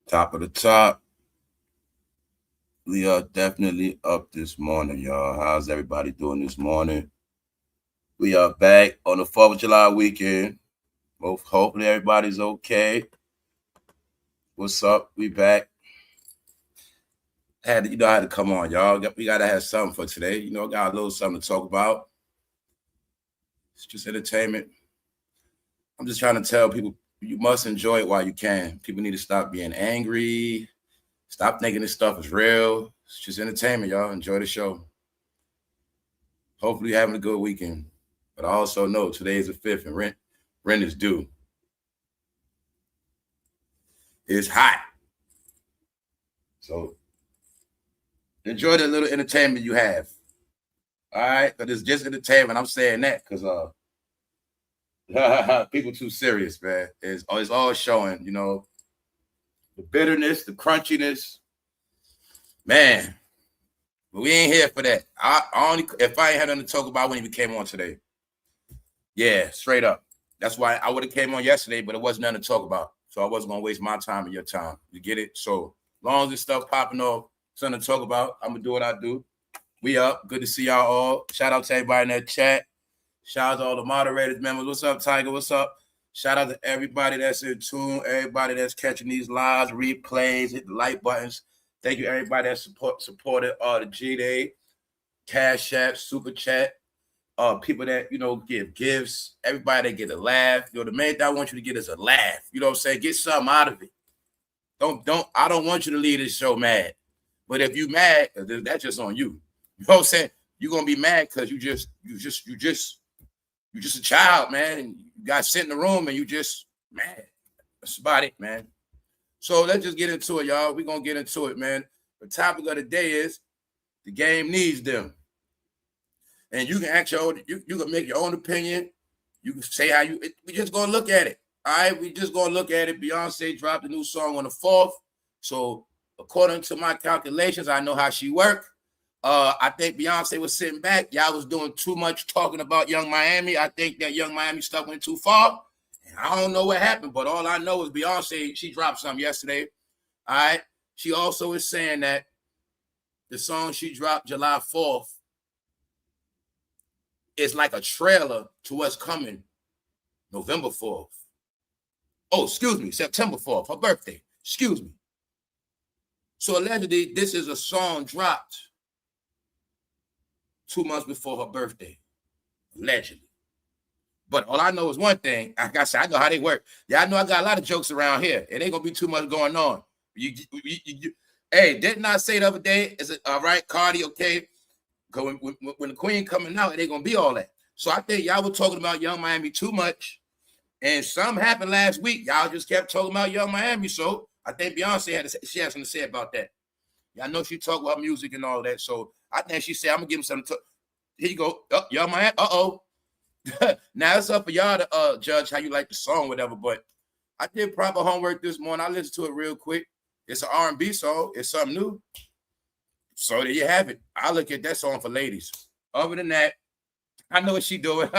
Top of the top. We are definitely up this morning, y'all. How's everybody doing this morning? We are back on the 4th of July weekend. Hopefully everybody's okay. What's up? We back. I had to come on, y'all. We gotta have something for today. Got a little something to talk about. It's just entertainment. I'm just trying to tell people you must enjoy it while you can. People need to stop being angry. Stop thinking this stuff is real. It's just entertainment, y'all. Enjoy the show. Hopefully you're having a good weekend. But I also know today is the 5th and rent is due. It's hot. So enjoy the little entertainment you have. All right? Because it's just entertainment. I'm saying that because people too serious, man. It's all showing, the bitterness, the crunchiness. Man, but we ain't here for that. If I ain't had nothing to talk about when he came on today. Yeah, straight up. That's why I would have came on yesterday, but it wasn't nothing to talk about. So I wasn't going to waste my time and your time. You get it? So as long as this stuff popping off, something to talk about, I'm going to do what I do. We up. Good to see y'all all. Shout out to everybody in that chat. Shout out to all the moderators, members. What's up, Tiger? What's up? Shout out to everybody that's in tune, everybody that's catching these lives, replays, hit the like buttons. Thank you, everybody that supported the G-Day, Cash App, Super Chat, people that, give gifts, everybody that get a laugh. The main thing I want you to get is a laugh. You know what I'm saying? Get something out of it. I don't want you to leave this show mad. But if you mad, that's just on you. You know what I'm saying? You're gonna be mad because you just a child, man, and you got sit in the room and you just mad. That's about it, man. So let's just get into it, y'all. We're gonna get into it, man. The topic of the day is the game needs them. And you can ask you can make your own opinion. You can say how we just gonna look at it. All right, we just gonna look at it. Beyonce dropped a new song on the 4th. So according to my calculations, I know how she worked. I think Beyonce was sitting back. Y'all was doing too much talking about Yungmiami. I think that Yungmiami stuff went too far. And I don't know what happened, but all I know is Beyonce, she dropped something yesterday. All right. She also is saying that the song she dropped July 4th is like a trailer to what's coming November 4th. Oh, excuse me, September 4th, her birthday. Excuse me. So allegedly, this is a song dropped 2 months before her birthday, allegedly. But all I know is one thing. Like I said, I know how they work. Yeah, I know I got a lot of jokes around here. It ain't gonna be too much going on. Hey, didn't I say the other day? Is it all right, Cardi? Okay, because when the queen coming out, it ain't gonna be all that. So I think y'all were talking about Yungmiami too much, and something happened last week. Y'all just kept talking about Yungmiami. So I think Beyonce had something to say about that. Y'all know she talked about music and all that. So I think she said, I'm gonna give him something to. Here you go. Yungmiami. Uh-oh. Now it's up for y'all to judge how you like the song, whatever. But I did proper homework this morning. I listened to it real quick. It's an R&B song. It's something new. So there you have it. I look at that song for ladies. Other than that, I know what she doing.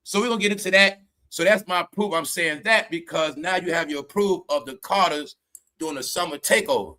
So we're gonna get into that. So that's my proof. I'm saying that because now you have your proof of the Carters doing a summer takeover.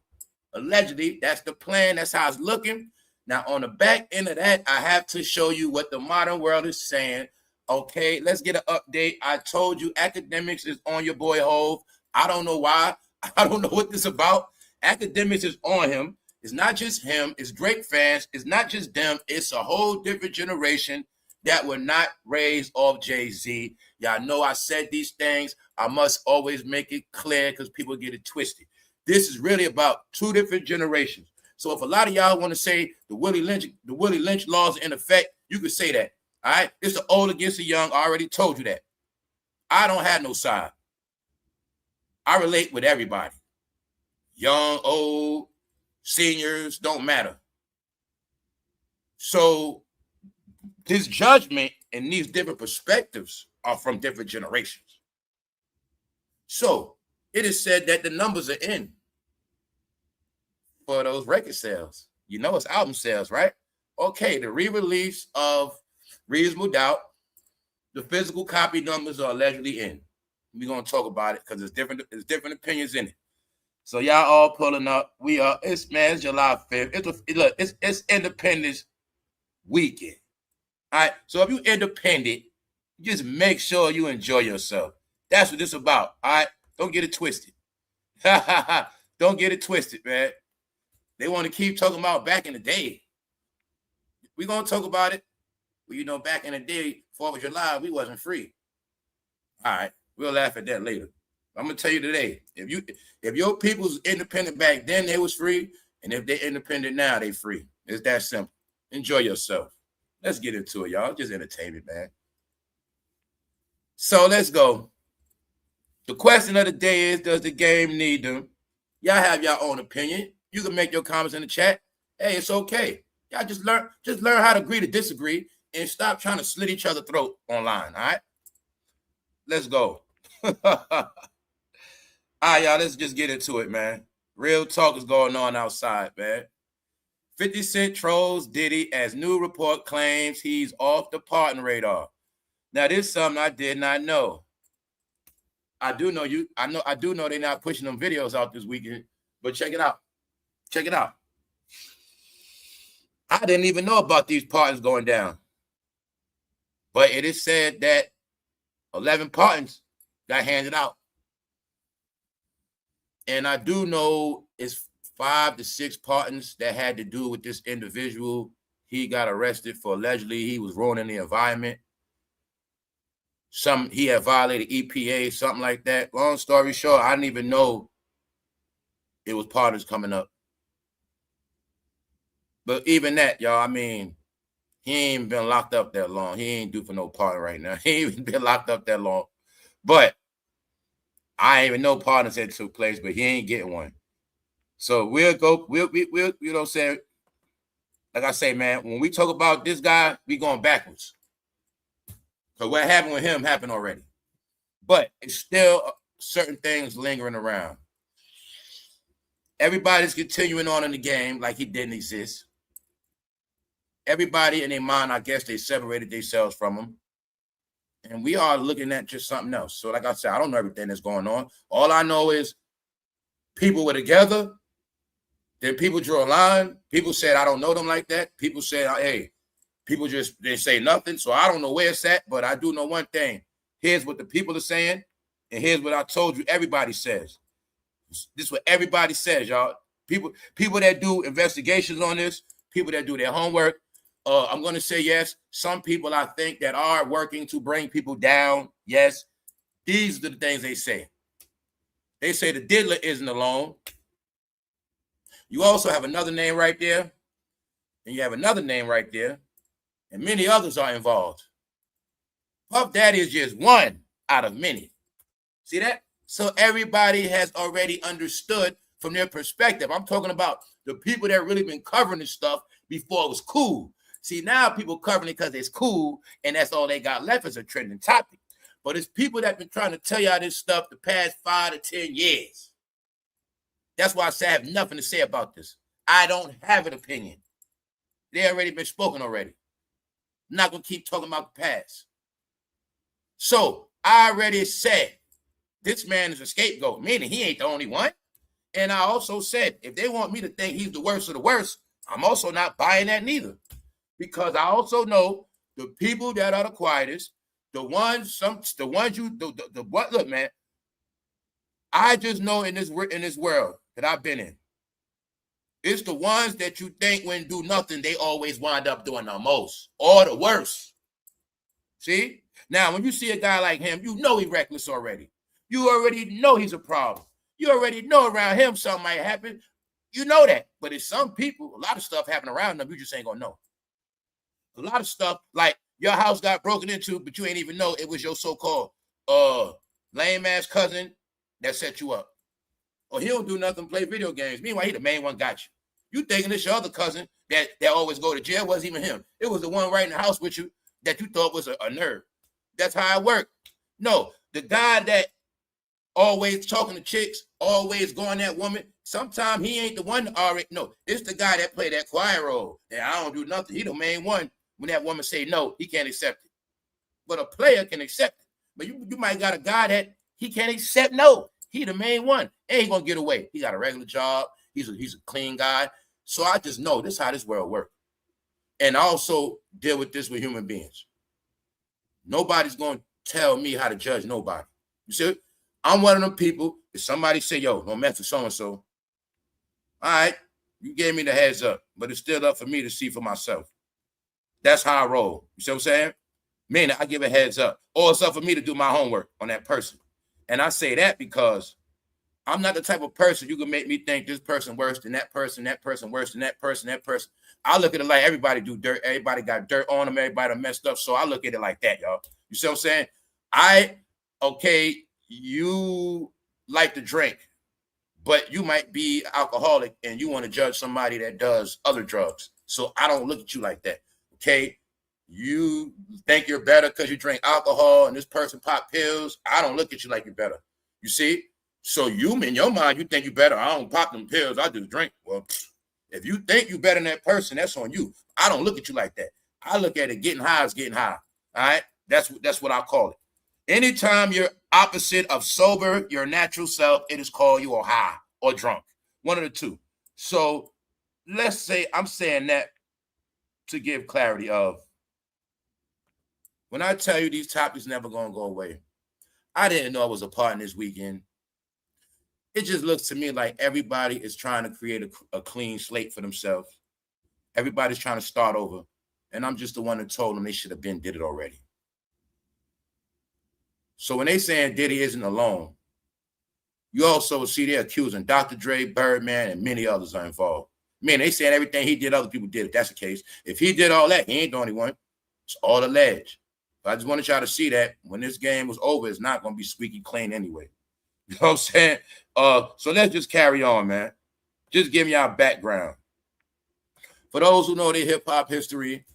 Allegedly, that's the plan. That's how it's looking. Now, on the back end of that, I have to show you what the modern world is saying. Okay, let's get an update. I told you academics is on your boy Hove. I don't know why. I don't know what this is about. Academics is on him. It's not just him. It's Drake fans. It's not just them. It's a whole different generation that were not raised off Jay-Z. Y'all know I said these things. I must always make it clear because people get it twisted. This is really about two different generations. So if a lot of y'all want to say the Willie Lynch laws are in effect, you could say that. All right? It's the old against the young. I already told you that. I don't have no side. I relate with everybody. Young, old, seniors, don't matter. So this judgment and these different perspectives are from different generations. So it is said that the numbers are in for those record sales. You know it's album sales, right? Okay, the re-release of Reasonable Doubt, the physical copy numbers are allegedly in. We're gonna talk about it because there's different opinions in it. So y'all all pulling up. We are. It's July 5th. It's Independence Weekend. All right. So if you independent, just make sure you enjoy yourself. That's what this is about. All right. Don't get it twisted. Don't get it twisted, man. They want to keep talking about back in the day. We're gonna talk about it. Well, you know, back in the day, 4th of July, we wasn't free. All right. We'll laugh at that later. I'm gonna tell you today, if your people's independent back then, they was free, and if they're independent now, they free. It's that simple. Enjoy yourself. Let's get into it, y'all. Just entertainment, man. So let's go. The question of the day is, does the game need them? Y'all have your own opinion. You can make your comments in the chat. Hey, it's okay. Y'all just learn how to agree to disagree and stop trying to slit each other's throat online. All right. Let's go. All right, y'all, let's just get into it, man. Real talk is going on outside, man. 50 Cent trolls Diddy as new report claims he's off the pardon radar. Now, this is something I did not know. I do know they're not pushing them videos out this weekend, but check it out. Check it out. I didn't even know about these pardons going down. But it is said that 11 pardons got handed out. And I do know it's 5 to 6 pardons that had to do with this individual. He got arrested for allegedly he was ruining the environment. He had violated EPA, something like that. Long story short, I didn't even know it was pardons coming up. But even that, y'all, I mean, he ain't been locked up that long. He ain't due for no pardon right now. He ain't been locked up that long. But I ain't even know pardons had took place, but he ain't getting one. So we'll you know what I'm saying? Like I say, man, when we talk about this guy, we going backwards. Because what happened with him happened already. But it's still certain things lingering around. Everybody's continuing on in the game like he didn't exist. Everybody in their mind, I guess they separated themselves from him. And we are looking at just something else. So like I said, I don't know everything that's going on. All I know is people were together. Then people drew a line. People said, I don't know them like that. People said, hey, people just, they say nothing. So I don't know where it's at, but I do know one thing. Here's what the people are saying. And here's what I told you everybody says. This is what everybody says, y'all. People that do investigations on this, people that do their homework. I'm going to say yes. Some people I think that are working to bring people down. Yes. These are the things they say. They say the diddler isn't alone. You also have another name right there. And you have another name right there. And many others are involved. Puff Daddy is just one out of many. See that? So everybody has already understood from their perspective. I'm talking about the people that really been covering this stuff before it was cool. See, now people covering it because it's cool, and that's all they got left as a trending topic. But it's people that been trying to tell y'all this stuff the past 5 to 10 years. That's why I say I have nothing to say about this. I don't have an opinion. They already been spoken already. I'm not going to keep talking about the past. So I already said this man is a scapegoat, meaning he ain't the only one. And I also said, if they want me to think he's the worst of the worst, I'm also not buying that neither. Because I also know the people that are the quietest, look, man, I just know in this world that I've been in, it's the ones that you think when do nothing, they always wind up doing the most or the worst. See? Now, when you see a guy like him, you know he's reckless already. You already know he's a problem. You already know around him something might happen. You know that. But it's some people, a lot of stuff happening around them, you just ain't going to know. A lot of stuff, like your house got broken into, but you ain't even know it was your so-called lame-ass cousin that set you up. Or he don't do nothing, play video games. Meanwhile, he the main one got you. You thinking it's your other cousin that always go to jail. Wasn't even him. It was the one right in the house with you that you thought was a nerd. That's how it worked. No, the guy that always talking to chicks, always going at woman, sometimes he ain't the one that already, no, it's the guy that play that quiet role. That I don't do nothing. He the main one. When that woman say no, he can't accept it. But a player can accept it. But you might got a guy that He can't accept no. He the main one. Ain't gonna get away. He got a regular job. He's a clean guy. So I just know this is how this world works. And I also deal with this with human beings. Nobody's gonna tell me how to judge nobody. You see, I'm one of them people. If somebody say, yo, don't mess with so-and-so, all right, you gave me the heads up, but it's still up for me to see for myself. That's how I roll. You see what I'm saying? Meaning I give a heads up. Or it's up for me to do my homework on that person. And I say that because I'm not the type of person you can make me think this person worse than that person worse than that person, I look at it like everybody do dirt. Everybody got dirt on them. Everybody messed up. So I look at it like that, y'all. You see what I'm saying? Okay, you like to drink, but you might be alcoholic and you want to judge somebody that does other drugs. So I don't look at you like that, okay? You think you're better because you drink alcohol and this person pop pills. I don't look at you like you're better. You see? So you, in your mind, you think you're better. I don't pop them pills. I just drink. Well, if you think you're better than that person, that's on you. I don't look at you like that. I look at it getting high is getting high. All right? That's what I call it. Anytime you're opposite of sober, your natural self, it is called you are high or drunk. One of the two. So let's say I'm saying that to give clarity of when I tell you these topics never going to go away. I didn't know I was a part in this weekend. It just looks to me like everybody is trying to create a clean slate for themselves. Everybody's trying to start over. And I'm just the one that told them they should have did it already. So when they saying Diddy isn't alone, you also see they're accusing Dr. Dre, Birdman, and many others are involved. Man, they saying everything he did, other people did. If that's the case, if he did all that, he ain't the only one. It's all alleged. But I just wanted y'all to see that when this game was over, it's not going to be squeaky clean anyway. You know what I'm saying? So let's just carry on, man. Just give me our background. For those who know their hip-hop history,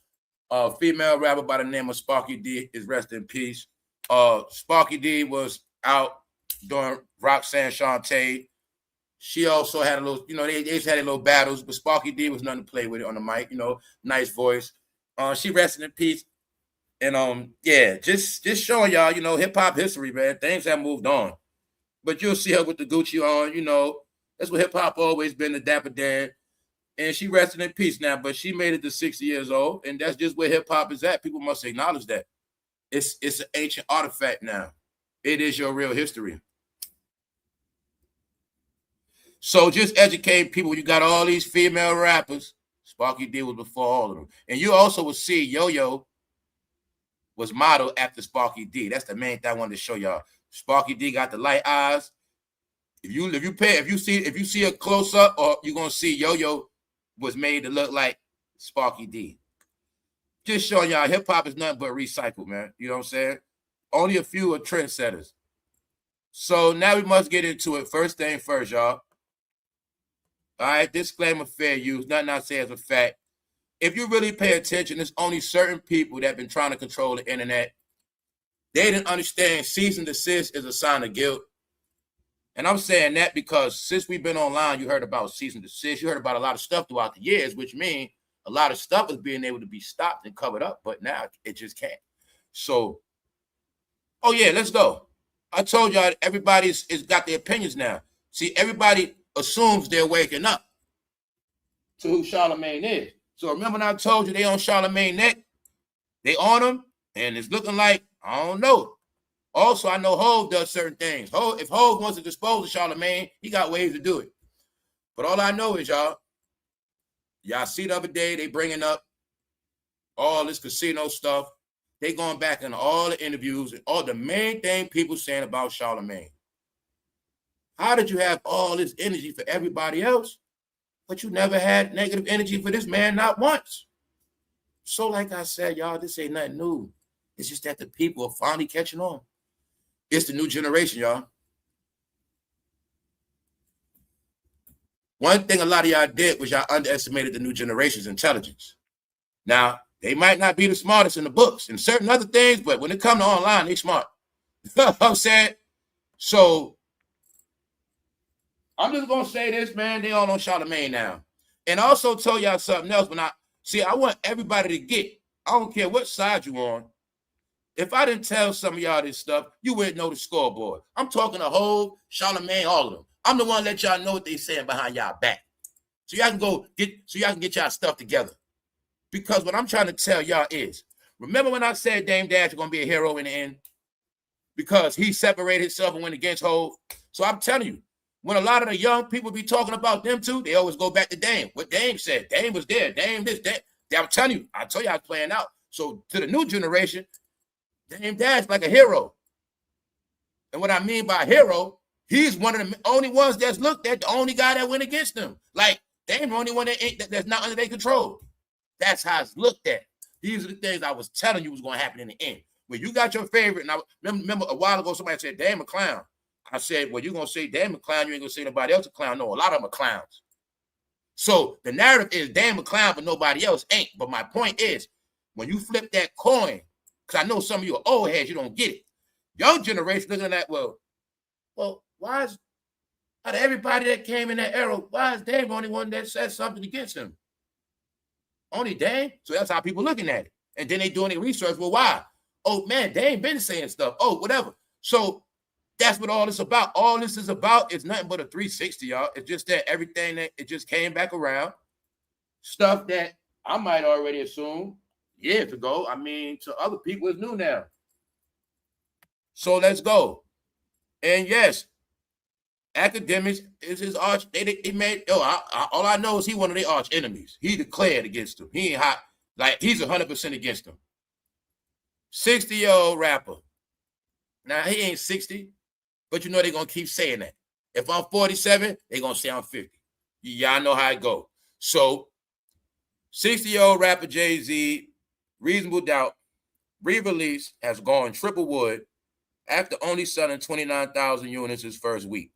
female rapper by the name of Sparky D is rest in peace. Sparky D was out doing Roxanne Shante. She also had a little, they each had a little battles, but Sparky D was nothing to play with it on the mic, nice voice. She rested in peace. And yeah, just showing y'all, hip-hop history, man. Things have moved on. But you'll see her with the Gucci on, that's what hip-hop always been, the Dapper Dan. And she rested in peace now, but she made it to 60 years old, and that's just where hip-hop is at. People must acknowledge that. It's an ancient artifact now. It is your real history. So just educate people. You got all these female rappers. Sparky D was before all of them. And you also will see Yo-Yo was modeled after Sparky D. That's the main thing I wanted to show y'all. Sparky D got the light eyes. If you see a close up, or you're gonna see Yo-Yo was made to look like Sparky D. Just showing y'all hip hop is nothing but recycled, man. You know what I'm saying? Only a few are trendsetters. So now we must get into it. First thing first, y'all. All right, disclaimer, fair use. Nothing I say is a fact. If you really pay attention, there's only certain people that have been trying to control the internet. They didn't understand cease and desist is a sign of guilt. And I'm saying that because since we've been online, you heard about cease and desist. You heard about a lot of stuff throughout the years, which means a lot of stuff is being able to be stopped and covered up, but now it just can't. So, oh yeah, let's go. I told y'all everybody's got their opinions now. See, everybody assumes they're waking up to who Charlamagne is. So remember when I told you they on Charlamagne neck? They on him, and it's looking like, I don't know. Also, I know Hov does certain things. If Hov wants to dispose of Charlamagne, he got ways to do it. But all I know is, y'all see the other day, they bringing up all this casino stuff. They going back in all the interviews and all the main thing people saying about Charlamagne. How did you have all this energy for everybody else, but you never had negative energy for this man, not once? So like I said, y'all, this ain't nothing new. It's just that the people are finally catching on. It's the new generation, y'all. One thing a lot of y'all did was y'all underestimated the new generation's intelligence. Now, they might not be the smartest in the books and certain other things, but when it comes to online, they smart. You know what I'm saying? So, I'm just going to say this, man. They all on Charlamagne now. And I also told y'all something else. I want everybody to get, I don't care what side you on, If I didn't tell some of y'all this stuff, you wouldn't know the scoreboard. I'm talking the whole Charlemagne, all of them. I'm the one that let y'all know what they saying behind y'all back. So y'all can get y'all stuff together. Because what I'm trying to tell y'all is, remember when I said Damedash is gonna be a hero in the end? Because he separated himself and went against Hov. So I'm telling you, when a lot of the young people be talking about them too, they always go back to Dame. What Dame said. Dame was there. Dame this, Dame. I'm telling you, I told you I was playing out. So to the new generation, Damedash like a hero. And what I mean by hero, he's one of the only ones that's looked at, the only guy that went against them. Like, Dame the only one that's not under their control. That's how it's looked at. These are the things I was telling you was going to happen in the end. When you got your favorite, and I remember a while ago somebody said, Dame a clown. I said, well, you're going to say Dame a clown, you ain't going to say nobody else a clown. No, a lot of them are clowns. So the narrative is Dame a clown, but nobody else ain't. But my point is, when you flip that coin, because I know some of you are old heads, you don't get it. Young generation looking at that, well, why is, out of everybody that came in that era, why is Dame the only one that said something against him? Only Dame? So that's how people looking at it. And then they doing their research. Well, why? Oh, man, Dame been saying stuff. Oh, whatever. So that's what all this about. All this is about is nothing but a 360, y'all. It's just that everything that it just came back around. Stuff that I might already assume years ago. I mean, to other people, it's new now. So let's go. And yes, academics is his arch. They made, all I know is he one of their arch enemies. He declared against them. He ain't hot. Like, he's 100% against them. 60-year-old rapper. Now, he ain't 60, but you know they're going to keep saying that. If I'm 47, they're going to say I'm 50. Y'all know how it go. So, 60-year-old rapper Jay-Z, Reasonable Doubt, re-release has gone triple wood after only selling 29,000 units his first week.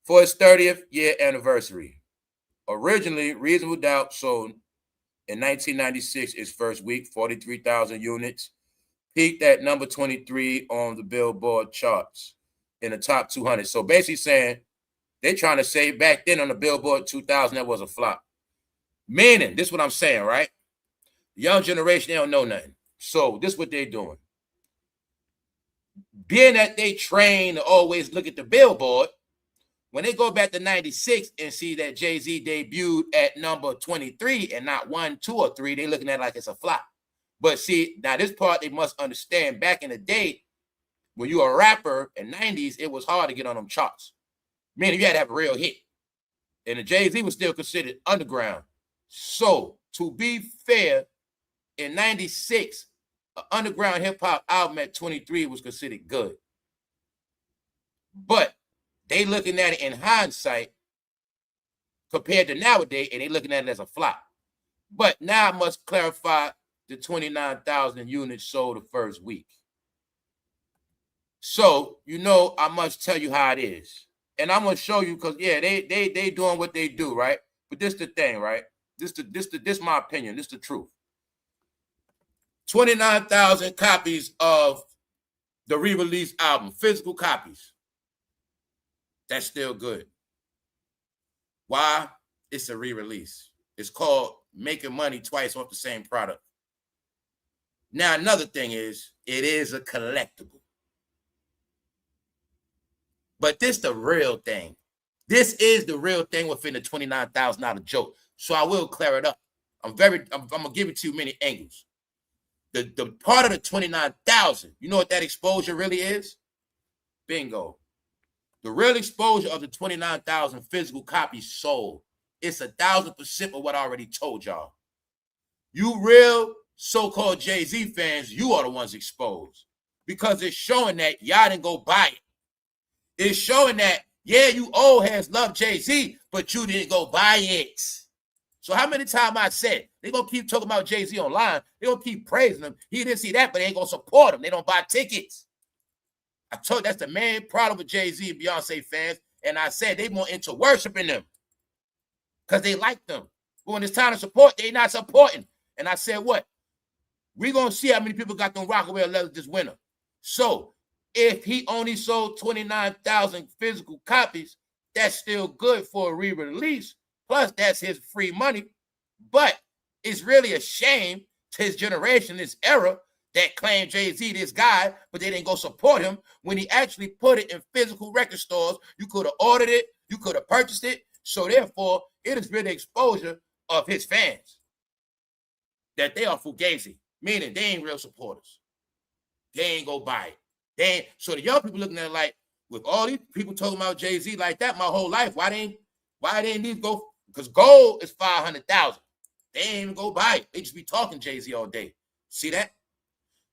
For his 30th year anniversary. Originally, Reasonable Doubt sold in 1996, its first week, 43,000 units, peaked at number 23 on the Billboard charts in the top 200. So basically saying, they're trying to say back then on the Billboard 2000, that was a flop. Meaning, this is what I'm saying, right? The young generation, they don't know nothing. So this is what they're doing. Being that they train to always look at the Billboard, when they go back to 96 and see that Jay-Z debuted at number 23 and not 1, 2, or 3, they looking at it like it's a flop. But see, now this part they must understand. Back in the day, when you were a rapper in 90s, it was hard to get on them charts. Meaning you had to have a real hit. And the Jay-Z was still considered underground. So, to be fair, in 96, an underground hip-hop album at 23 was considered good. But they looking at it in hindsight compared to nowadays, and they looking at it as a flop. But now I must clarify the 29,000 units sold the first week. So, you know, I must tell you how it is. And I'm going to show you because, yeah, they doing what they do, right? But this the thing, right? This my opinion. This the truth. 29,000 copies of the re-release album, physical copies. That's still good. Why? It's a re-release. It's called making money twice off the same product. Now, another thing is, it is a collectible. But this the real thing. This is the real thing within the $29,000 joke. So I will clear it up. I'm going to give it to you many angles. The part of the 29,000, you know what that exposure really is? Bingo. The real exposure of the 29,000 physical copies sold, it's 1,000% of what I already told y'all. You real so-called Jay-Z fans, you are the ones exposed. Because it's showing that y'all didn't go buy it. It's showing that, yeah, you old heads love Jay-Z, but you didn't go buy it. So how many times I said, they're going to keep talking about Jay-Z online. They're going to keep praising him. He didn't see that, but they ain't going to support him. They don't buy tickets. I told you that's the main problem with Jay-Z and Beyonce fans. And I said they more into worshiping them because they like them. But when it's time to support, they not supporting. And I said, what? We're going to see how many people got them Rockaway leathers this winter. So if he only sold 29,000 physical copies, that's still good for a re-release. Plus, that's his free money. But it's really a shame to his generation, this era, that claim Jay-Z this guy, but they didn't go support him when he actually put it in physical record stores. You could have ordered it. You could have purchased it. So therefore, it is really exposure of his fans that they are fugazi, meaning they ain't real supporters. They ain't go buy it. They ain't. So the young people looking at it like, with all these people talking about Jay-Z like that my whole life, why they ain't need to go? Because gold is 500,000. They ain't even go buy it. They just be talking Jay-Z all day. See that?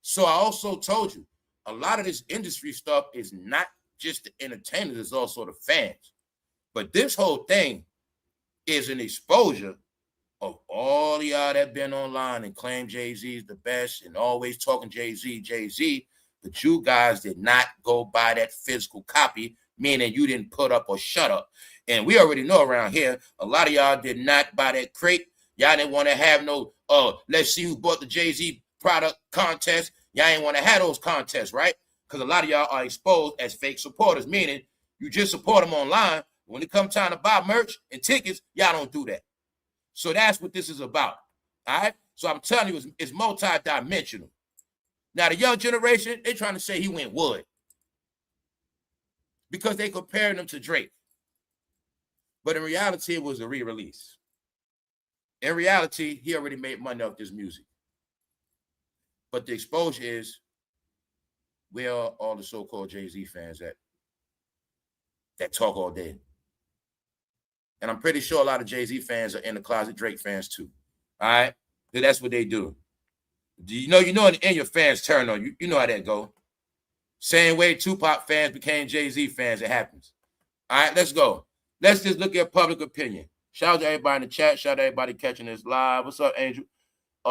So I also told you, a lot of this industry stuff is not just the entertainers, it's also the fans. But this whole thing is an exposure of all y'all that been online and claim Jay-Z is the best and always talking Jay-Z, but you guys did not go buy that physical copy, meaning you didn't put up or shut up. And we already know around here, a lot of y'all did not buy that crate. Y'all didn't want to have no, let's see who bought the Jay-Z product contest. Y'all ain't want to have those contests, right? Because a lot of y'all are exposed as fake supporters, meaning you just support them online. When it comes time to buy merch and tickets, y'all don't do that. So that's what this is about, all right? So I'm telling you, it's multi-dimensional. Now, the young generation, they trying to say he went wood because they comparing him to Drake. But in reality, it was a re-release. In reality, he already made money off this music. But the exposure is where are all the so-called Jay-Z fans that talk all day. And I'm pretty sure a lot of Jay-Z fans are in the closet Drake fans too. All right? That's what they do. You know, in your fans turn on you. You know how that go. Same way Tupac fans became Jay-Z fans. It happens. All right, let's go. Let's just look at public opinion. Shout out to everybody in the chat. Shout out to everybody catching this live. What's up, Angel?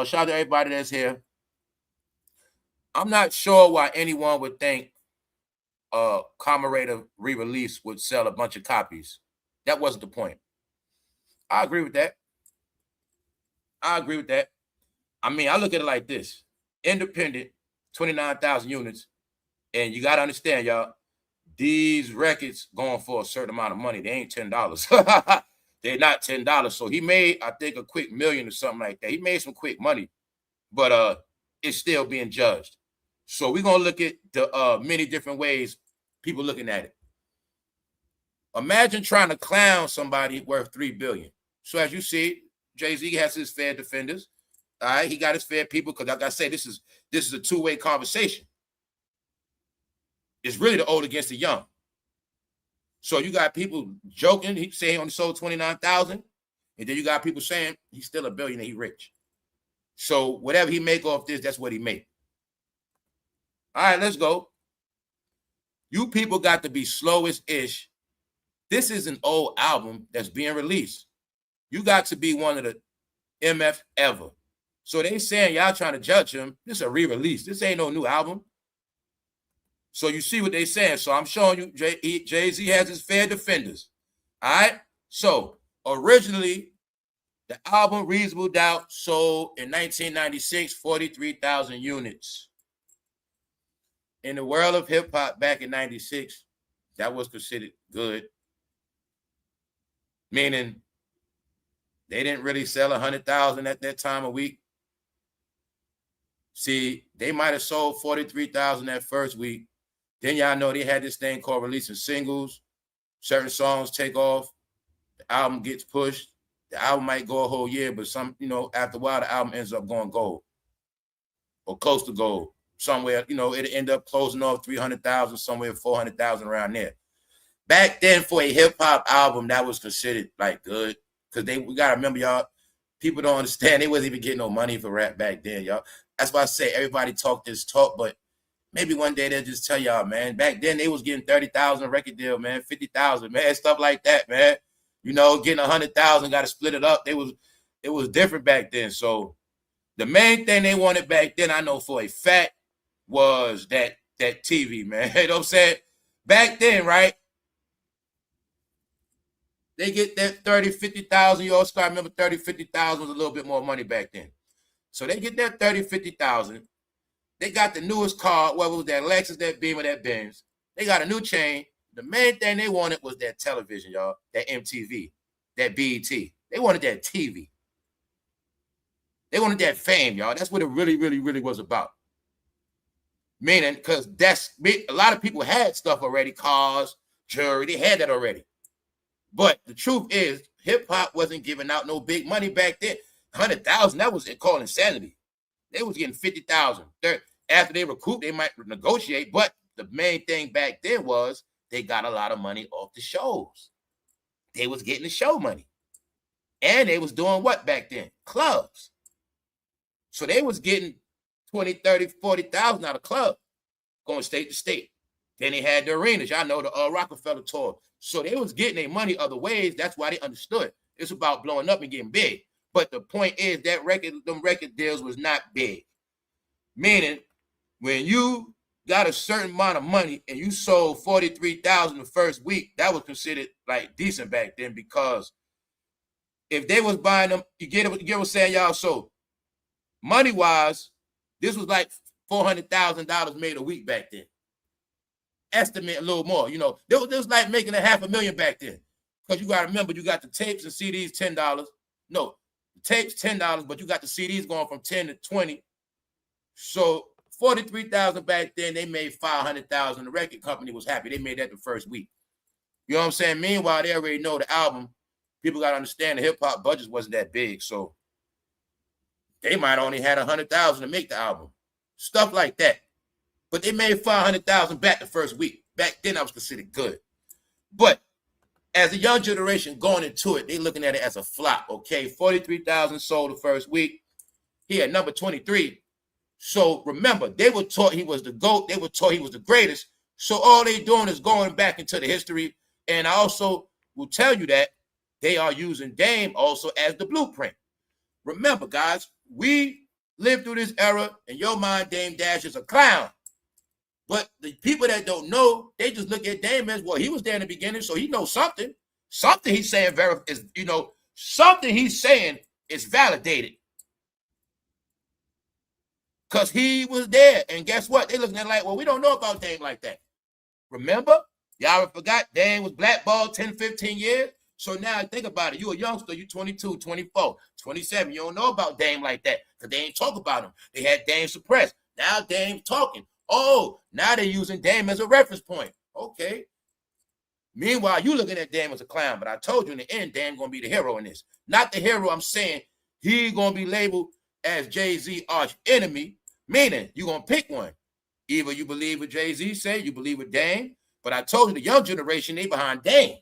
Shout out to everybody that's here. I'm not sure why anyone would think Commemorative re-release would sell a bunch of copies. That wasn't the point. I agree with that. I mean, I look at it like this. Independent, 29,000 units. And you got to understand, y'all, these records going for a certain amount of money. They ain't $10. They're not $10. So he made, I think, a quick million or something like that. He made some quick money, but it's still being judged. So we're going to look at the many different ways people looking at it. Imagine trying to clown somebody worth $3 billion. So as you see, Jay-Z has his fair defenders. All right, he got his fair people because, like I say, this is a two-way conversation. It's really the old against the young. So you got people joking. He saying he only sold 29,000, and then you got people saying he's still a billionaire. He rich. So whatever he make off this, that's what he make. All right, let's go. You people got to be slowest-ish. This is an old album that's being released. You got to be one of the MF ever. So they saying y'all trying to judge him. This is a re-release. This ain't no new album. So you see what they saying. So I'm showing you Jay-Z has his fair defenders. All right? So originally, the album Reasonable Doubt sold in 1996, 43,000 units. In the world of hip-hop back in 96, that was considered good. Meaning they didn't really sell 100,000 at that time a week. See, they might have sold 43,000 that first week. Then y'all know they had this thing called releasing singles. Certain songs take off. The album gets pushed. The album might go a whole year, but after a while, the album ends up going gold or close to gold. Somewhere, it end up closing off 300,000, somewhere 400,000 around there. Back then, for a hip-hop album, that was considered like good. Because we got to remember, y'all, people don't understand. They wasn't even getting no money for rap back then, y'all. That's why I say everybody talk this talk, but maybe one day they'll just tell y'all, man, back then they was getting 30,000 a record deal, man, 50,000, man, stuff like that, man. Getting 100,000, got to split it up. It was different back then. So the main thing they wanted back then, I know for a fact, was that TV, man. You know what I'm saying? Back then, right? They get that 30, 50,000. You all start remember 30, 50,000 was a little bit more money back then. So they get that 30, 50,000. They got the newest car, whether it was that Lexus, that Beamer, that Benz. They got a new chain. The main thing they wanted was that television, y'all. That MTV, that BET. They wanted that TV. They wanted that fame, y'all. That's what it really, really, really was about. Meaning, because a lot of people had stuff already, cars, jewelry, they had that already. But the truth is, hip hop wasn't giving out no big money back then. 100,000, that was called insanity. They was getting 50,000. After they recoup, they might negotiate. But the main thing back then was they got a lot of money off the shows. They was getting the show money. And they was doing what back then? Clubs. So they was getting 20, 30, 40,000 out of club, going state to state. Then they had the arenas. Y'all know the Rockefeller tour. So they was getting their money other ways. That's why they understood. It's about blowing up and getting big. But the point is that them record deals was not big. Meaning, when you got a certain amount of money and you sold 43,000 the first week, that was considered like decent back then, because if they was buying them, you get what I'm saying, y'all? So money-wise, this was like $400,000 made a week back then. Estimate a little more, you know. They was like making $500,000 back then. Because you got to remember, you got the tapes and CDs, $10. No, the tapes, $10, but you got the CDs going from 10 to 20. So 43,000 back then, they made 500,000. The record company was happy. They made that the first week. You know what I'm saying? Meanwhile, they already know the album. People got to understand the hip-hop budget wasn't that big. So they might only had 100,000 to make the album. Stuff like that. But they made 500,000 back the first week. Back then, that was considered good. But as the young generation going into it, they looking at it as a flop, okay? 43,000 sold the first week. He had number 23. So remember, they were taught he was the GOAT. They were taught he was the greatest. So all they doing is going back into the history. And I also will tell you that they are using Dame also as the blueprint. Remember, guys, we lived through this era. In your mind, damedash is a clown. But the people that don't know, they just look at Dame as, well, he was there in the beginning, so he knows something. Something he's saying something he's saying is validated. Because he was there. And guess what? They looking at it like, well, we don't know about Dame like that. Remember? Y'all forgot Dame was blackballed 10, 15 years. So now think about it. You a youngster, you 22, 24, 27. You don't know about Dame like that because they ain't talk about him. They had Dame suppressed. Now Dame's talking. Oh, now they're using Dame as a reference point. Okay. Meanwhile, you looking at Dame as a clown, but I told you in the end, Dame going to be the hero in this. Not the hero, I'm saying he going to be labeled as Jay-Z arch enemy, meaning you going to pick one. Either you believe what Jay-Z say, you believe what Dame, but I told you the young generation, they behind Dame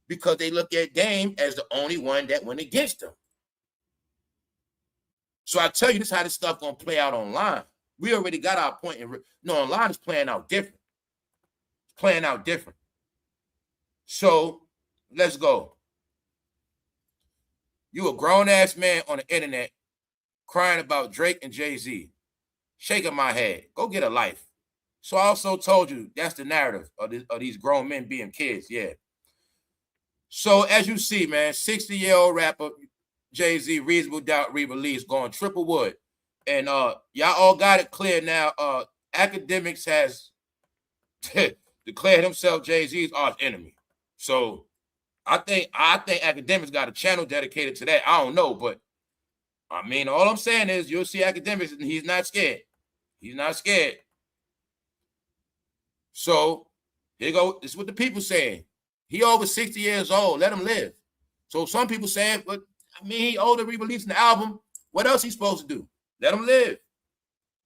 because they look at Dame as the only one that went against him. So I tell you, this is how this stuff going to play out online. We already got our point. Online is playing out different. It's playing out different. So let's go. You a grown-ass man on the internet crying about Drake and Jay-Z. Shaking my head. Go get a life. So I also told you that's the narrative of these grown men being kids. Yeah. So as you see, man, 60-year-old rapper Jay-Z, Reasonable Doubt re-release, going triple wood. And y'all all got it clear now. Academics has declared himself Jay-Z's arch enemy. So I think Academics got a channel dedicated to that. I don't know, but I mean, all I'm saying is you'll see Academics and he's not scared. He's not scared. So here you go. This is what the people saying. He over 60 years old. Let him live. So some people saying, but I mean, he older re-releasing the album. What else he supposed to do? Let him live.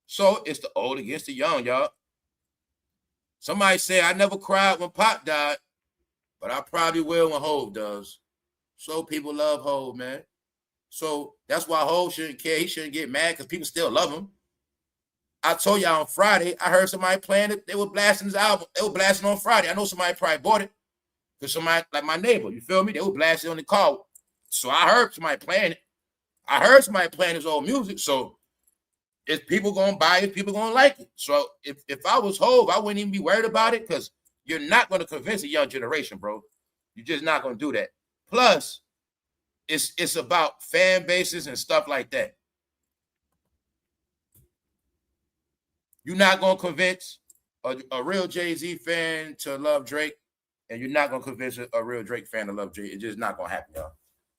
So it's the old against the young, y'all. Somebody say, I never cried when Pop died, but I probably will when Hov does. So people love Hov, man. So that's why Hov shouldn't care. He shouldn't get mad because people still love him. I told y'all on Friday, I heard somebody playing it. They were blasting his album. They were blasting on Friday. I know somebody probably bought it because somebody, like my neighbor, you feel me? They were blasting on the car. So I heard somebody playing it. I heard somebody playing his old music. So if people going to buy it, people going to like it. So if I was Hov, I wouldn't even be worried about it because you're not going to convince a young generation, bro. You're just not going to do that. Plus, it's about fan bases and stuff like that. You're not going to convince a real Jay-Z fan to love Drake, and you're not going to convince a real Drake fan to love Drake. It's just not going to happen, y'all.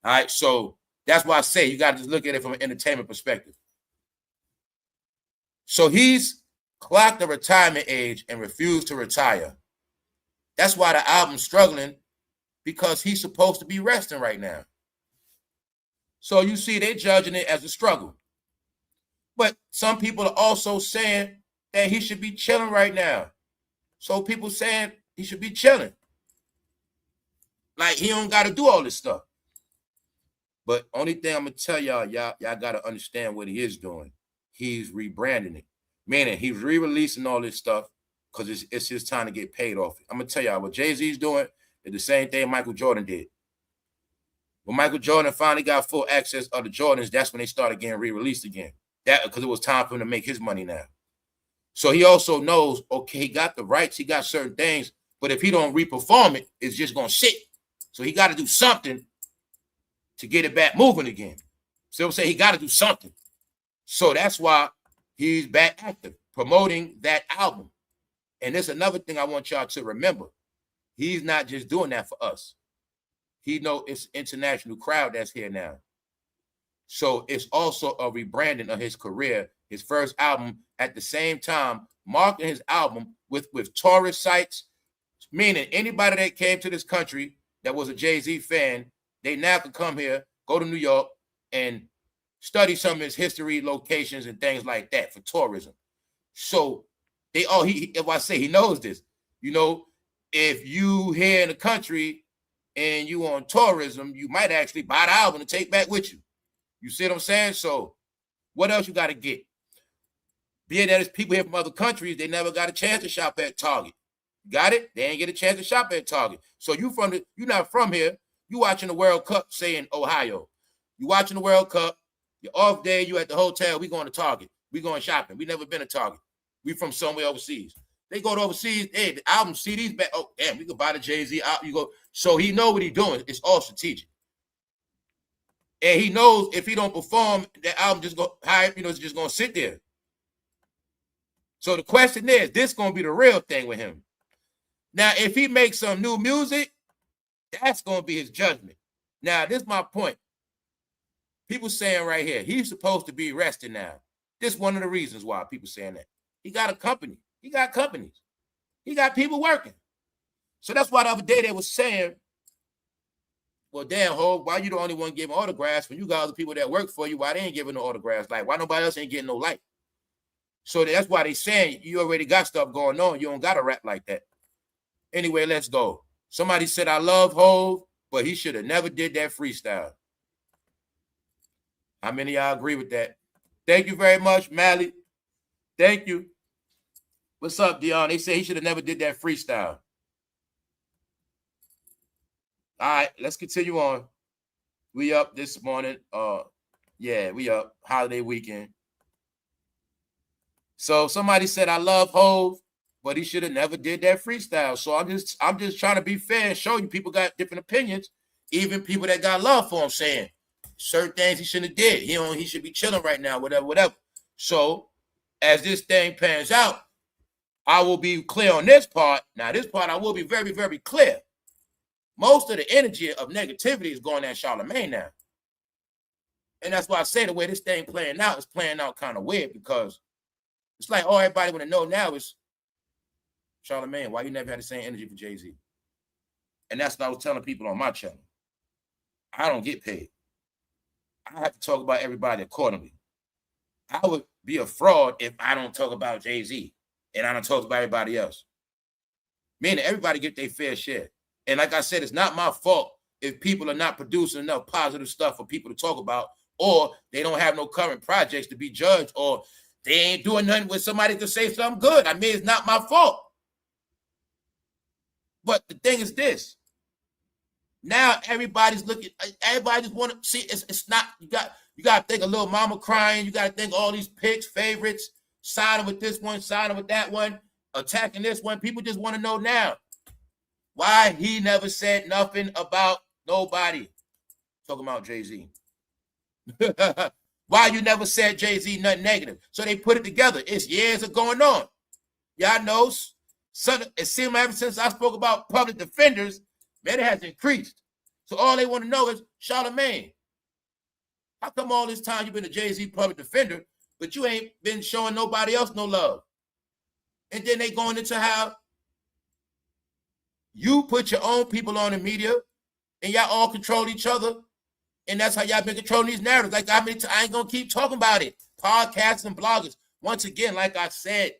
All right, so that's why I say you got to just look at it from an entertainment perspective. So he's clocked the retirement age and refused to retire. That's why the album's struggling, because he's supposed to be resting right now. So you see, they're judging it as a struggle. But some people are also saying that he should be chilling right now. So people saying he should be chilling. Like, he don't got to do all this stuff. But only thing I'm going to tell y'all got to understand what he is doing. He's rebranding it. Meaning he's re-releasing all this stuff because it's his time to get paid off. I'm going to tell y'all what Jay-Z's doing is the same thing Michael Jordan did. When Michael Jordan finally got full access of the Jordans, that's when they started getting re-released again. That because it was time for him to make his money now. So he also knows, okay, he got the rights, he got certain things, but if he don't re-perform it, it's just going to sit. So he got to do something to get it back moving again. So I'm saying he got to do something. So that's why he's back active, promoting that album. And there's another thing I want y'all to remember. He's not just doing that for us. He knows it's an international crowd that's here now. So it's also a rebranding of his career, his first album, at the same time, marking his album with tourist sites, meaning anybody that came to this country that was a Jay-Z fan, they now can come here, go to New York, and study some of his history, locations, and things like that for tourism. So if I say he knows this, you know, if you here in the country and you on tourism, you might actually buy the album to take back with you. You see what I'm saying? So what else you got to get? Being that it's people here from other countries, they never got a chance to shop at Target. Got it? They ain't get a chance to shop at Target. So you're not from here. You watching the World Cup, say in Ohio. You watching the World Cup. You're off day. You at the hotel. We going to Target. We going shopping. We never been to Target. We from somewhere overseas. They go to overseas. Hey, the album CDs back. Oh, damn, we could buy the Jay-Z out. You go. So he know what he's doing. It's all strategic. And he knows if he don't perform, that album just go high, it's just gonna sit there. So the question is, this gonna be the real thing with him. Now, if he makes some new music, that's gonna be his judgment. Now, this is my point. People saying right here, he's supposed to be resting now. This is one of the reasons why people saying that. He got a company. He got companies. He got people working. So that's why the other day they was saying, well, damn, Hov, why you the only one giving autographs when you got other people that work for you? Why they ain't giving no autographs? Like, why nobody else ain't getting no light? So that's why they saying you already got stuff going on. You don't got to rap like that. Anyway, let's go. Somebody said, I love Hov, but he should have never did that freestyle. How many of y'all agree with that? Thank you very much, Malice. Thank you. What's up, Dion? They say he should have never did that freestyle. All right, let's continue on. We up this morning. Yeah, we up. Holiday weekend. So somebody said, I love Hov, but he should have never did that freestyle. So I'm just trying to be fair and show you people got different opinions. Even people that got love for him saying certain things he shouldn't have did. He should be chilling right now, whatever. So as this thing pans out, I will be clear on this part. Now, this part I will be very, very clear. Most of the energy of negativity is going at Charlamagne now. And that's why I say the way this thing playing out is playing out kind of weird, because it's like all everybody want to know now is, Charlamagne, why you never had the same energy for Jay-Z? And that's what I was telling people on my channel. I don't get paid. I have to talk about everybody accordingly. I would be a fraud if I don't talk about Jay-Z and I don't talk about everybody else. Meaning everybody get their fair share. And like I said, it's not my fault if people are not producing enough positive stuff for people to talk about, or they don't have no current projects to be judged, or they ain't doing nothing with somebody to say something good. I mean, it's not my fault. But the thing is this. Now everybody's looking, everybody just want to see, it's not, you got to think of Lil Mama crying. You got to think all these picks, favorites, siding with this one, siding with that one, attacking this one. People just want to know now why he never said nothing about nobody. Talking about Jay-Z. Why you never said Jay-Z nothing negative? So they put it together. It's years of going on. Y'all know, it seemed like ever since I spoke about public defenders, man, it has increased. So all they want to know is, Charlamagne, how come all this time you've been a Jay-Z public defender, but you ain't been showing nobody else no love? And then they going into how you put your own people on the media and y'all all control each other. And that's how y'all been controlling these narratives. Like, I ain't going to keep talking about it. Podcasts and bloggers. Once again, like I said,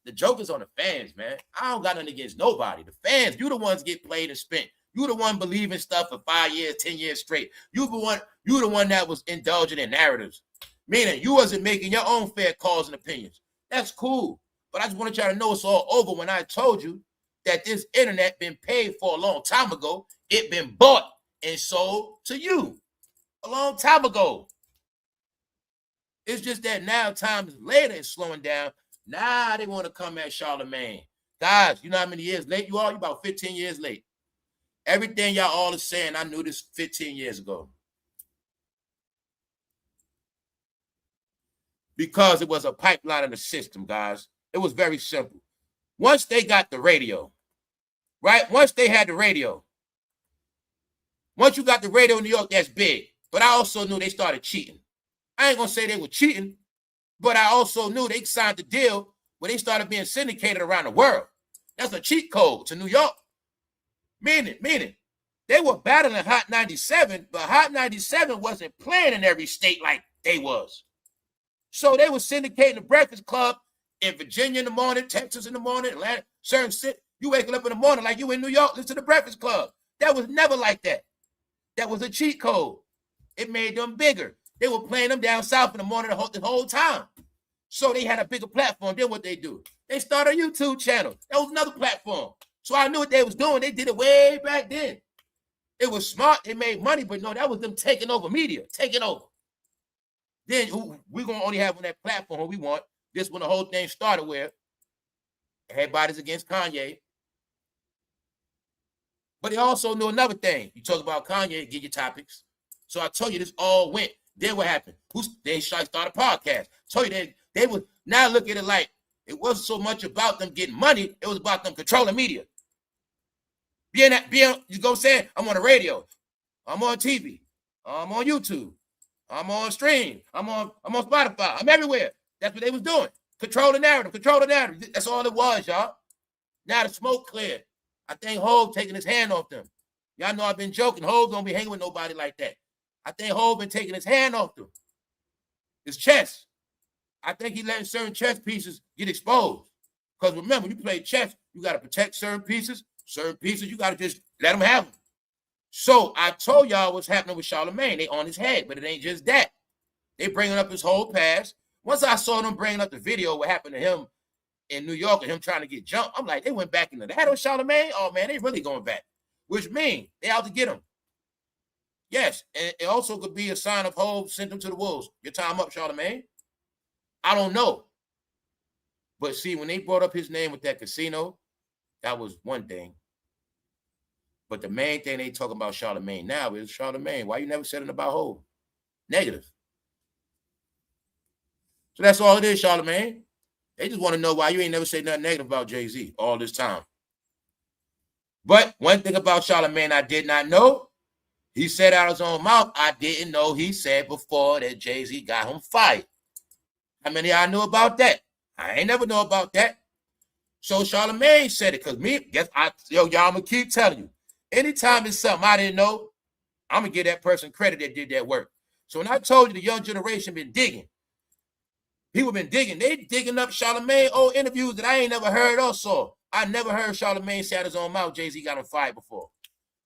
the joke is on the fans, man. I don't got nothing against nobody. The fans, you the ones get played and spent. You the one believing stuff for 5 years, 10 years straight. You the one that was indulging in narratives. Meaning you wasn't making your own fair calls and opinions. That's cool. But I just wanted y'all to know it's all over when I told you that this internet been paid for a long time ago. It been bought and sold to you a long time ago. It's just that now time is later and slowing down. Now they want to come at Charlemagne. Guys, you know how many years late you are? You about 15 years late. Everything y'all all is saying, I knew this 15 years ago. Because it was a pipeline in the system, guys. It was very simple. Once they got the radio, right? Once they had the radio, once you got the radio in New York, that's big. But I also knew they started cheating. I ain't going to say they were cheating, but I also knew they signed the deal where they started being syndicated around the world. That's a cheat code to New York. Meaning, they were battling Hot 97, but Hot 97 wasn't playing in every state like they was. So they were syndicating the Breakfast Club in Virginia in the morning, Texas in the morning, Atlanta, certain city. You waking up in the morning like you in New York, listen to the Breakfast Club. That was never like that. That was a cheat code. It made them bigger. They were playing them down south in the morning the whole time. So they had a bigger platform. Then what they do? They started a YouTube channel. That was another platform. So I knew what they was doing. They did it way back then. It was smart. They made money, but no, that was them taking over media, taking over. Then we're going to only have on that platform what we want. This when the whole thing started where everybody's against Kanye. But they also knew another thing. You talk about Kanye, get your topics. So I told you this all went. Then what happened? They started a podcast. Told you they would now look at it like it wasn't so much about them getting money. It was about them controlling media. You know what I'm saying? I'm on the radio. I'm on TV. I'm on YouTube. I'm on stream. I'm on Spotify. I'm everywhere. That's what they was doing. Control the narrative. Control the narrative. That's all it was, y'all. Now the smoke cleared. I think Hov taking his hand off them. Y'all know I've been joking. Hov don't be hanging with nobody like that. I think Hov been taking his hand off them. His chess. I think he letting certain chess pieces get exposed. Because remember, when you play chess, you got to protect certain pieces. Certain pieces, you got to just let them have them. So I told y'all what's happening with Charlemagne. They on his head, but it ain't just that. They bringing up his whole past. Once I saw them bringing up the video, what happened to him in New York and him trying to get jumped, I'm like, they went back into that on Charlemagne? Oh, man, they really going back. Which means they out to get him. Yes, and it also could be a sign of Hov sent him to the wolves. Your time up, Charlemagne. I don't know. But see, when they brought up his name with that casino, that was one thing. But the main thing they talking about Charlemagne now is Charlemagne. Why you never said it about Hov? Negative. So that's all it is, Charlemagne. They just want to know why you ain't never said nothing negative about Jay-Z all this time. But one thing about Charlemagne I did not know, he said out of his own mouth, I didn't know he said before that Jay-Z got him fired. How many of y'all knew about that? I ain't never know about that. So Charlemagne said it because y'all, I'm going to keep telling you. Anytime it's something I didn't know, I'm going to give that person credit that did that work. So when I told you the young generation been digging, people been digging. They digging up Charlemagne old interviews that I ain't never heard or saw. I never heard Charlemagne say out his own mouth Jay-Z got him fired before.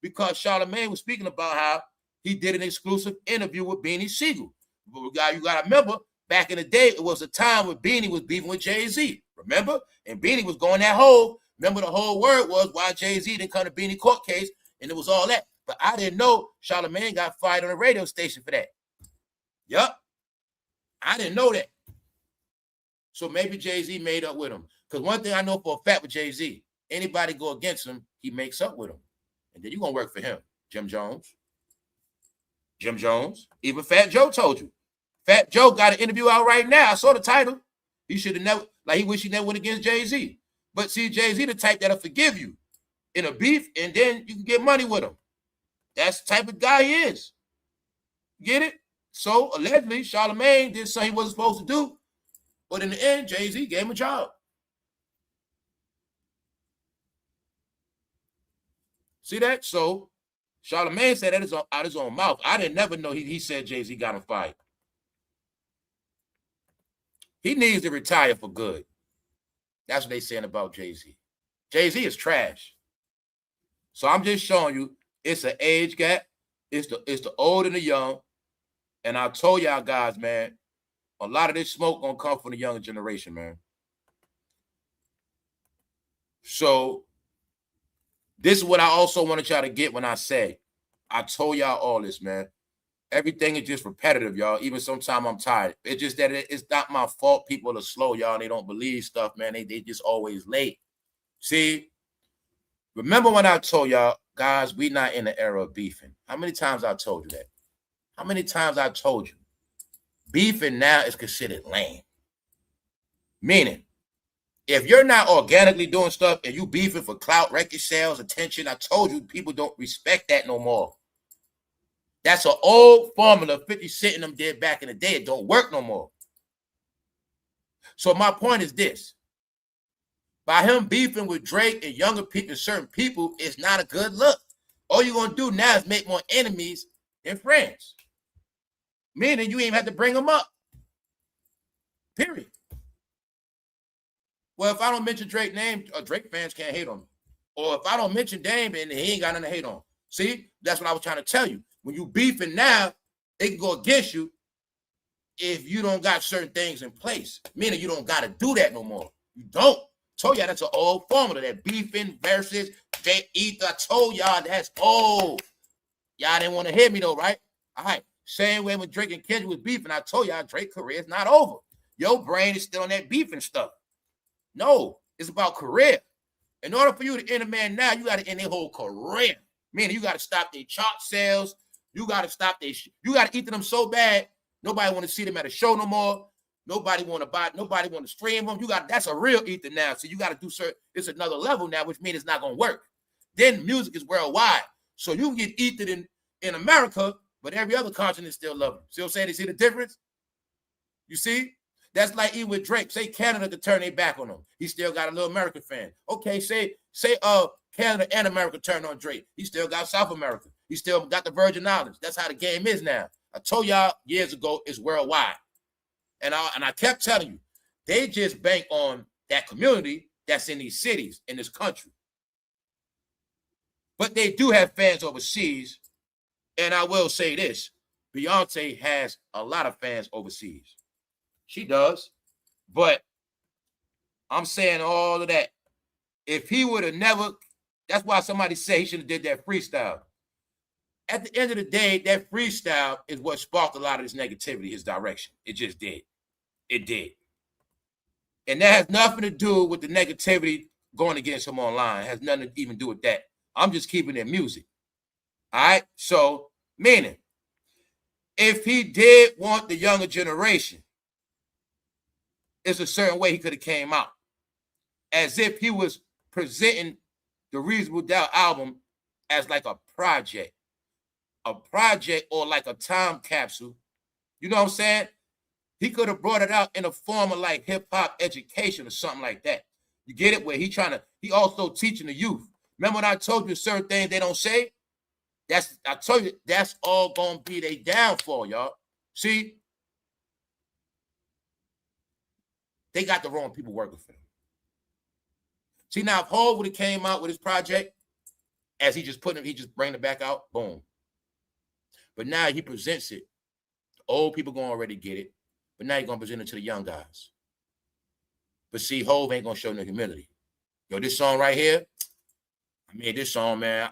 Because Charlemagne was speaking about how he did an exclusive interview with Beanie Siegel. You got to remember, back in the day, it was a time when Beanie was beefing with Jay-Z. Remember? And Beanie was going that whole. Remember, the whole word was why Jay-Z didn't come to Beanie court case, and it was all that. But I didn't know Charlemagne got fired on a radio station for that. Yup. I didn't know that. So maybe Jay-Z made up with him. Because one thing I know for a fact with Jay-Z, anybody go against him, he makes up with him. And then you're going to work for him. Jim Jones. Even Fat Joe told you. Fat Joe got an interview out right now. I saw the title. He should have never, he wish he never went against Jay-Z. But see, Jay-Z the type that'll forgive you in a beef, and then you can get money with him. That's the type of guy he is. Get it? So, allegedly, Charlemagne did something he wasn't supposed to do. But in the end, Jay-Z gave him a job. See that? So Charlamagne said that is out his own mouth. I didn't never know he said Jay-Z got him fired. He needs to retire for good. That's what they saying about Jay-Z. Jay-Z is trash. So I'm just showing you it's an age gap. It's the old and the young. And I told y'all guys, man, a lot of this smoke gonna come from the younger generation, man. So this is what I also wanted y'all to get when I say, I told y'all all this, man. Everything is just repetitive, y'all. Even sometimes I'm tired. It's just that it's not my fault. People are slow, y'all. They don't believe stuff, man. They just always late. See, remember when I told y'all, guys, we not in the era of beefing. How many times I told you that? How many times I told you? Beefing now is considered lame. Meaning, if you're not organically doing stuff and you beefing for clout, record sales, attention, I told you people don't respect that no more. That's an old formula 50 Cent and them did back in the day. It don't work no more. So my point is this. By him beefing with Drake and younger people, certain people, it's not a good look. All you're going to do now is make more enemies than friends. Meaning you ain't have to bring them up. Period. Well, if I don't mention Drake's name, Drake fans can't hate on me. Or if I don't mention Dame, and he ain't got nothing to hate on. See, that's what I was trying to tell you. When you beefing now, they can go against you if you don't got certain things in place. Meaning you don't got to do that no more. You don't. Told y'all that's an old formula. That beefing versus Jay Ether. I told y'all that's old. Y'all didn't want to hear me though, right? All right. Same way when Drake and Kendrick was beefing, I told y'all Drake's career is not over. Your brain is still on that beefing stuff. No, it's about career. In order for you to end a man now, you got to end their whole career. Meaning you got to stop their chart sales. You got to stop their you got to eat them so bad. Nobody want to see them at a show no more. Nobody want to buy. Nobody want to stream them. That's a real ether now. So you got to do certain. It's another level now, which means it's not gonna work. Then music is worldwide. So you can get ethered in America, but every other continent still love them. See what I'm saying? You see the difference? You see? That's like even with Drake. Say Canada could turn their back on him. He still got a little American fan. Okay, say Canada and America turn on Drake. He still got South America. He still got the Virgin Islands. That's how the game is now. I told y'all years ago it's worldwide. And I kept telling you, they just bank on that community that's in these cities, in this country. But they do have fans overseas. And I will say this, Beyonce has a lot of fans overseas. She does. But I'm saying all of that. If he would have never, that's why somebody say he should have did that freestyle. At the end of the day, that freestyle is what sparked a lot of this negativity, his direction. It just did. It did. And that has nothing to do with the negativity going against him online. It has nothing to even do with that. I'm just keeping their music. All right? So, meaning, if he did want the younger generation, it's a certain way he could have came out. As if he was presenting the Reasonable Doubt album as like a project or like a time capsule. You know what I'm saying? He could have brought it out in a form of like hip-hop education or something like that. You get it? Where he also teaching the youth. Remember when I told you certain things they don't say? I told you, that's all gonna be their downfall, y'all. See? They got the wrong people working for them. See, now if Hov would have came out with his project, as he just bring it back out, boom. But now he presents it. The old people gonna already get it. But now you're going to present it to the young guys. But see, Hov ain't going to show no humility. Yo, this song right here, I mean, this song, man,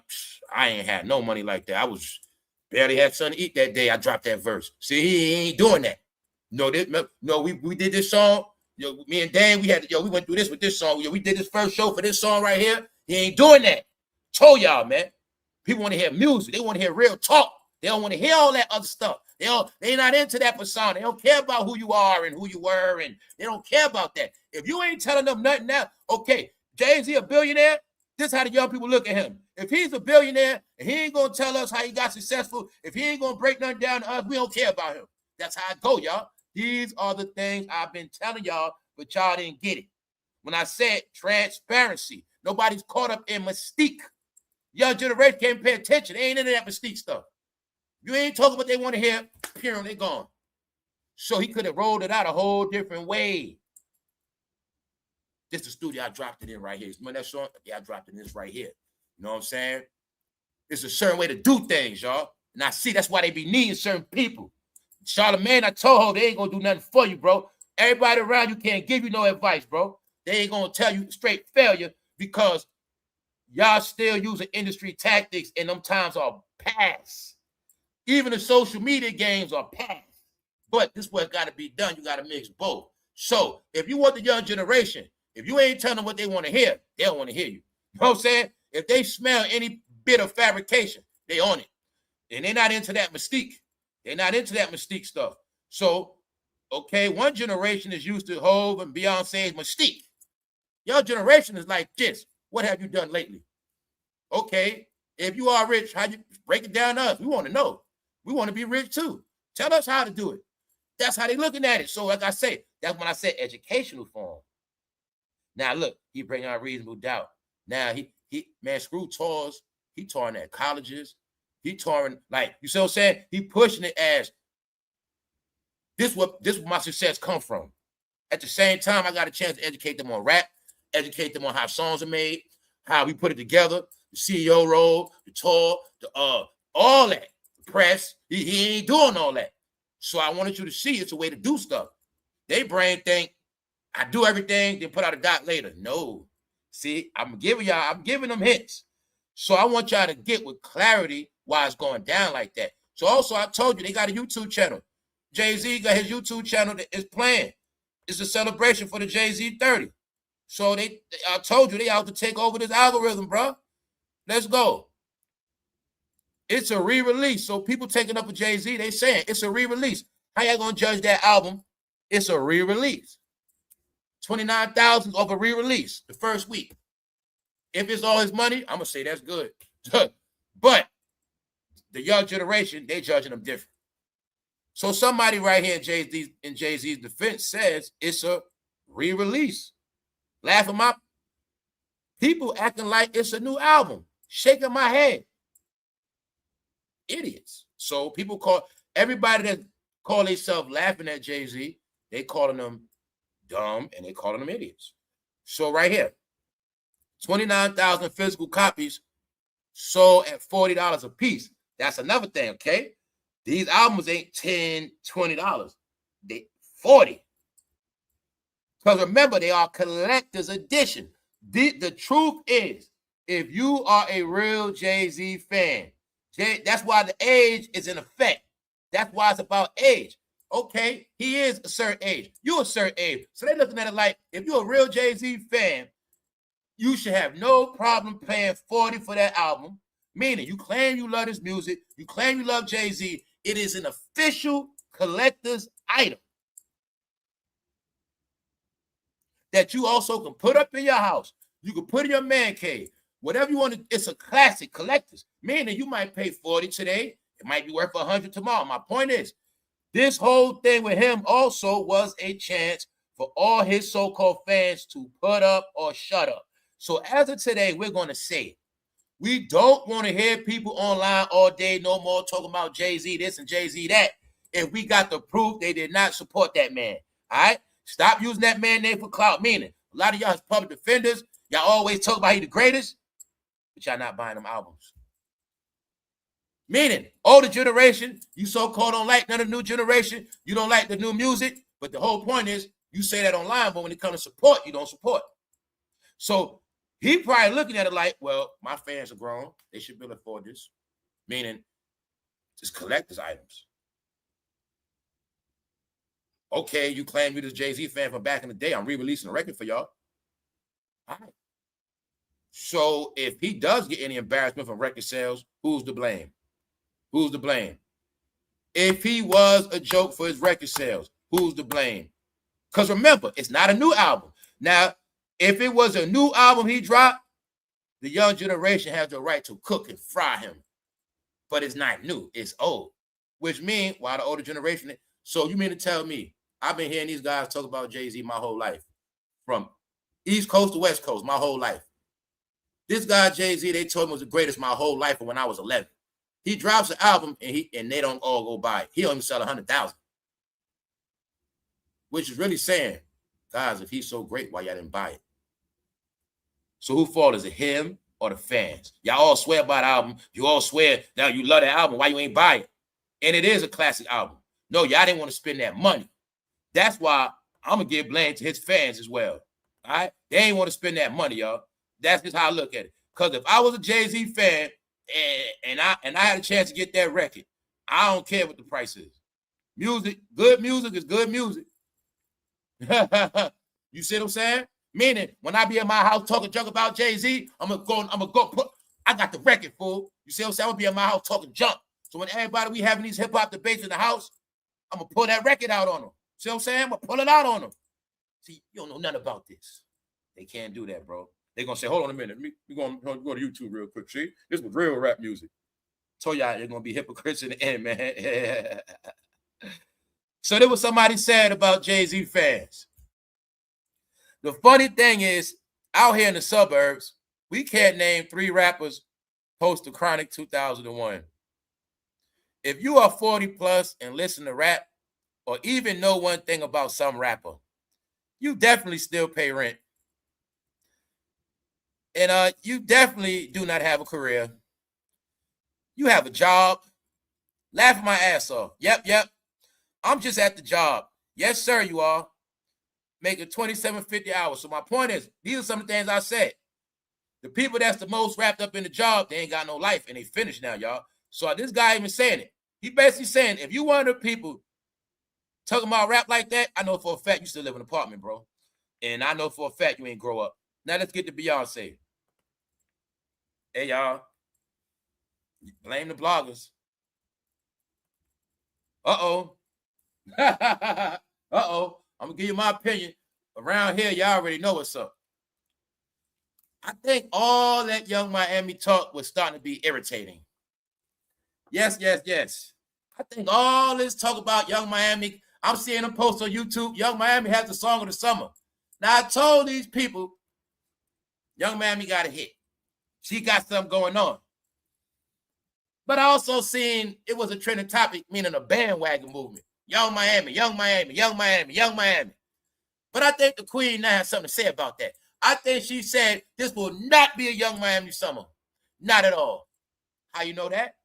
I ain't had no money like that. I was barely had something to eat that day. I dropped that verse. See, he ain't doing that. No, we did this song. Yo, me and Dan, we went through this with this song. Yo, we did this first show for this song right here. He ain't doing that. Told y'all, man. People want to hear music. They want to hear real talk. They don't want to hear all that other stuff. They're not into that persona. They don't care about who you are and who you were, and they don't care about that. If you ain't telling them nothing now, okay, Jay-Z a billionaire? This is how the young people look at him. If he's a billionaire and he ain't going to tell us how he got successful, if he ain't going to break nothing down to us, we don't care about him. That's how I go, y'all. These are the things I've been telling y'all, but y'all didn't get it. When I said transparency, nobody's caught up in mystique. Young generation can't pay attention. They ain't into that mystique stuff. You ain't talking what they want to hear, period, they gone. So he could have rolled it out a whole different way. This is the studio I dropped it in right here. Remember that song? Yeah, I dropped it in this right here. You know what I'm saying? It's a certain way to do things, y'all. And I see that's why they be needing certain people. Charlamagne, I told her they ain't gonna do nothing for you, bro. Everybody around you can't give you no advice, bro. They ain't gonna tell you straight failure because y'all still using industry tactics and them times are past. Even the social media games are past. But this is what got to be done. You got to mix both. So if you want the young generation, if you ain't telling them what they want to hear, they don't want to hear you. You know what I'm saying? If they smell any bit of fabrication, they on it. And they're not into that mystique. They're not into that mystique stuff. So, okay, one generation is used to Hov and Beyonce's mystique. Your generation is like this. What have you done lately? Okay, if you are rich, how you break it down to us? We want to know. We want to be rich too. Tell us how to do it. That's how they looking at it. So, like I say, that's when I said educational form. Now, look, he bring out reasonable doubt. Now, he man, Screw tours. He touring at colleges. He touring, like, you see what I'm saying? He pushing it as this what my success come from. At the same time, I got a chance to educate them on rap, educate them on how songs are made, how we put it together, the CEO role, the tour, the all that. The press. He ain't doing all that. So I wanted you to see it's a way to do stuff. They brain think I do everything, then put out a dot later. No. See, I'm giving them hints. So I want y'all to get with clarity why it's going down like that. So also I told you they got a YouTube channel. Jay-Z got his YouTube channel that is playing. It's a celebration for the Jay-Z 30. So I told you they out to take over this algorithm, bro. Let's go. It's a re-release. So people taking up a Jay-Z, they saying it's a re-release. How y'all gonna judge that album? It's a re-release. 29,000 of a re-release the first week. If it's all his money, I'm gonna say that's good. But the young generation, they judging them different. So somebody right here in Jay-Z's defense says it's a re-release. Laughing my people acting like it's a new album, shaking my head. Idiots. So people call everybody that call themselves laughing at Jay-Z, they calling them dumb and they calling them idiots. So right here, 29,000 physical copies sold at $40 a piece. That's another thing, okay? These albums ain't $10, $20. They $40. Because remember, they are collector's edition. The truth is, if you are a real Jay-Z fan, that's why the age is in effect. That's why it's about age. Okay, he is a certain age. You're a certain age. So they're looking at it like, if you're a real Jay-Z fan, you should have no problem paying $40 for that album. Meaning, you claim you love his music. You claim you love Jay-Z. It is an official collector's item that you also can put up in your house. You can put in your man cave. Whatever you want to, it's a classic collector's. Meaning, you might pay $40 today. It might be worth $100 tomorrow. My point is, this whole thing with him also was a chance for all his so-called fans to put up or shut up. So as of today, we're going to say it. We don't want to hear people online all day no more talking about Jay-Z this and Jay-Z that if we got the proof they did not support that man. All right? Stop using that man name for clout. Meaning, a lot of y'all public defenders, y'all always talk about he the greatest, but y'all not buying them albums. Meaning, older generation, you so-called don't like none of the new generation. You don't like the new music, but the whole point is you say that online, but when it comes to support, you don't support. So he probably looking at it like, well, my fans are grown. They should be able to afford this. Meaning, it's collector's items. Okay, you claim you're the Jay-Z fan from back in the day. I'm re-releasing a record for y'all. All right. So if he does get any embarrassment from record sales, who's to blame? Who's to blame? If he was a joke for his record sales, who's to blame? Because remember, it's not a new album. Now, if it was a new album he dropped, the young generation has the right to cook and fry him. But it's not new. It's old. Which means, while the older generation... So you mean to tell me, I've been hearing these guys talk about Jay-Z my whole life. From East Coast to West Coast, my whole life. This guy, Jay-Z, they told me was the greatest my whole life when I was 11. He drops an album and they don't all go buy it. He only sell 100,000. Which is really saying, guys, if he's so great, why y'all didn't buy it? So who fault is it, him or the fans? Y'all all swear by the album. You all swear that you love the album. Why you ain't buy it? And it is a classic album. No, y'all didn't want to spend that money. That's why I'm going to give blame to his fans as well. All right? They ain't want to spend that money, y'all. That's just how I look at it. Because if I was a Jay-Z fan and I had a chance to get that record, I don't care what the price is. Good music is good music. You see what I'm saying? Meaning, when I be in my house talking junk about Jay-Z, I'm gonna go put, I got the record, fool. You see what I'm saying? I'm gonna be in my house talking junk. So when everybody we having these hip-hop debates in the house, I'm gonna pull that record out on them. See what I'm saying? I'm gonna pull it out on them. See, you don't know nothing about this. They can't do that, bro. They're gonna say, hold on a minute. We're gonna go to YouTube real quick. See, this was real rap music. Told y'all they're gonna be hypocrites in the end, man. So there was somebody said about Jay-Z fans. The funny thing is, out here in the suburbs, we can't name 3 rappers post the Chronic 2001. If you are 40 plus and listen to rap, or even know one thing about some rapper, you definitely still pay rent. And you definitely do not have a career. You have a job. Laughing my ass off. Yep. I'm just at the job. Yes, sir, you are. Making $27.50 hours. So my point is, these are some of the things I said. The people that's the most wrapped up in the job, they ain't got no life, and they finished now, y'all. So this guy even saying it. He basically saying, if you one of the people talking about rap like that, I know for a fact you still live in an apartment, bro. And I know for a fact you ain't grow up. Now let's get to Beyonce. Hey, y'all. Blame the bloggers. Uh-oh. Uh-oh. I'm going to give you my opinion. Around here, y'all already know what's up. I think all that Yungmiami talk was starting to be irritating. Yes. I think all this talk about Yungmiami, I'm seeing a post on YouTube, Yungmiami has the song of the summer. Now, I told these people, Yungmiami got a hit. She got something going on. But I also seen it was a trending topic, meaning a bandwagon movement. Yungmiami. But I think the queen now has something to say about that. I think she said this will not be a Yungmiami summer. Not at all. How you know that?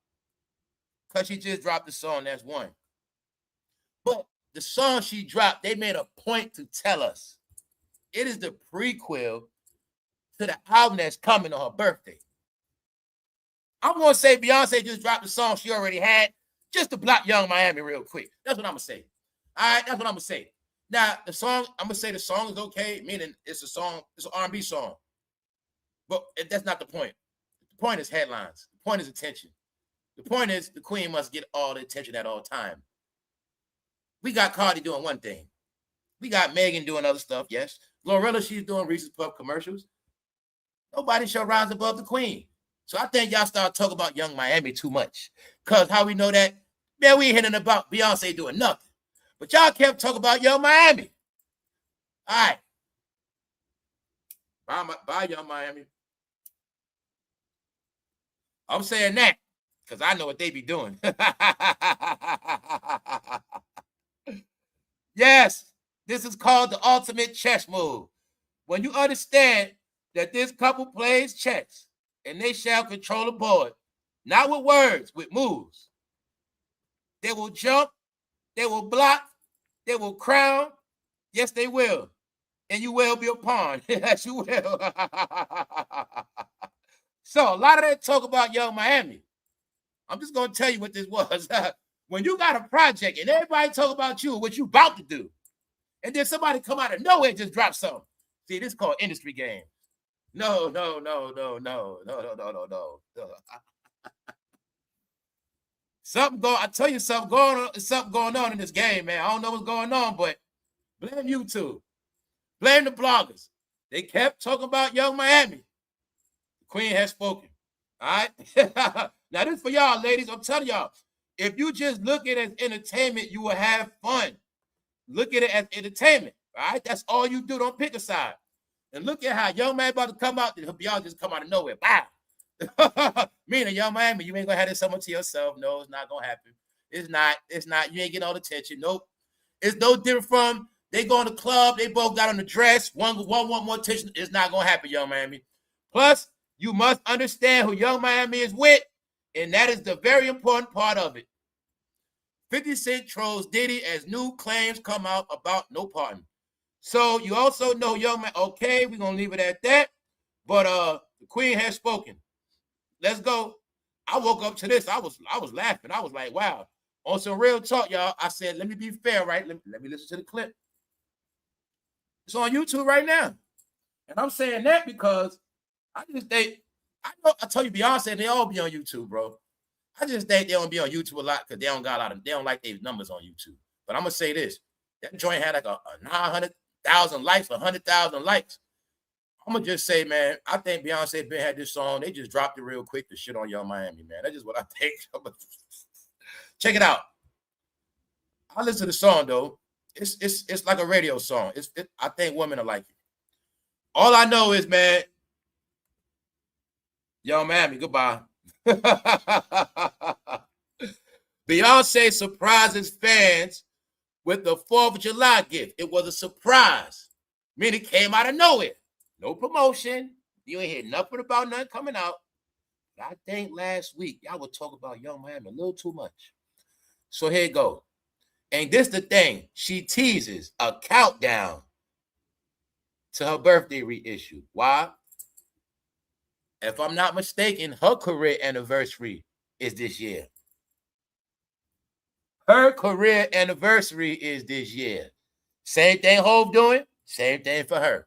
Because she just dropped the song, that's one. But the song she dropped, they made a point to tell us. It is the prequel to the album that's coming on her birthday. I'm going to say Beyonce just dropped the song she already had just to block Yungmiami real quick. That's what I'm going to say. All right, that's what I'm going to say. Now, the song, I'm going to say the song is okay, meaning it's a song, it's an R&B song. But that's not the point. The point is headlines. The point is attention. The point is the queen must get all the attention at all time. We got Cardi doing one thing. We got Megan doing other stuff, yes. Glorilla, she's doing Reese's Puff commercials. Nobody shall rise above the queen. So I think y'all start talking about Yungmiami too much. Because how we know that? Man, we ain't hearing about Beyonce doing nothing. But y'all kept talking about Yungmiami. All right. Bye, Yungmiami. I'm saying that because I know what they be doing. Yes, this is called the ultimate chess move. When you understand that this couple plays chess and they shall control the board, not with words, with moves. They will jump, they will block, they will crown. Yes, they will. And you will be a pawn. Yes, you will. So a lot of that talk about Yungmiami. I'm just going to tell you what this was. When you got a project and everybody talk about you, what you about to do, and then somebody come out of nowhere and just drop something. See, this is called industry game. No. I tell you something going on in this game, man. I don't know what's going on, but blame YouTube. Blame the bloggers. They kept talking about Yungmiami. The queen has spoken. All right? Now, this for y'all, ladies. I'm telling y'all, if you just look at it as entertainment, you will have fun. Look at it as entertainment. All right? That's all you do. Don't pick a side. And look at how Young Man about to come out, y'all just come out of nowhere. Wow. Meaning, Young Miami, you ain't gonna have this summer to yourself. No, it's not gonna happen. It's not. You ain't getting all the attention. Nope. It's no different from they go in the club, they both got on the dress, one want more attention. It's not gonna happen, Young Miami. Plus, you must understand who Young Miami is with, and that is the very important part of it. 50 Cent trolls Diddy as new claims come out about no pardon. So you also know Young Man. Okay, we're gonna leave it at that. But the Queen has spoken. Let's go. I woke up to this. I was laughing. I was like, wow. On some real talk, y'all. I said, let me be fair, right? Let me listen to the clip. It's on YouTube right now. And I'm saying that because I tell you, Beyonce, they all be on YouTube, bro. I just think they don't be on YouTube a lot because they don't got a lot of, they don't like their numbers on YouTube. But I'm gonna say this: that joint had like a 900,000 likes, 100,000 likes. I'm gonna just say, man, I think Beyonce had this song. They just dropped it real quick to shit on Young Miami, man. That's just what I think. Check it out. I listen to the song though. It's like a radio song. I think women are like it. All I know is, man, Young Miami, goodbye. Beyonce surprises fans with the 4th of July gift. It was a surprise. Meaning it came out of nowhere. No promotion. You ain't hear nothing about nothing coming out. But I think last week, y'all would talk about Young Miami a little too much. So here you go. And this the thing. She teases a countdown to her birthday reissue. Why? If I'm not mistaken, her career anniversary is this year. Her career anniversary is this year. Same thing Hov doing, same thing for her.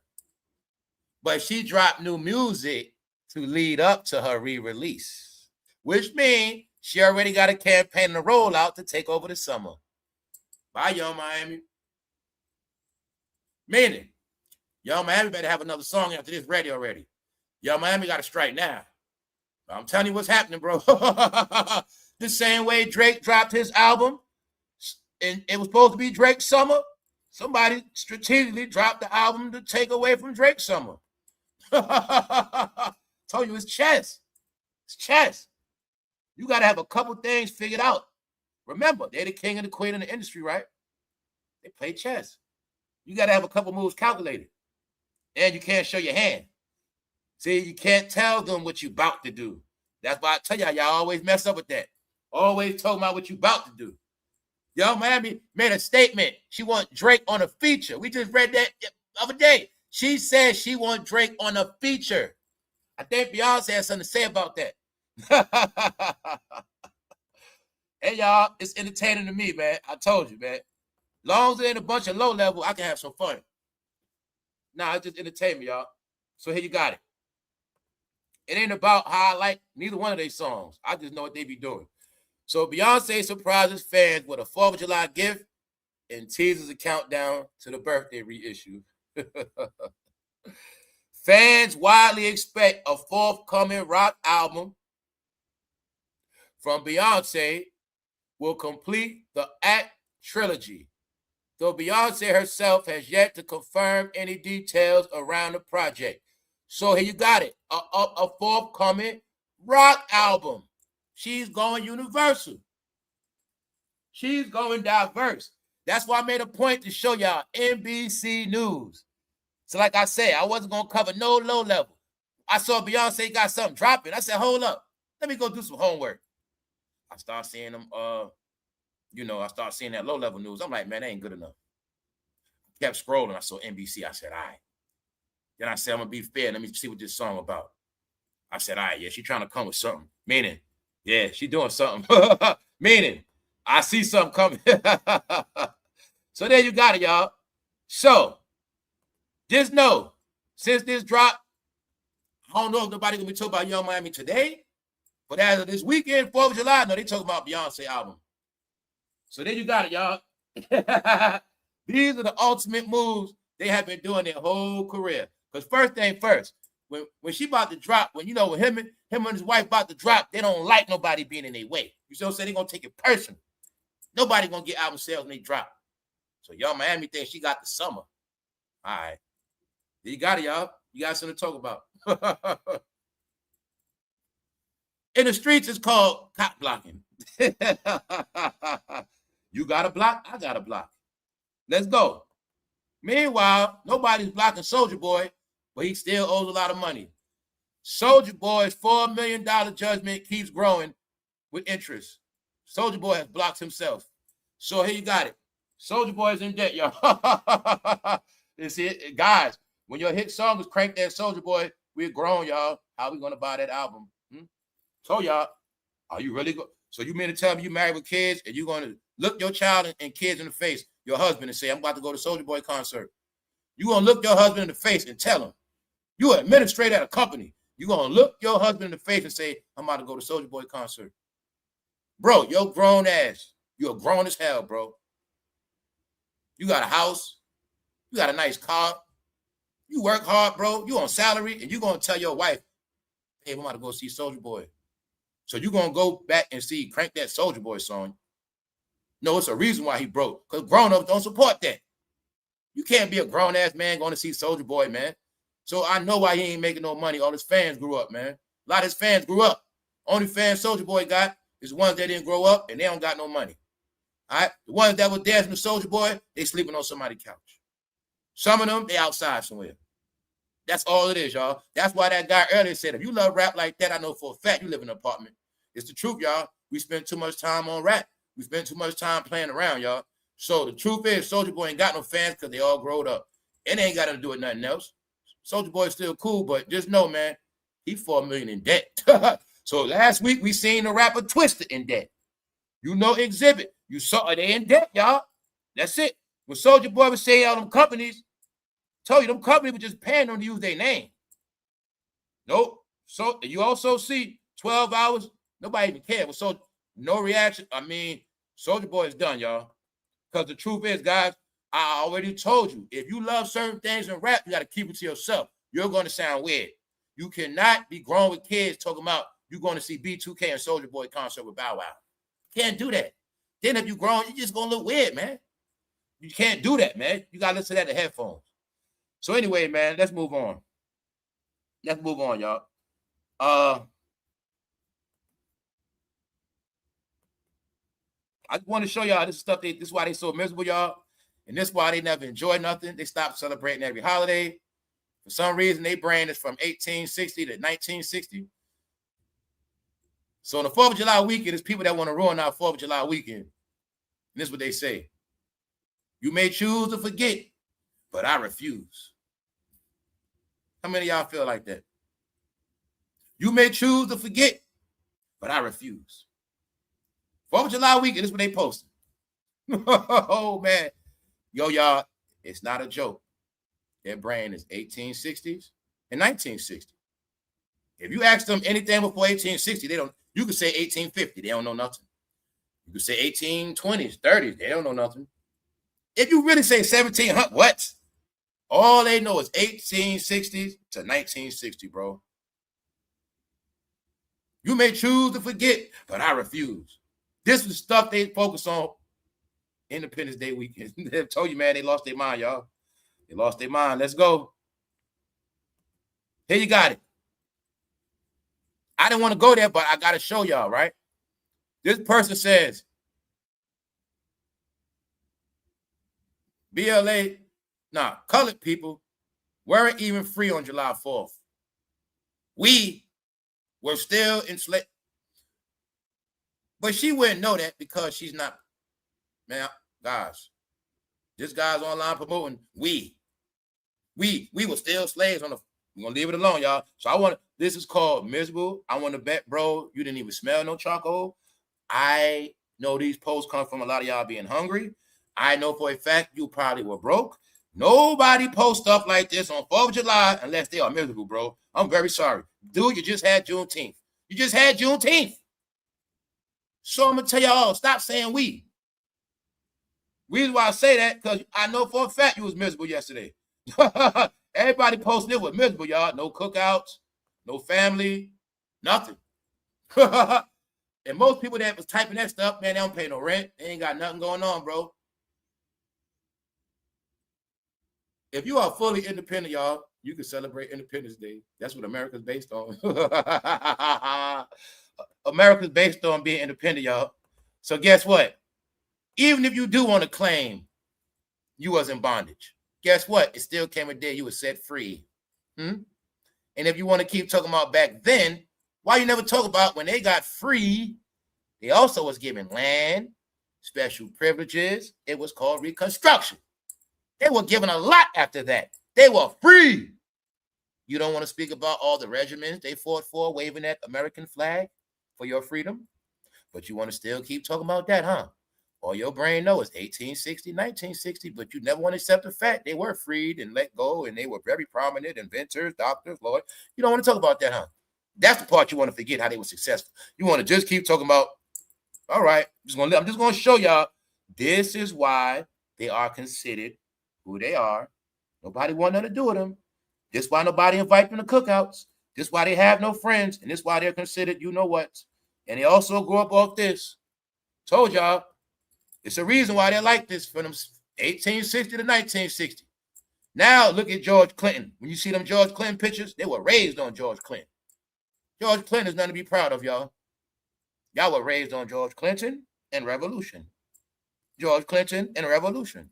But she dropped new music to lead up to her re-release, which means she already got a campaign to roll out to take over the summer. Bye, Young Miami. Meaning, Young Miami better have another song after this ready already. Young Miami got to strike now. I'm telling you what's happening, bro. The same way Drake dropped his album, and it was supposed to be Drake's summer. Somebody strategically dropped the album to take away from Drake's summer. Told you it's chess. It's chess. You got to have a couple things figured out. Remember, they're the king and the queen in the industry, right? They play chess. You got to have a couple moves calculated. And you can't show your hand. See, you can't tell them what you about to do. That's why I tell y'all always mess up with that. Always talking about what you about to do. Young Miami made a statement. She want Drake on a feature. We just read that the other day. She said she want Drake on a feature. I think Beyonce has something to say about that. Hey, y'all, it's entertaining to me, man. I told you, man. Long as it ain't a bunch of low level, I can have some fun. Nah, it's just entertainment, y'all. So here you got it. It ain't about how I like neither one of their songs. I just know what they be doing. So Beyonce surprises fans with a 4th of July gift and teases a countdown to the birthday reissue. Fans widely expect a forthcoming rock album from Beyonce will complete the Act trilogy, though Beyonce herself has yet to confirm any details around the project. So here you got it, a forthcoming rock album. She's going universal. She's going diverse. That's why I made a point to show y'all NBC News. So like I said, I wasn't going to cover no low level. I saw Beyonce got something dropping. I said, hold up. Let me go do some homework. I start seeing them, I start seeing that low level news. I'm like, man, that ain't good enough. Kept scrolling. I saw NBC. I said, all right. Then I said, I'm going to be fair. Let me see what this song about. I said, all right, yeah, she trying to come with something. Meaning, yeah, she doing something. Meaning, I see something coming. So there you got it, y'all. So, just know, since this drop, I don't know if nobody going to be talking about Young Miami today, but as of this weekend, 4th of July, no, they talking about Beyonce album. So there you got it, y'all. These are the ultimate moves they have been doing their whole career. Because first thing first, when she about to drop, when him and his wife about to drop, they don't like nobody being in their way. You see what I'm saying? They're going to take it personal. Nobody going to get album sales when they drop. So Young Miami thinks she got the summer. All right. You got it, y'all. You got something to talk about. In the streets, it's called cop blocking. You got a block, I got a block. Let's go. Meanwhile, nobody's blocking Soulja Boy, but he still owes a lot of money. Soulja Boy's $4 million judgment keeps growing with interest. Soulja Boy has blocked himself. So here you got it. Soulja Boy is in debt, y'all. You see it? Guys, when your hit song is Crank That Soulja Boy, we're grown, y'all. How we gonna buy that album? So y'all, are you really go? So you mean to tell me you married with kids and you're gonna look your child and kids in the face, your husband, and say, I'm about to go to Soulja Boy concert. You're gonna look your husband in the face and tell him, you're an administrator at a company. You're gonna look your husband in the face and say, I'm about to go to Soulja Boy concert. Bro, you're grown ass. You're grown as hell, bro. You got a house, you got a nice car, you work hard, bro. You on salary, and you're gonna tell your wife, hey, I'm about to go see Soulja Boy. So you're going to go back and see Crank That Soulja Boy song. No, it's a reason why he broke. Because grown-ups don't support that. You can't be a grown-ass man going to see Soulja Boy, man. So I know why he ain't making no money. All his fans grew up, man. A lot of his fans grew up. Only fans Soulja Boy got is the ones that didn't grow up and they don't got no money. All right? The ones that were dancing to Soulja Boy, they sleeping on somebody's couch. Some of them, they outside somewhere. That's all it is, y'all. That's why that guy earlier said, if you love rap like that, I know for a fact you live in an apartment. It's the truth, y'all. We spend too much time on rap. We spend too much time playing around, y'all. So the truth is, Soulja Boy ain't got no fans because they all growed up. And they ain't got to do with nothing else. Soulja Boy is still cool, but just know, man, he $4 million in debt. So last week, we seen the rapper Twista in debt. You know Exhibit. You saw they in debt, y'all. That's it. When Soulja Boy was saying all them companies, told you them companies were just paying them to use their name. Nope. So you also see 12 hours, nobody even cared. So no reaction. I mean, Soulja Boy is done, y'all. Because the truth is, guys, I already told you, if you love certain things in rap, you got to keep it to yourself. You're going to sound weird. You cannot be grown with kids talking about you're going to see B2K and Soulja Boy concert with Bow Wow. Can't do that. Then if you're grown, you're just going to look weird, man. You can't do that, man. You got to listen to that in the headphones. So anyway, man, let's move on. Let's move on, y'all. I just want to show y'all this stuff. This is why they so miserable, y'all. And this is why they never enjoy nothing. They stopped celebrating every holiday. For some reason, their brain is from 1860 to 1960. So on the 4th of July weekend, there's people that want to ruin our 4th of July weekend. And this is what they say. You may choose to forget, but I refuse. How many of y'all feel like that? You may choose to forget, but I refuse. 4th of July weekend, this is what they posted. Oh, man. Yo, y'all, it's not a joke. Their brain is 1860s and 1960s. If you ask them anything before 1860, they don't. You could say 1850, they don't know nothing. You could say 1820s, 30s, they don't know nothing. If you really say 1700, what? All they know is 1860s to 1960, bro. You may choose to forget, but I refuse. This is stuff they focus on Independence Day weekend. They told you, man, they lost their mind, y'all. They lost their mind. Let's go. Here you got it. I didn't want to go there, but I got to show y'all, right? This person says, colored people weren't even free on July 4th. We were still enslaved. But she wouldn't know that because she's not, man, guys. This guy's online promoting we were still slaves on the, we're going to leave it alone, y'all. So this is called miserable. I want to bet, bro, you didn't even smell no charcoal. I know these posts come from a lot of y'all being hungry. I know for a fact you probably were broke. Nobody posts stuff like this on 4th of July unless they are miserable, bro. I'm very sorry. Dude, you just had Juneteenth. You just had Juneteenth. So I'm going to tell y'all, stop saying we. Reason why I say that, because I know for a fact you was miserable yesterday. Everybody posting it was miserable, y'all. No cookouts, no family, nothing. And most people that was typing that stuff, man, they don't pay no rent. They ain't got nothing going on, bro. If you are fully independent, y'all, You can celebrate Independence Day. That's what America's based on. America's based on being independent, y'all. So guess what? Even if you do want to claim you was in bondage, guess what? It still came a day you were set free. And if you want to keep talking about back then, why you never talk about when they got free, they also was given land, special privileges. It was called Reconstruction. They were given a lot after that. They were free. You don't want to speak about all the regiments they fought for, waving that American flag for your freedom, but you want to still keep talking about that, huh? All your brain knows 1860, 1960, but you never want to accept the fact they were freed and let go, and they were very prominent inventors, doctors, lawyers. You don't want to talk about that, huh? That's the part you want to forget, how they were successful. You want to just keep talking about, all right, I'm just going to show y'all, this is why they are considered who they are. Nobody want nothing to do with them. This is why nobody invite them to cookouts. This is why they have no friends, and this is why they're considered you know what. And they also grew up off this. Told y'all, it's a reason why they're like this from 1860 to 1960. Now look at George Clinton. When you see them George Clinton pictures, they were raised on George Clinton. George Clinton is nothing to be proud of, y'all. Y'all were raised on George Clinton and revolution. George Clinton and revolution.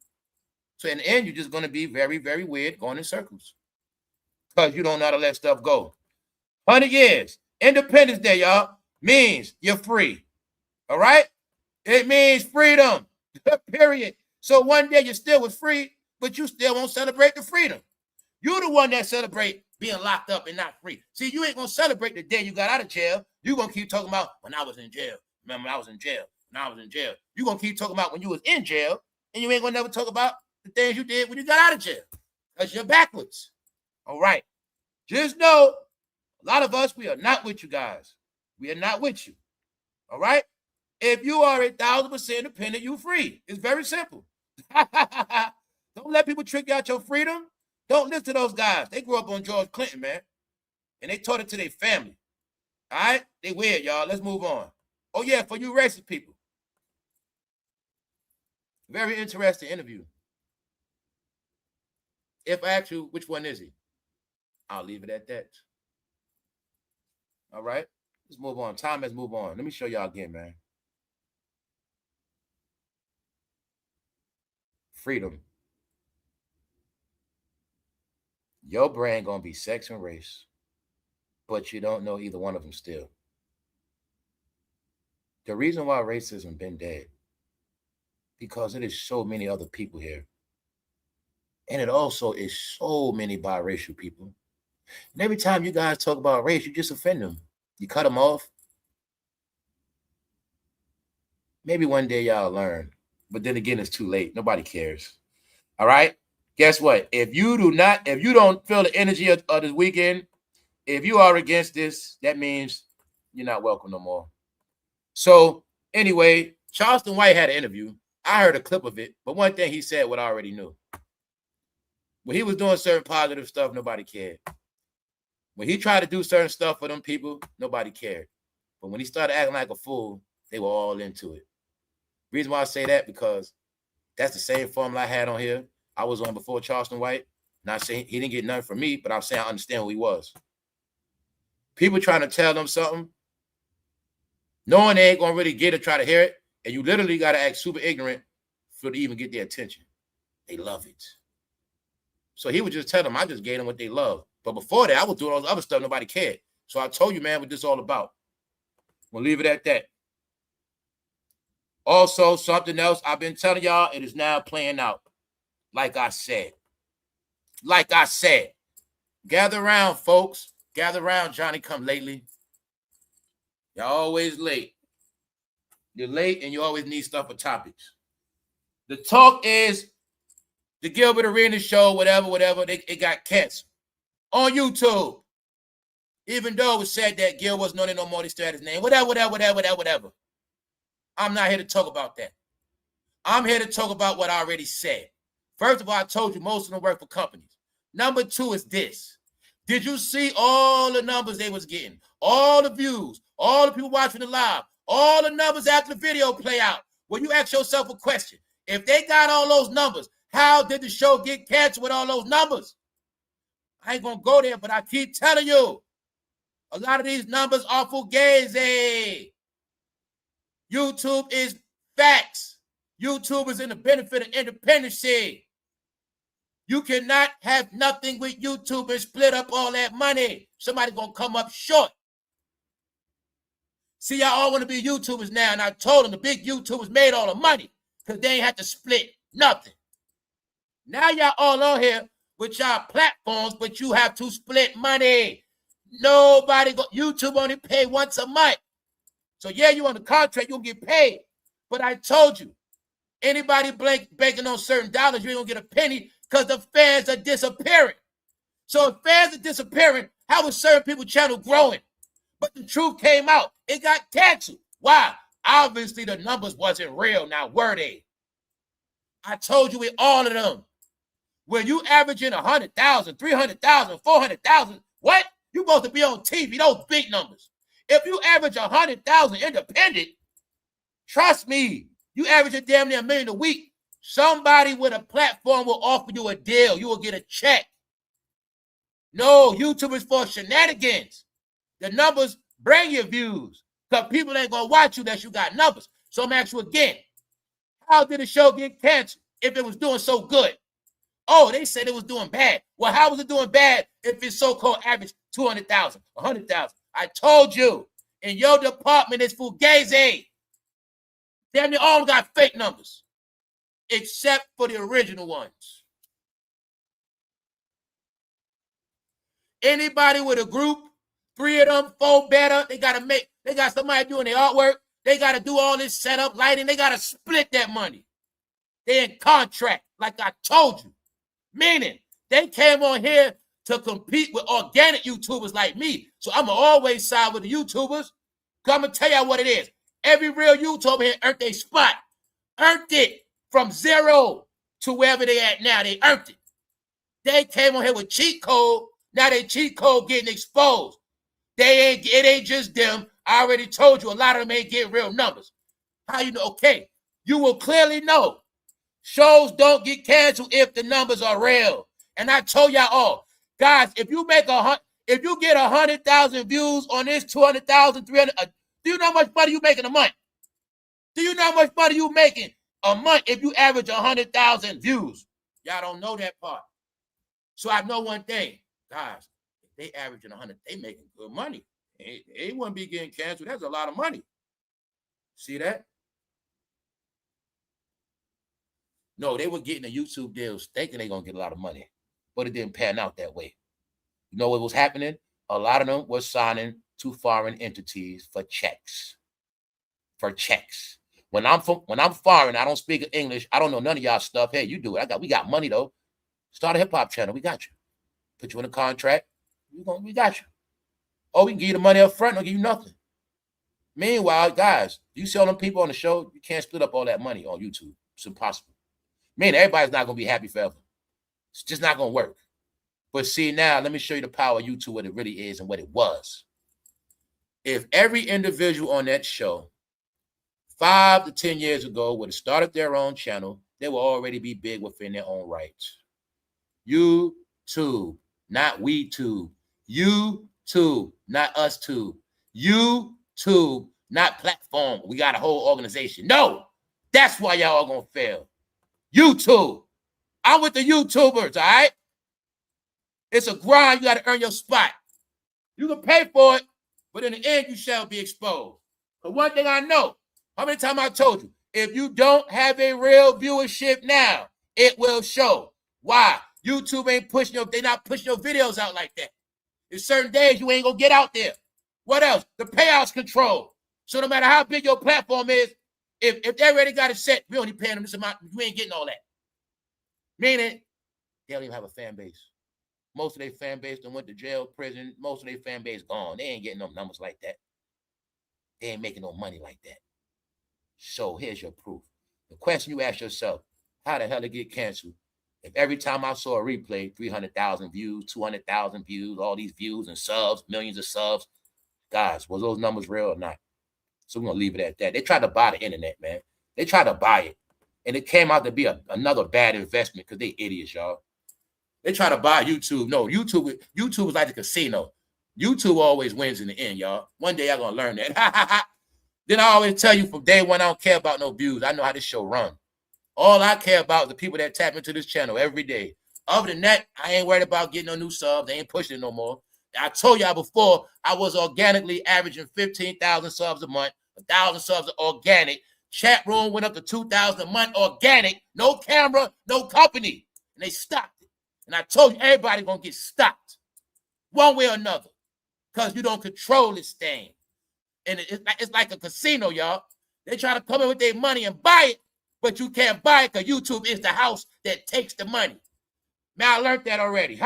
So in the end, you're just going to be very, very weird going in circles because you don't know how to let stuff go. 100 years. Independence Day, y'all, means you're free. All right? It means freedom, period. So one day you still was free, but you still won't celebrate the freedom. You're the one that celebrate being locked up and not free. See, you ain't going to celebrate the day you got out of jail. You're going to keep talking about when I was in jail. Remember, I was in jail. When I was in jail. You're going to keep talking about when you was in jail, and you ain't going to never talk about the things you did when you got out of jail because you're backwards. All right. Just know, a lot of us, we are not with you guys. We are not with you. All right? If you are 1,000% independent, you're free. It's very simple. Don't let people trick you out your freedom. Don't listen to those guys. They grew up on George Clinton, man. And they taught it to their family. All right? They weird, y'all. Let's move on. Oh, yeah, for you racist people. Very interesting interview. If I ask you, which one is he? I'll leave it at that. All right? Let's move on. Time has moved on. Let me show y'all again, man. Freedom. Your brain gonna be sex and race, but you don't know either one of them still. The reason why racism been dead, because it is so many other people here. And it also is so many biracial people. And every time you guys talk about race, you just offend them. You cut them off. Maybe one day y'all learn. But then again, it's too late. Nobody cares. All right? Guess what? If you don't feel the energy of this weekend, if you are against this, that means you're not welcome no more. So anyway, Charleston White had an interview. I heard a clip of it, but one thing he said what I already knew. When he was doing certain positive stuff, nobody cared. When he tried to do certain stuff for them people, nobody cared. But when he started acting like a fool, they were all into it. Reason why I say that, because that's the same formula I had on here. I was on before Charleston White. Not saying he didn't get nothing from me, but I'm saying I understand who he was. People trying to tell them something, knowing they ain't going to really get it, try to hear it, and you literally got to act super ignorant for to even get their attention. They love it. So he would just tell them, I just gave them what they love. But before that, I was doing all the other stuff nobody cared. So I told you, man, what this is all about. We'll leave it at that. Also, something else I've been telling y'all, it is now playing out. Like I said. Gather around, folks. Gather around, Johnny come lately. Y'all always late. You're late and you always need stuff for topics. The talk is the Gilbert Arenas show, whatever, it got canceled. On YouTube. Even though it was said that Gil wasn't on it no more, they still had his name. Whatever. I'm not here to talk about that. I'm here to talk about what I already said. First of all, I told you most of them work for companies. Number two is this. Did you see all the numbers they was getting? All the views, all the people watching the live, all the numbers after the video play out. Well, you ask yourself a question. If they got all those numbers, how did the show get canceled with all those numbers? I ain't gonna go there, but I keep telling you, a lot of these numbers are fugazi. YouTube is facts. YouTube is in the benefit of independency. You cannot have nothing with YouTube and split up all that money. Somebody's gonna come up short. See, y'all all want to be YouTubers now, and I told them the big YouTubers made all the money because they ain't had to split nothing. Now y'all all on here with y'all platforms, but you have to split money. YouTube only pay once a month. So yeah, you on the contract, you'll get paid. But I told you, anybody banking on certain dollars, you ain't gonna get a penny because the fans are disappearing. So if fans are disappearing, how is certain people's channel growing? But the truth came out. It got canceled. Why? Obviously the numbers wasn't real. Now were they? I told you with all of them. When you averaging 100,000, 300,000, 400,000, what? You supposed to be on TV, those big numbers. If you average 100,000 independent, trust me, you average a damn near $1 million a week. Somebody with a platform will offer you a deal. You will get a check. No, YouTube is for shenanigans. The numbers bring you views because people ain't going to watch you unless you got numbers. So I'm asking you again, how did the show get canceled if it was doing so good? Oh, they said it was doing bad. Well, how was it doing bad if it's so-called average 200,000, 100,000? I told you, in your department, it's fugazi. Damn near all got fake numbers, except for the original ones. Anybody with a group, 3 of them, 4 better, they got somebody doing their artwork. They got to do all this setup, lighting. They got to split that money. They in contract, like I told you. Meaning, they came on here to compete with organic YouTubers like me. So I'm going to always side with the YouTubers. Because I'm going to tell y'all what it is. Every real YouTuber here earned their spot. Earned it from 0 to wherever they at now. They earned it. They came on here with cheat code. Now they cheat code getting exposed. It ain't just them. I already told you a lot of them ain't getting real numbers. How you know? Okay, you will clearly know. Shows don't get canceled if the numbers are real. And I told y'all all, guys, if you get 100,000 views on this 200,000, 300, do you know how much money you making a month? Do you know how much money you making a month if you average 100,000 views? Y'all don't know that part. So I know one thing, guys, if they averaging 100, they making good money. They wouldn't be getting canceled. That's a lot of money. See that? No, they were getting the YouTube deals thinking they're going to get a lot of money, but it didn't pan out that way. You know what was happening? A lot of them were signing to foreign entities for checks. When I'm foreign, I don't speak English. I don't know none of y'all stuff. Hey, you do it. We got money though. Start a hip hop channel. We got you. Put you in a contract. We got you. Oh, we can give you the money up front. Don't give you nothing. Meanwhile, guys, you see all them people on the show, you can't split up all that money on YouTube. It's impossible. Everybody's not going to be happy forever. It's just not going to work. But see, now, let me show you the power of YouTube, what it really is and what it was. If every individual on that show 5 to 10 years ago would have started their own channel, they will already be big within their own rights. YouTube, not WeTube. YouTube, not UsTube. YouTube, not platform. We got a whole organization. No, that's why y'all are going to fail. YouTube. I'm with the YouTubers, all right? It's a grind. You got to earn your spot. You can pay for it, but in the end, you shall be exposed. But one thing I know, how many times I told you, if you don't have a real viewership now, it will show. Why? YouTube ain't they're not pushing your videos out like that. There's certain days you ain't going to get out there. What else? The payouts control. So no matter how big your platform is, if they already got it set, we only paying them this amount, you ain't getting all that. Meaning, they don't even have a fan base. Most of their fan base done went to jail, prison. Most of their fan base gone. They ain't getting no numbers like that. They ain't making no money like that. So here's your proof. The question you ask yourself, how the hell did it get canceled? If every time I saw a replay, 300,000 views, 200,000 views, all these views and subs, millions of subs, guys, was those numbers real or not? So we're going to leave it at that. They tried to buy the internet, man. They tried to buy it. And it came out to be another bad investment because they idiots, y'all. They try to buy YouTube. No, YouTube is like the casino. YouTube always wins in the end, y'all. One day y'all gonna learn that. Then I always tell you from day one, I don't care about no views. I know how this show run. All I care about is the people that tap into this channel every day. Other than that, I ain't worried about getting no new subs. They ain't pushing it no more. I told y'all before, I was organically averaging 15,000 subs a month, 1,000 subs organic. Chat room went up to 2,000 a month organic. No camera, no company. And they stopped it. And I told you, everybody gonna get stopped one way or another because you don't control this thing. And it's like a casino, y'all. They try to come in with their money and buy it, but you can't buy it because YouTube is the house that takes the money. Now, I learned that already.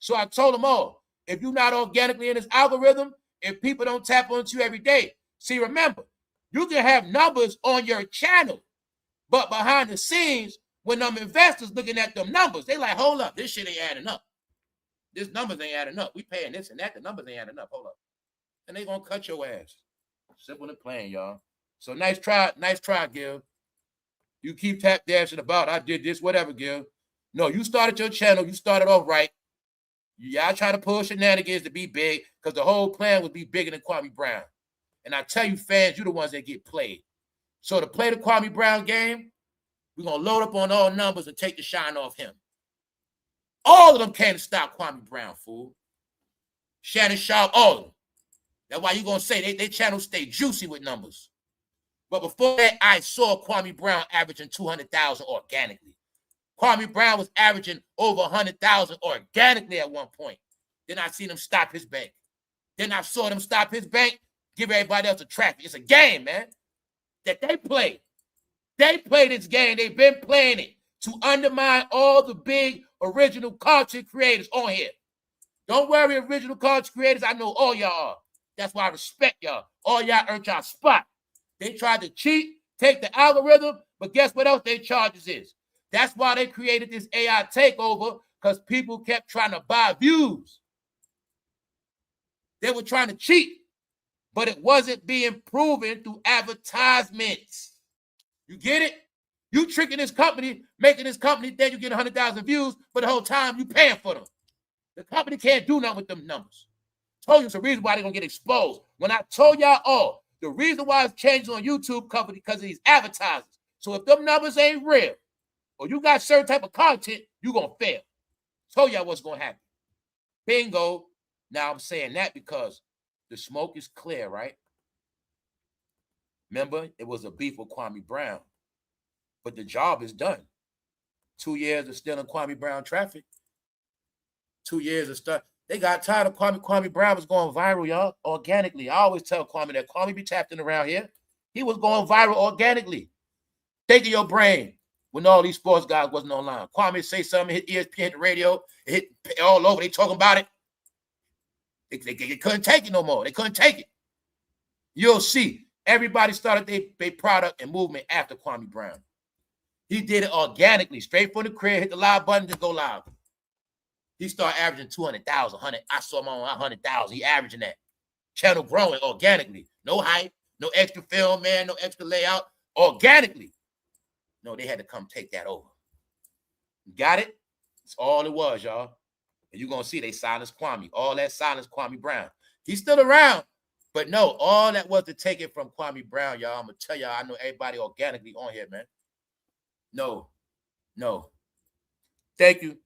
So I told them all, if you're not organically in this algorithm, if people don't tap onto you every day, see, remember, you can have numbers on your channel, but behind the scenes, when them investors looking at them numbers, they like, hold up, this shit ain't adding up. This numbers ain't adding up. We paying this and that. The numbers ain't adding up. Hold up. And they gonna cut your ass. Simple and plain, y'all. So nice try, Gil. You keep tap dashing about, I did this, whatever, Gil. No, you started your channel. You started off right. Y'all try to pull shenanigans to be big because the whole plan would be bigger than Kwame Brown. And I tell you, fans, you're the ones that get played. So to play the Kwame Brown game, we're going to load up on all numbers and take the shine off him. All of them can't stop Kwame Brown, fool. Shannon Sharp, all of them. That's why you're going to say they channel stay juicy with numbers. But before that, I saw Kwame Brown averaging 200,000 organically. Kwame Brown was averaging over 100,000 organically at one point. Then I seen him stop his bank. Then I saw them stop his bank, give everybody else a traffic. It's a game, man, that they play. They play this game. They've been playing it to undermine all the big original content creators on here. Don't worry, original content creators. I know all y'all are. That's why I respect y'all. All y'all earned y'all spot. They tried to cheat, take the algorithm, but guess what else their charges is? That's why they created this AI takeover, because people kept trying to buy views. They were trying to cheat, but it wasn't being proven through advertisements. You get it? You tricking this company, making this company think you get 100,000 views, but the whole time you paying for them. The company can't do nothing with them numbers. Told you it's the reason why they're going to get exposed. When I told y'all all, the reason why it's changing on YouTube company because of these advertisers. So if them numbers ain't real, or you got certain type of content, you're going to fail. Told y'all what's going to happen. Bingo. Now I'm saying that because the smoke is clear, right? Remember, it was a beef with Kwame Brown. But the job is done. 2 years of stealing Kwame Brown traffic. 2 years of stuff. They got tired of Kwame. Kwame Brown was going viral, y'all, organically. I always tell Kwame that Kwame be tapped in around here. He was going viral organically. Think of your brain when all these sports guys wasn't online. Kwame say something, hit ESPN, hit the radio, hit all over. They talking about it. They couldn't take it no more. They couldn't take it. You'll see. Everybody started their product and movement after Kwame Brown. He did it organically, straight from the crib, hit the live button, just go live. He started averaging 200,000, 100. I saw him on 100,000. He averaging that. Channel growing organically. No hype, no extra film, man, no extra layout. Organically. No, they had to come take that over. Got it? That's all it was, y'all. And you're going to see they silenced Kwame. All that silenced Kwame Brown. He's still around. But no, all that was to take it from Kwame Brown, y'all. I'm going to tell y'all, I know everybody organically on here, man. No. Thank you.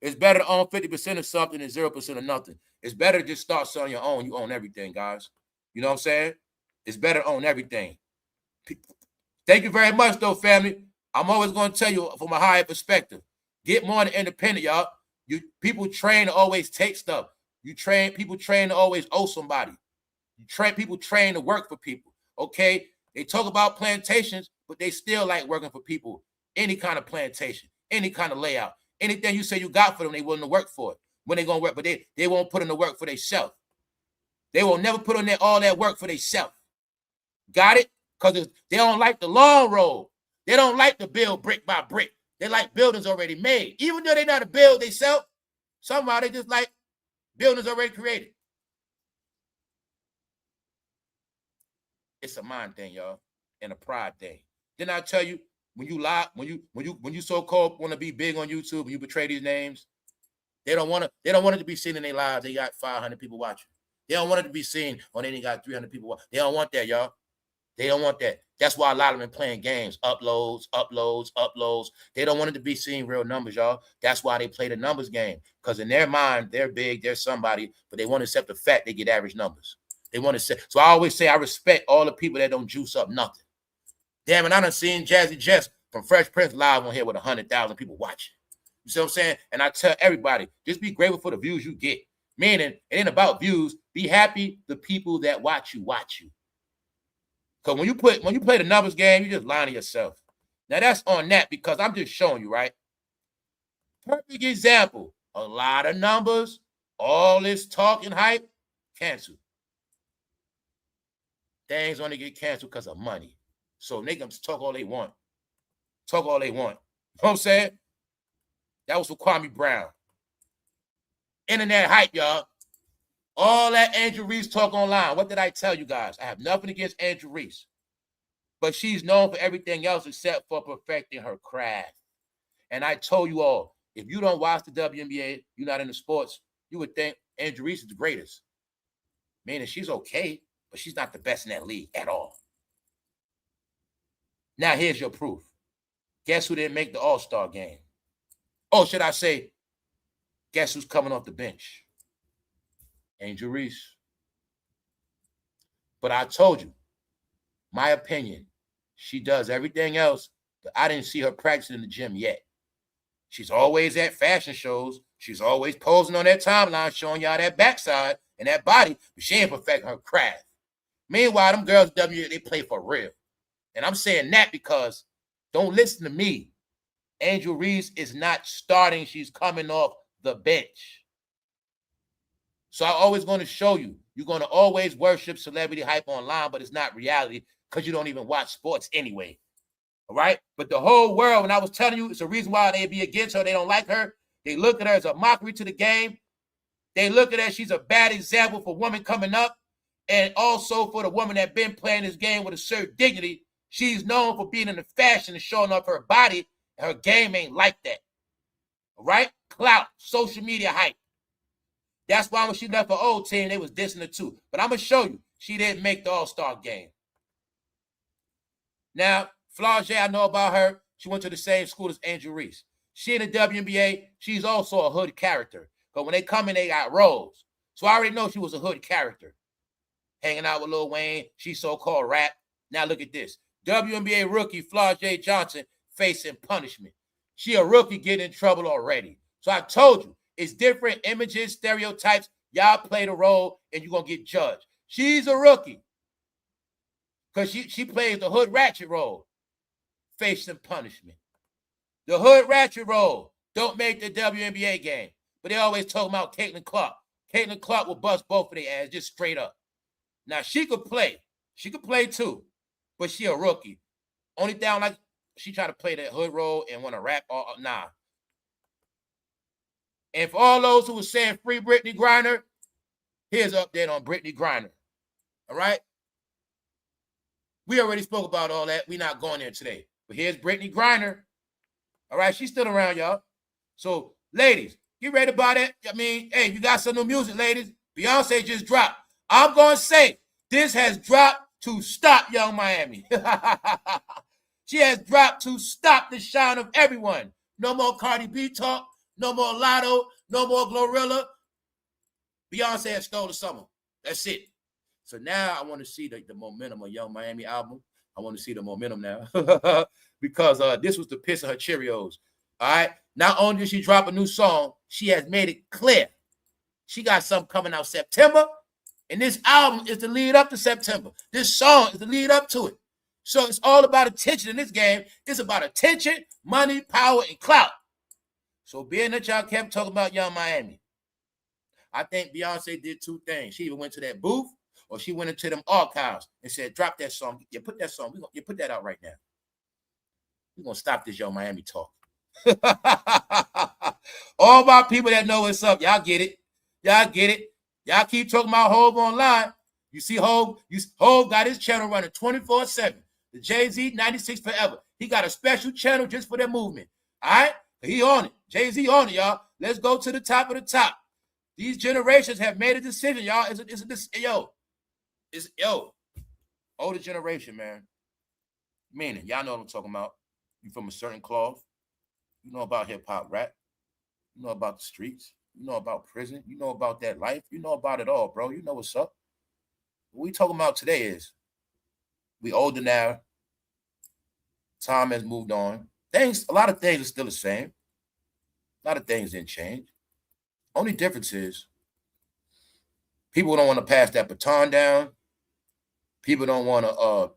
It's better to own 50% of something than 0% of nothing. It's better to just start selling your own. You own everything, guys. You know what I'm saying? It's better to own everything. Thank you very much, though, family. I'm always going to tell you from a higher perspective. Get more independent, y'all. People train to always take stuff. People train to always owe somebody. People train to work for people. Okay? They talk about plantations, but they still like working for people. Any kind of plantation, any kind of layout. Anything you say you got for them, they willing to work for it. When they going to work, but they won't put in the work for themselves. They will never put on all that work for themselves. Got it? Because they don't like the long road. They don't like to build brick by brick. They like buildings already made. Even though they know how to build themselves, somehow they just like buildings already created. It's a mind thing, y'all, and a pride thing. Then I tell you, when you lie, when you so-called want to be big on YouTube and you betray these names, they don't want it to be seen in their lives. They got 500 people watching. They don't want it to be seen when they got 300 people watching. They don't want that, y'all. They don't want that. That's why a lot of them playing games, uploads. They don't want it to be seeing real numbers, y'all. That's why they play the numbers game. Because in their mind, they're big, they're somebody, but they want to accept the fact they get average numbers. They want to say, so I always say I respect all the people that don't juice up nothing. Damn it, I done seen Jazzy Jess from Fresh Prince live on here with 100,000 people watching. You see what I'm saying? And I tell everybody, just be grateful for the views you get. Meaning, it ain't about views. Be happy the people that watch you. Because when you play the numbers game, you just lying to yourself. Now that's on that because I'm just showing you, right? Perfect example. A lot of numbers, all this talk and hype, canceled. Things only get canceled because of money. So they can talk all they want. You know what I'm saying? That was for Kwame Brown. Internet hype, y'all. All that Angel Reese talk online. What did I tell you guys? I have nothing against Angel Reese. But she's known for everything else except for perfecting her craft. And I told you all, if you don't watch the WNBA, you're not into sports, you would think Angel Reese is the greatest. Meaning she's okay, but she's not the best in that league at all. Now here's your proof. Guess who didn't make the All-Star game? Oh, should I say, guess who's coming off the bench? Angel Reese. But I told you, my opinion, she does everything else, but I didn't see her practicing in the gym yet. She's always at fashion shows. She's always posing on that timeline, showing y'all that backside and that body, but she ain't perfecting her craft. Meanwhile, them girls, they play for real. And I'm saying that because don't listen to me. Angel Reese is not starting. She's coming off the bench. So I'm always going to show you. You're going to always worship celebrity hype online, but it's not reality because you don't even watch sports anyway. All right? But the whole world, when I was telling you, it's a reason why they be against her. They don't like her. They look at her as a mockery to the game. They look at her, she's a bad example for women coming up. And also for the woman that been playing this game with a certain dignity. She's known for being in the fashion and showing off her body. Her game ain't like that. All right? Clout, social media hype. That's why when she left her old team, they was dissing her too. But I'm going to show you, she didn't make the All-Star game. Now, Flau'jae, I know about her. She went to the same school as Angel Reese. She in the WNBA, she's also a hood character. But when they come in, they got roles. So I already know she was a hood character. Hanging out with Lil Wayne, she so-called rap. Now look at this. WNBA rookie Flau'jae Johnson facing punishment. She a rookie getting in trouble already. So I told you, it's different images, stereotypes. Y'all play the role and you're going to get judged. She's a rookie because she plays the hood ratchet role, facing punishment. The hood ratchet role don't make the WNBA game, but they always talk about Caitlin Clark. Caitlin Clark will bust both of their ass just straight up. Now, she could play. She could play too, but she a rookie. Only thing like she tried to play that hood role and want to rap. Nah. And for all those who were saying free Brittany Griner, here's an update on Brittany Griner. All right? We already spoke about all that. We're not going there today. But here's Brittany Griner. All right? She's still around, y'all. So, ladies, get ready to buy that. I mean, hey, you got some new music, ladies. Beyonce just dropped. I'm going to say this has dropped to stop Yungmiami. She has dropped to stop the shine of everyone. No more Cardi B talk. No more Latto. No more Glorilla. Beyonce has stole the summer. That's it. So now I want to see the momentum of Yungmiami album. I want to see the momentum now because this was the piss of her Cheerios. All right. Not only did she drop a new song, she has made it clear. She got something coming out September. And this album is the lead up to September. This song is the lead up to it. So it's all about attention in this game. It's about attention, money, power, and clout. So being that y'all kept talking about Yungmiami, I think Beyonce did two things. She either went to that booth or she went into them archives and said, drop that song. You put that song. You put that out right now. We're going to stop this Yungmiami talk. All my people that know what's up, y'all get it. Y'all get it. Y'all keep talking about Hov online. You see Hov got his channel running 24/7. The Jay-Z 96 forever. He got a special channel just for that movement. All right? He on it. Jay-Z on it, y'all. Let's go to the top of the top. These generations have made a decision, y'all. Older generation, man. Meaning, y'all know what I'm talking about. You from a certain cloth. You know about hip-hop rap. You know about the streets. You know about prison. You know about that life. You know about it all, bro. You know what's up. What we talking about today is we older now. Time has moved on. A lot of things are still the same. A lot of things didn't change. Only difference is people don't want to pass that baton down. People don't want to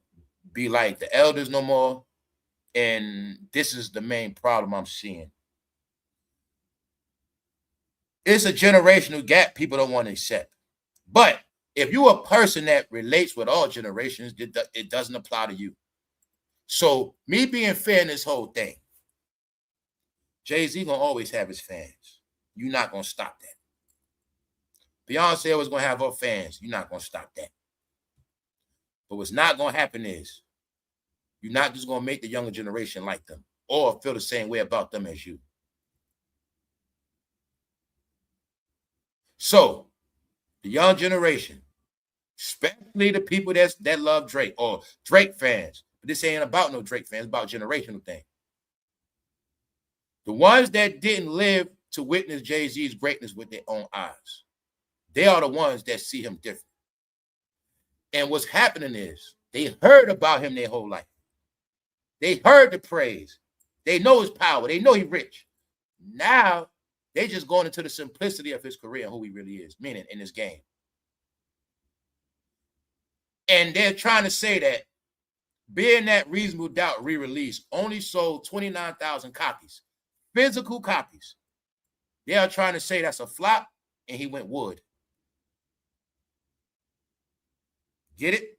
be like the elders no more. And this is the main problem I'm seeing. It's a generational gap people don't want to accept. But if you're a person that relates with all generations, it doesn't apply to you. So me being fair in this whole thing, Jay-Z gonna always have his fans. You're not gonna stop that. Beyonce was gonna have her fans. You're not gonna stop that. But what's not gonna happen is you're not just gonna make the younger generation like them or feel the same way about them as you. So the young generation, especially the people that love Drake or Drake fans, but this ain't about no Drake fans, it's about a generational thing. The ones that didn't live to witness Jay-Z's greatness with their own eyes, they are the ones that see him different. And what's happening is they heard about him their whole life. They heard the praise. They know his power. They know he's rich. Now they just going into the simplicity of his career and who he really is, meaning in this game. And they're trying to say that Being That Reasonable Doubt re-release only sold 29,000 copies, physical copies. They are trying to say that's a flop and he went wood. Get it?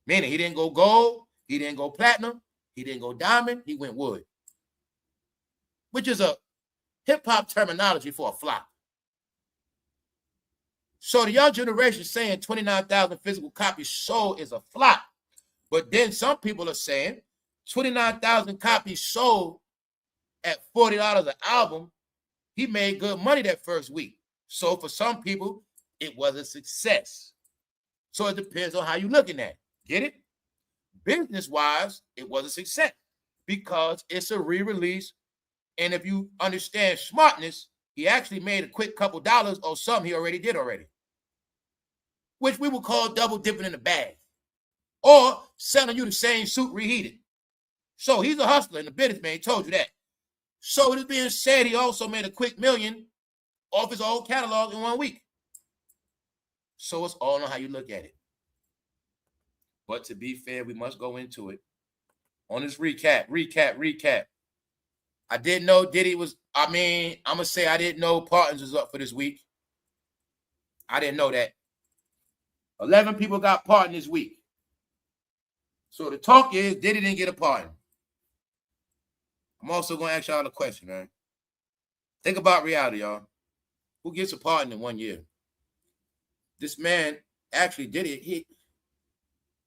Meaning he didn't go gold, he didn't go platinum, he didn't go diamond, he went wood. Which is a hip-hop terminology for a flop. So the young generation saying 29,000 physical copies sold is a flop. But then some people are saying 29,000 copies sold at $40 an album, he made good money that first week. So for some people, it was a success. So it depends on how you're looking at it. Get it? Business-wise, it was a success because it's a re-release. And if you understand smartness, he actually made a quick couple dollars or something he already did already, which we would call double dipping in the bag or selling you the same suit reheated. So he's a hustler and a businessman. He told you that. So it is being said he also made a quick million off his old catalog in 1 week. So it's all on how you look at it. But to be fair, we must go into it. On this recap. I didn't know Diddy was, I'm going to say I didn't know Partons was up for this week. I didn't know that. 11 people got pardoned this week. So the talk is Diddy didn't get a pardon. I'm also going to ask y'all a question, man. Think about reality, y'all. Who gets a pardon in 1 year? This man actually did it.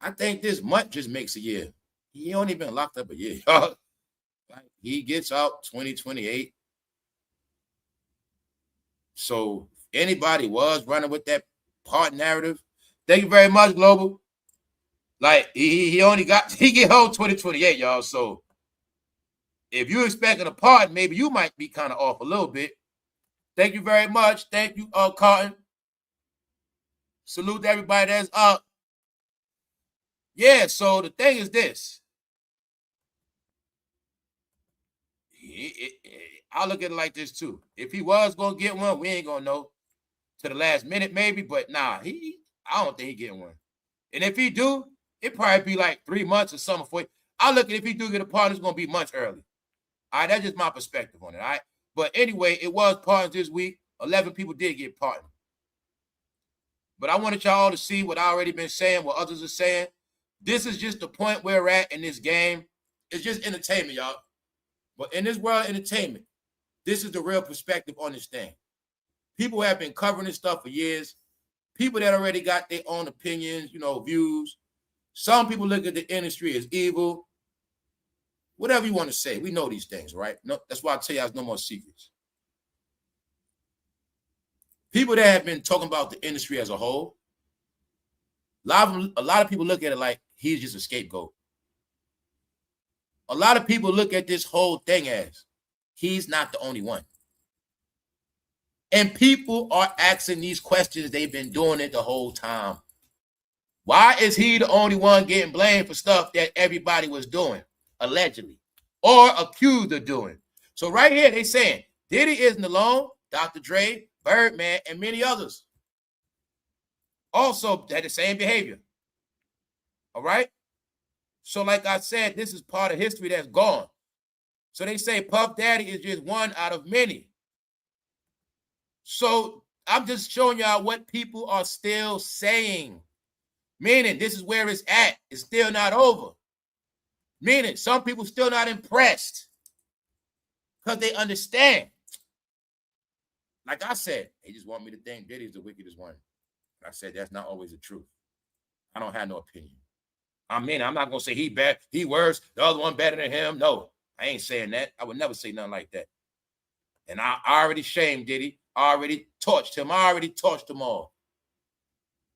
I think this month just makes a year. He only been locked up a year, y'all. Like, he gets out 2028. So if anybody was running with that pardon narrative, thank you very much, Global. Like, he get home 2028, y'all. So if you're expecting a pardon, maybe you might be kind of off a little bit. Thank you very much. Thank you, Carton. Salute to everybody that's up. Yeah, so the thing is this. I'll look at it like this too. If he was going to get one, we ain't going to know to the last minute maybe, but nah, I don't think he getting one. And if he do, it probably be like 3 months or something for it. I'll look at if he do get a pardon, it's going to be months early. All right, that's just my perspective on it, all right? But anyway, it was pardons this week. 11 people did get pardoned. But I wanted y'all to see what I already been saying, what others are saying. This is just the point where we're at in this game. It's just entertainment, y'all. But in this world of entertainment, this is the real perspective on this thing. People have been covering this stuff for years. People that already got their own opinions, views. Some people look at the industry as evil. whatever you want to say. We know these things, right? No, that's why I tell you there's no more secrets. People that have been talking about the industry as a whole, a lot of people look at it like he's just a scapegoat. A lot of people look at this whole thing as he's not the only one. And people are asking these questions. They've been doing it the whole time. Why is he the only one getting blamed for stuff that everybody was doing, allegedly, or accused of doing? So right here, they saying Diddy isn't alone. Dr. Dre, Birdman, and many others also had the same behavior. All right? So like I said, this is part of history that's gone. So they say Puff Daddy is just one out of many. So I'm just showing y'all what people are still saying. Meaning this is where it's at. It's still not over. Meaning some people still not impressed because they understand. Like I said, they just want me to think Diddy's the wickedest one. I said that's not always the truth. I don't have no opinion. I mean, I'm not going to say he bad, he worse, the other one better than him. No, I ain't saying that. I would never say nothing like that. And I already shamed Diddy. I already torched him. I already torched them all.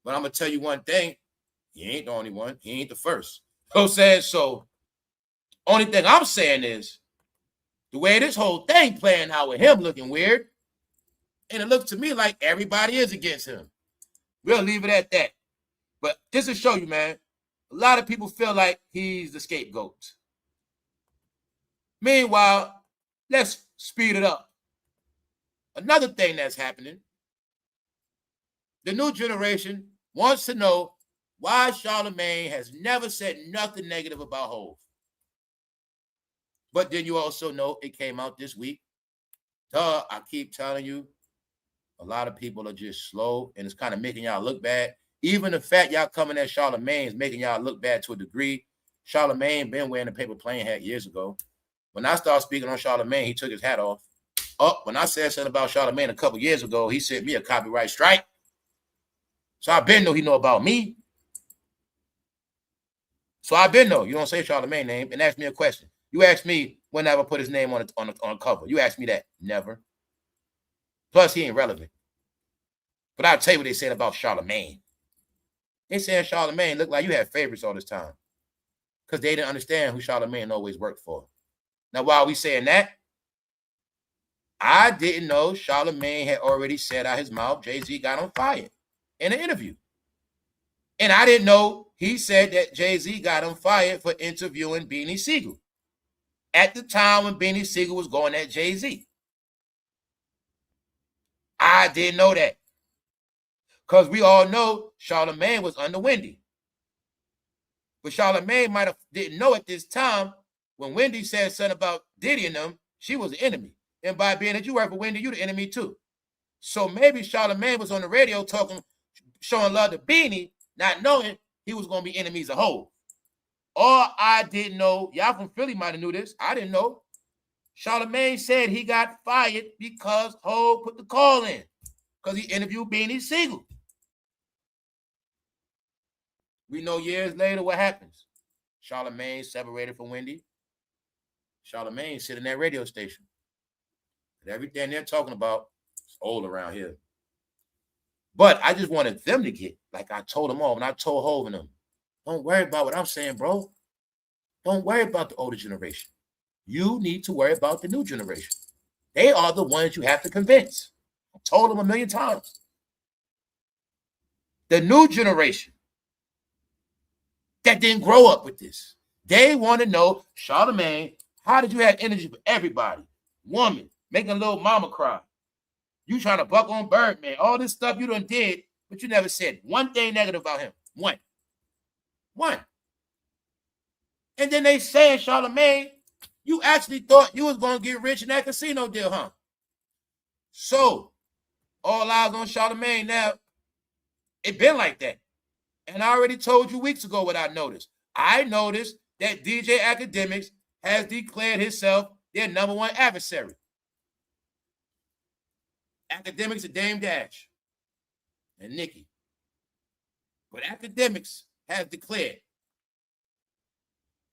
But I'm going to tell you one thing. He ain't the only one. He ain't the first. So saying so, only thing I'm saying is the way this whole thing playing out with him looking weird, and it looks to me like everybody is against him. We'll leave it at that. But just to show you, man, a lot of people feel like he's the scapegoat. Meanwhile, let's speed it up. Another thing that's happening, the new generation wants to know why Charlamagne has never said nothing negative about Hov. But then you also know it came out this week. Duh, I keep telling you, a lot of people are just slow, and it's kind of making y'all look bad. Even the fact y'all coming at Charlamagne is making y'all look bad to a degree. Charlamagne been wearing a paper plane hat years ago. When I started speaking on Charlamagne, he took his hat off. When I said something about Charlamagne a couple years ago, he sent me a copyright strike. So I been know he know about me. So I been know you don't say Charlamagne name and ask me a question. You ask me when I ever put his name on a cover. You ask me that. Never. Plus, he ain't relevant. But I'll tell you what they said about Charlamagne. They saying Charlamagne looked like you had favorites all this time. Because they didn't understand who Charlamagne always worked for. Now, while we saying that, I didn't know Charlamagne had already said out his mouth Jay-Z got him fired in an interview. And I didn't know he said that Jay-Z got him fired for interviewing Beanie Sigel at the time when Beanie Sigel was going at Jay-Z. I didn't know that. Because we all know Charlamagne was under Wendy. But Charlamagne might have didn't know at this time when Wendy said something about Diddy and them, she was the enemy. And by being that you work for Wendy, you the enemy too. So maybe Charlamagne was on the radio talking, showing love to Beanie, not knowing he was going to be enemies a whole. Or I didn't know, y'all from Philly might have knew this. I didn't know. Charlamagne said he got fired because Hov put the call in. Because he interviewed Beanie Sigel. We know years later what happens. Charlamagne separated from Wendy. Charlamagne sit in that radio station. And everything they're talking about is old around here. But I just wanted them to get, like I told them all, when I told Hov and them, don't worry about what I'm saying, bro. Don't worry about the older generation. You need to worry about the new generation. They are the ones you have to convince. I told them a million times. The new generation that didn't grow up with this. They want to know, Charlamagne, how did you have energy for everybody? Woman, making little mama cry. You trying to buck on Birdman. All this stuff you done did, but you never said one thing negative about him. One. And then they saying, Charlamagne, you actually thought you was going to get rich in that casino deal, huh? So, all eyes on Charlamagne now. It been like that. And I already told you weeks ago what I noticed. I noticed that DJ Academics has declared himself their number one adversary. Academics are damedash and Nicki. But Academics has declared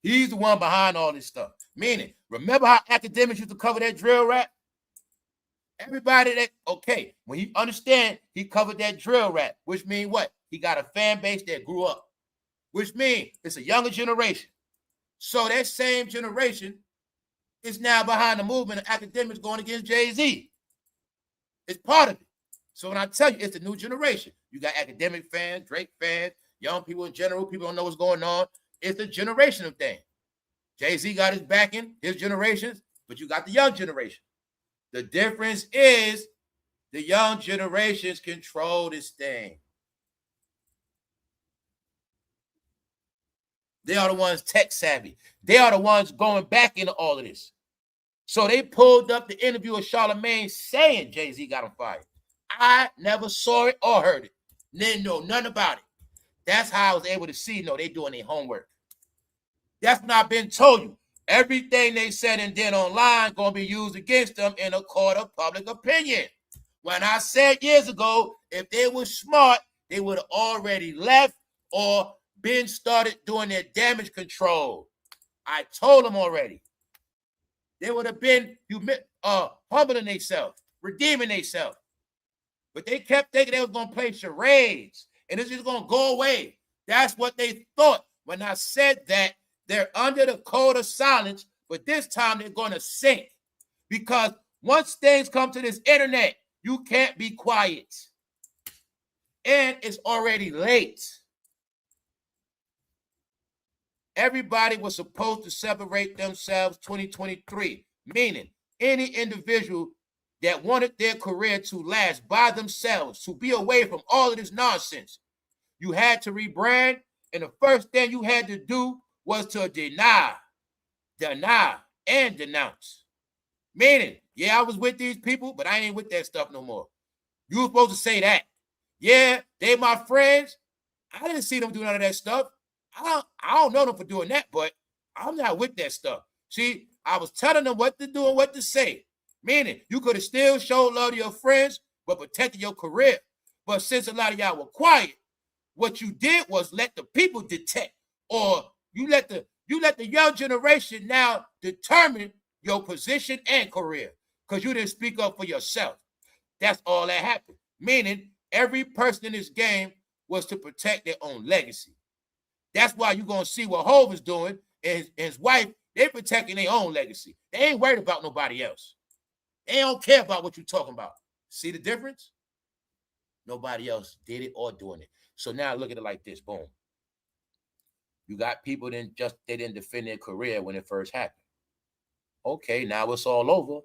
He's the one behind all this stuff. Meaning, remember how academics used to cover that drill rap? Everybody that, okay, when you understand, he covered that drill rap, which means what? He got a fan base that grew up, which means it's a younger generation. So that same generation is now behind the movement of academics going against Jay-Z. It's part of it. So when I tell you it's the new generation, you got academic fans, Drake fans, young people in general, people don't know what's going on. It's the generational thing. Jay-Z got his backing, his generations, but you got the young generation. The difference is the young generations control this thing. They are the ones tech savvy. They are the ones going back into all of this. So they pulled up the interview of Charlamagne saying Jay-Z got him fired. I never saw it or heard it. Didn't know nothing about it. That's how I was able to see, no, they doing their homework. That's when I've been told you. Everything they said and did online going to be used against them in a court of public opinion. When I said years ago, if they were smart, they would have already left or been started doing their damage control. I told them already. They would have been humbling themselves, redeeming themselves. But they kept thinking they was going to play charades and it's just going to go away. That's what they thought. When I said that, they're under the code of silence, but this time they're going to sink. Because once things come to this internet, you can't be quiet. And it's already late. Everybody was supposed to separate themselves 2023, meaning any individual that wanted their career to last by themselves, to be away from all of this nonsense. You had to rebrand, and the first thing you had to do was to deny, and denounce. Meaning, yeah, I was with these people, but I ain't with that stuff no more. You were supposed to say that. Yeah, they my friends. I didn't see them do none of that stuff. I don't know them for doing that, but I'm not with that stuff. See, I was telling them what to do and what to say. Meaning, you could have still showed love to your friends, but protected your career. But since a lot of y'all were quiet, what you did was let the people detect, or you let the young generation now determine your position and career because you didn't speak up for yourself. That's all that happened. Meaning, every person in this game was to protect their own legacy. That's why you're going to see what Hov is doing and his wife, they're protecting their own legacy. They ain't worried about nobody else. They don't care about what you're talking about. See the difference? Nobody else did it or doing it. So now look at it like this. Boom. You got people they didn't defend their career when it first happened. Okay, now it's all over.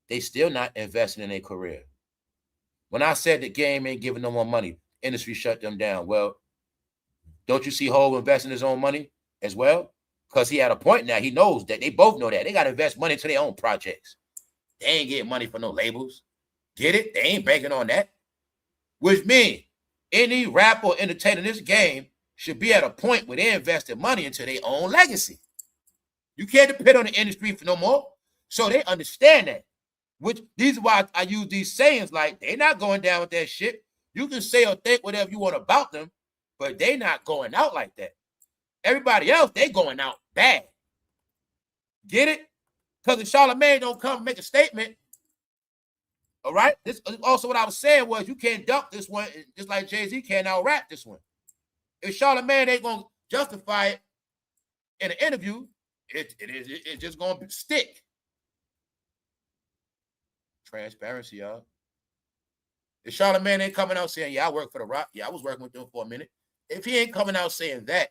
They still not investing in their career. When I said the game ain't giving no more money, industry shut them down. Well, don't you see Hov investing his own money as well? Because he had a point now. He knows that. They both know that. They got to invest money into their own projects. They ain't getting money for no labels. Get it? They ain't banking on that. Which means any rapper or entertainer in this game should be at a point where they invested money into their own legacy. You can't depend on the industry for no more. So they understand that. Which these is why I use these sayings like they're not going down with that shit. You can say or think whatever you want about them, but they not going out like that. Everybody else, they going out bad. Get it? Because if Charlamagne don't come and make a statement, all right? This also what I was saying was you can't dump this one just like Jay-Z can now rap this one. If Charlamagne ain't going to justify it in an interview, it's just going to stick. Transparency, y'all. If Charlamagne ain't coming out saying, yeah, I work for the Rock. Yeah, I was working with them for a minute. If he ain't coming out saying that,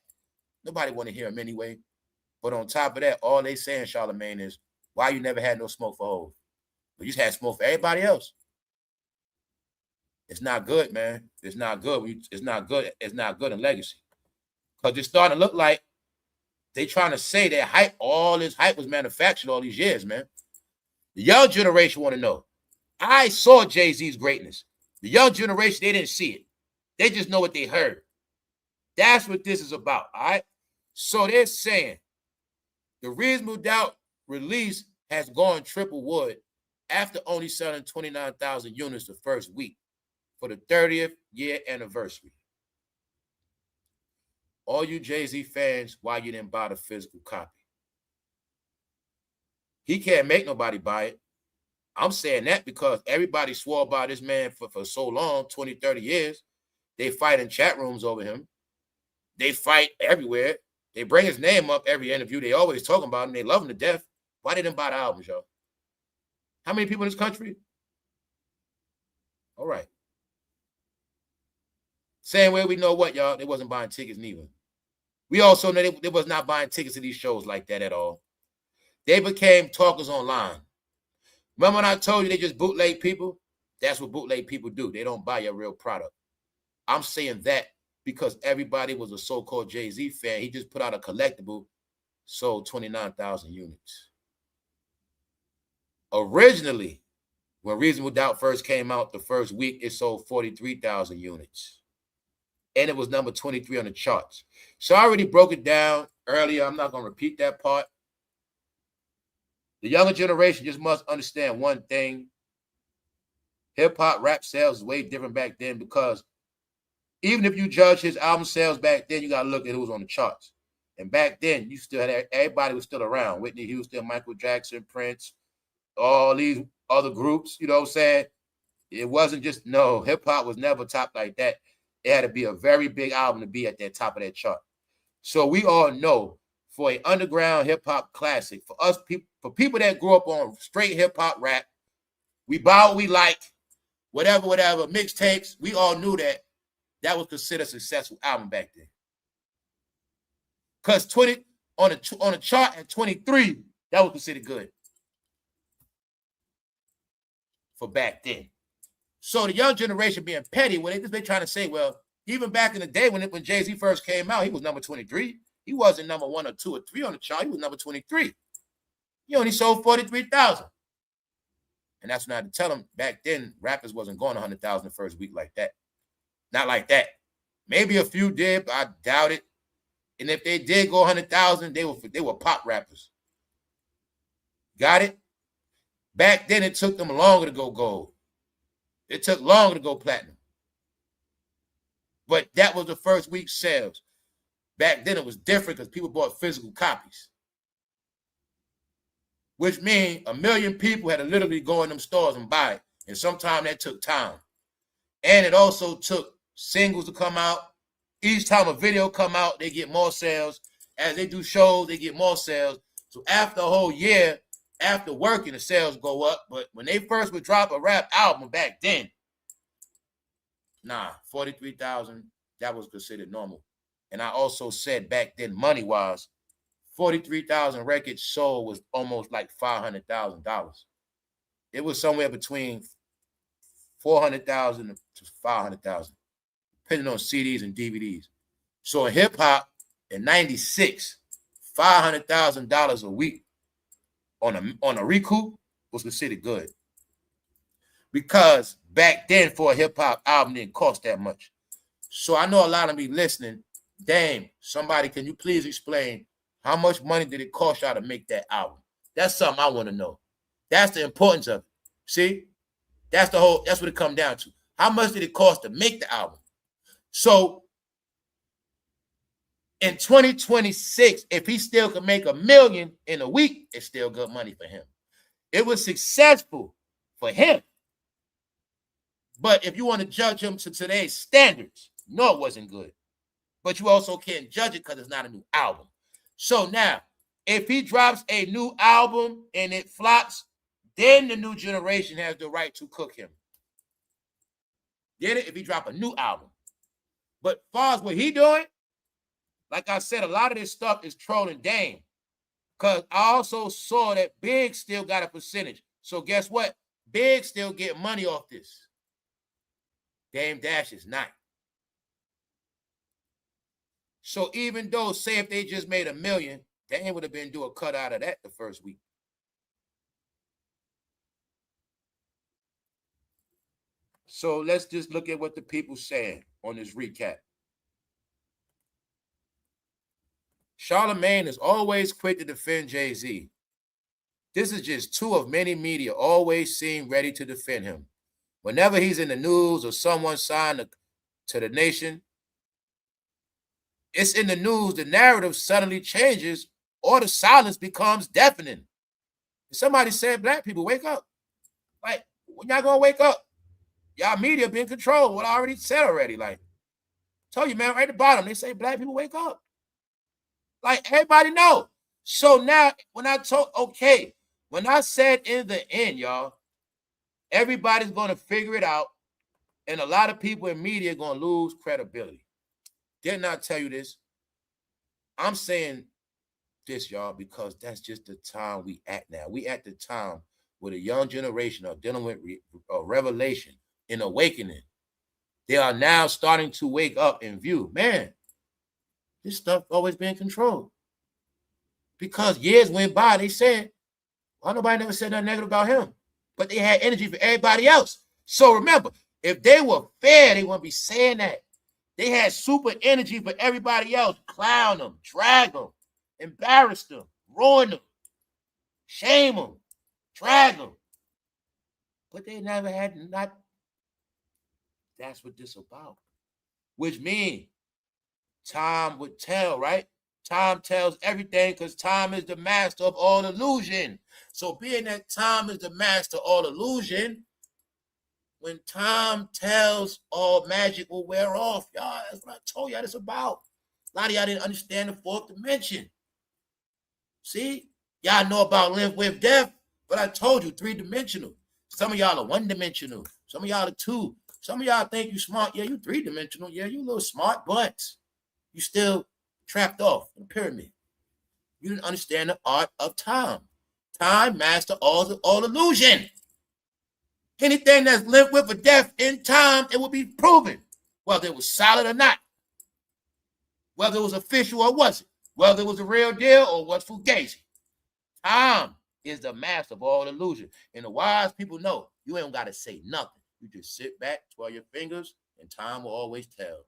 nobody want to hear him anyway. But on top of that, all they saying, Charlamagne, is why you never had no smoke for Hov. But you just had smoke for everybody else. It's not good, man. It's not good. It's not good. It's not good in legacy. Because it's starting to look like they trying to say that hype, all this hype was manufactured all these years, man. The young generation want to know. I saw Jay-Z's greatness. The young generation, they didn't see it. They just know what they heard. That's what this is about, all right? So they're saying the Reasonable Doubt release has gone triple wood after only selling 29,000 units the first week for the 30th year anniversary. all you Jay-Z fans, why you didn't buy the physical copy. He can't make nobody buy it. I'm saying that because everybody swore by this man for so long, 20, 30 years. They fight in chat rooms over him. They fight everywhere. They bring his name up every interview. They always talking about him. They love him to death. Why they didn't buy the albums, y'all? How many people in this country? All right. Same way we know what, y'all? They wasn't buying tickets neither. We also know they was not buying tickets to these shows like that at all. They became talkers online. Remember when I told you they just bootleg people? That's what bootleg people do. They don't buy your real product. I'm saying that because everybody was a so-called Jay-Z fan. He just put out a collectible, sold 29,000 units. Originally, when Reasonable Doubt first came out, the first week, it sold 43,000 units. And it was number 23 on the charts. So I already broke it down earlier. I'm not going to repeat that part. The younger generation just must understand one thing. Hip-hop rap sales is way different back then because even if you judge his album sales back then, you got to look at who was on the charts. And back then, you still had everybody was still around. Whitney Houston, Michael Jackson, Prince, all these other groups, you know what I'm saying? It wasn't just, no, hip-hop was never top like that. It had to be a very big album to be at that top of that chart. So we all know for an underground hip-hop classic, for us people, for people that grew up on straight hip-hop rap, we buy what we like, whatever, mixtapes, we all knew that was considered a successful album back then. Because 20 on a chart at 23, that was considered good for back then. So the young generation being petty, when they trying to say, well, even back in the day when Jay-Z first came out, he was number 23. He wasn't number 1 or 2 or 3 on the chart. He was number 23. He only sold 43,000. And that's what I had to tell them. Back then, rappers wasn't going 100,000 the first week like that. Not like that. Maybe a few did, but I doubt it. And if they did go 100,000, they were pop rappers. Got it? Back then, it took them longer to go gold. It took longer to go platinum. But that was the first week's sales. Back then, it was different because people bought physical copies. Which means 1 million people had to literally go in them stores and buy it. And sometimes that took time. And it also took singles to come out. Each time a video come out, they get more sales. As they do shows, they get more sales. So after a whole year, after working, the sales go up. But when they first would drop a rap album back then, 43,000, that was considered normal. And I also said back then, money-wise, 43,000 records sold was almost like $500,000. It was somewhere between 400,000 to 500,000, depending on CDs and DVDs. So in hip-hop, in 96, $500,000 a week on a recoup was considered good. Because back then, for a hip-hop album, didn't cost that much. So I know a lot of me listening, Dame, somebody, can you please explain how much money did it cost y'all to make that album? That's something I want to know. That's the importance of it. See? That's what it comes down to. How much did it cost to make the album? So in 2026, if he still can make $1 million in a week, it's still good money for him. It was successful for him. But if you want to judge him to today's standards, no, it wasn't good. But you also can't judge it because it's not a new album. So now, if he drops a new album and it flops, then the new generation has the right to cook him. Get it? If he drop a new album. But as far as what he doing, like I said, a lot of this stuff is trolling Dame. Because I also saw that Big still got a percentage. So guess what? Big still get money off this. Damedash is not. So even though, say if they just made $1 million, they would have been doing a cut out of that the first week. So let's just look at what the people saying on this recap. Charlemagne is always quick to defend Jay-Z. This is just two of many media always seem ready to defend him. Whenever he's in the news or someone signed to the nation, it's in the news, the narrative suddenly changes or the silence becomes deafening. Somebody said, black people, wake up. Like, when y'all gonna wake up? Y'all media being controlled. What I already said already. Like, told you, man, right at the bottom, they say black people wake up. Like, everybody know. So now, when I told, okay, when I said in the end, y'all, everybody's gonna figure it out, and a lot of people in media are gonna lose credibility. Didn't I tell you this? I'm saying this, y'all, because that's just the time we at now. We at the time where the young generation are dealing with revelation and awakening. They are now starting to wake up and view, man, this stuff always been controlled. Because years went by, they said, well, nobody never said nothing negative about him. But they had energy for everybody else. So remember, if they were fair, they wouldn't be saying that. They had super energy for everybody else. Clown them, drag them, embarrass them, ruin them, shame them, drag them. But they never had not. That's what this about. Which means time would tell, right? Time tells everything because time is the master of all illusion. So being that time is the master of all illusion, when time tells, all magic will wear off. Y'all, that's what I told y'all this about. A lot of y'all didn't understand the fourth dimension. See? Y'all know about live with death, but I told you, three-dimensional. Some of y'all are one-dimensional. Some of y'all are two. Some of y'all think you smart. Yeah, you three-dimensional. Yeah, you a little smart, but you still trapped off in the pyramid. You didn't understand the art of time. Time master all illusion. Anything that's lived with a death in time, it will be proven, whether it was solid or not, whether it was official or wasn't, whether it was a real deal or was fugazi. Time is the master of all illusion. And the wise people know you ain't got to say nothing. You just sit back, twirl your fingers, and time will always tell.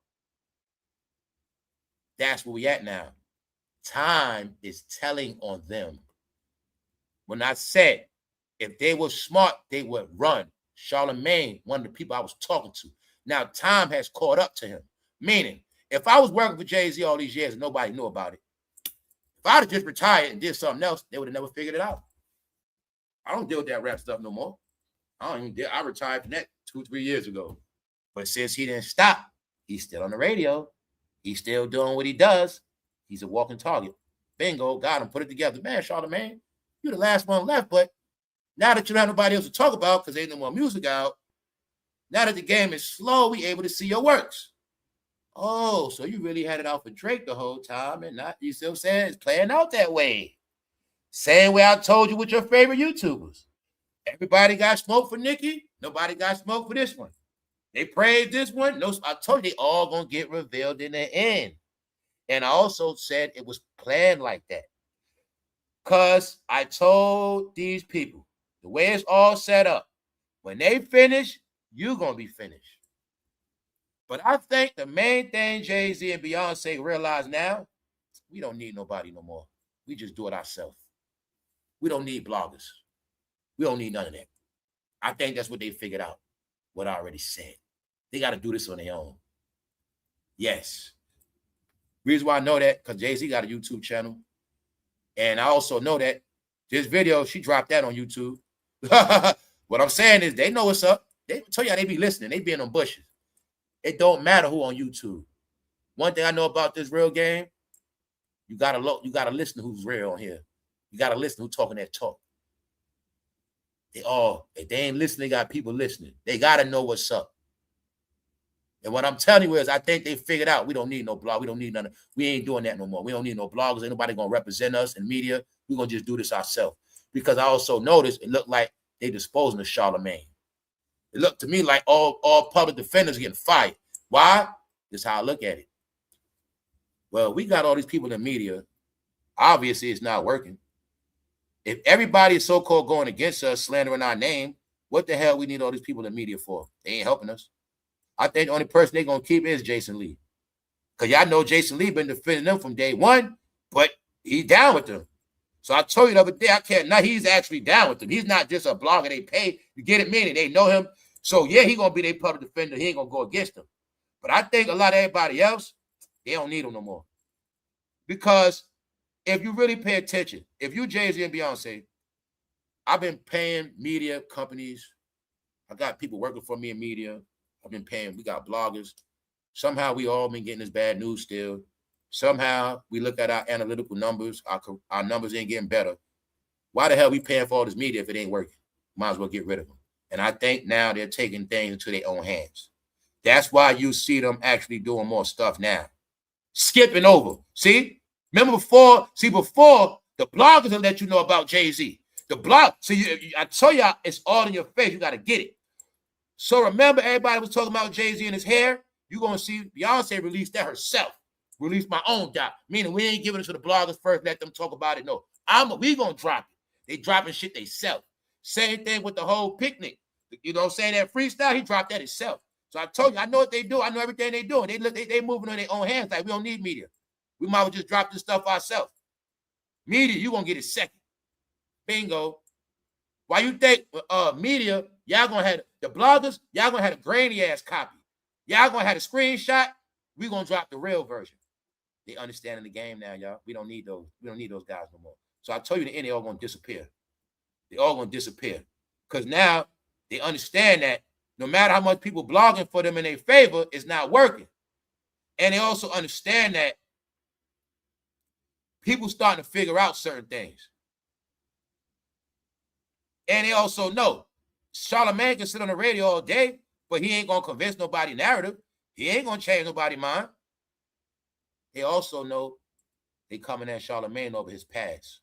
That's where we at now. Time is telling on them. When I said, if they were smart, they would run. Charlemagne, one of the people I was talking to. Now, time has caught up to him. Meaning, if I was working for Jay-Z all these years and nobody knew about it, if I'd have just retired and did something else, they would have never figured it out. I don't deal with that rap stuff no more. I retired from that 2-3 years ago. But since he didn't stop, he's still on the radio. He's still doing what he does. He's a walking target. Bingo, got him, put it together. Man, Charlemagne, you're the last one left, but now that you don't have nobody else to talk about because ain't no more music out, now that the game is slow, we able to see your works. Oh, so you really had it out for Drake the whole time and not, you see what I'm saying? It's playing out that way. Same way I told you with your favorite YouTubers. Everybody got smoke for Nicki. Nobody got smoke for this one. They praised this one. No, I told you they all gonna get revealed in the end. And I also said it was planned like that. Because I told these people, the way it's all set up, when they finish, you're going to be finished. But I think the main thing Jay-Z and Beyonce realize now, we don't need nobody no more. We just do it ourselves. We don't need bloggers. We don't need none of that. I think that's what they figured out, what I already said. They got to do this on their own. Yes. Reason why I know that, because Jay-Z got a YouTube channel. And I also know that this video, she dropped that on YouTube. What I'm saying is they know what's up. They tell y'all they be listening. They be in them bushes. It don't matter who on YouTube. One thing I know about this real game, you gotta listen to who's real on here. You gotta listen to who's talking that talk. If they ain't listening, they got people listening. They gotta know what's up. And what I'm telling you is, I think they figured out we don't need no blog. We don't need none. We ain't doing that no more. We don't need no bloggers. Ain't nobody gonna represent us in media. We're gonna just do this ourselves. Because I also noticed it looked like they disposing of Charlemagne. It looked to me like all public defenders getting fired. Why? This is how I look at it. Well, we got all these people in the media. Obviously, it's not working. If everybody is so-called going against us, slandering our name, what the hell we need all these people in the media for? They ain't helping us. I think the only person they're going to keep is Jason Lee. Because y'all know Jason Lee been defending them from day one, but he's down with them. So I told you the other day, he's actually down with them. He's not just a blogger they pay. You get it, meaning they know him. So, yeah, he's going to be their public defender. He ain't going to go against them. But I think a lot of everybody else, they don't need him no more. Because if you really pay attention, if you Jay-Z and Beyonce, I've been paying media companies. I got people working for me in media. I've been paying, we got bloggers. Somehow we all been getting this bad news still. Somehow we look at our analytical numbers, our numbers ain't getting better. Why the hell we paying for all this media if it ain't working? Might as well get rid of them. And I think now they're taking things into their own hands. That's why you see them actually doing more stuff now. Skipping over. See? Remember before? See, before, the bloggers will let you know about Jay-Z. The blog, see, I tell y'all, it's all in your face. You got to get it. So remember, everybody was talking about Jay-Z and his hair. You're going to see Beyonce release that herself. Release my own doc. Meaning we ain't giving it to the bloggers first, let them talk about it. No, we going to drop it. They dropping shit they sell. Same thing with the whole picnic. You know what I'm saying? That freestyle, he dropped that himself. So I told you, I know what they do. I know everything they doing. They moving on their own hands. Like, we don't need media. We might as well just drop this stuff ourselves. Media, you going to get it second. Bingo. Why you think media, y'all going to have the bloggers, y'all going to have a grainy ass copy. Y'all going to have a screenshot. We going to drop the real version. They understanding the game now, y'all. We don't need those. We don't need those guys no more. So I told you, in the end, they all going to disappear. They all going to disappear. Because now they understand that no matter how much people blogging for them in their favor, it's not working. And they also understand that people starting to figure out certain things. And they also know Charlamagne can sit on the radio all day, but he ain't going to convince nobody's narrative. He ain't going to change nobody's mind. They also know they coming at Charlamagne over his past.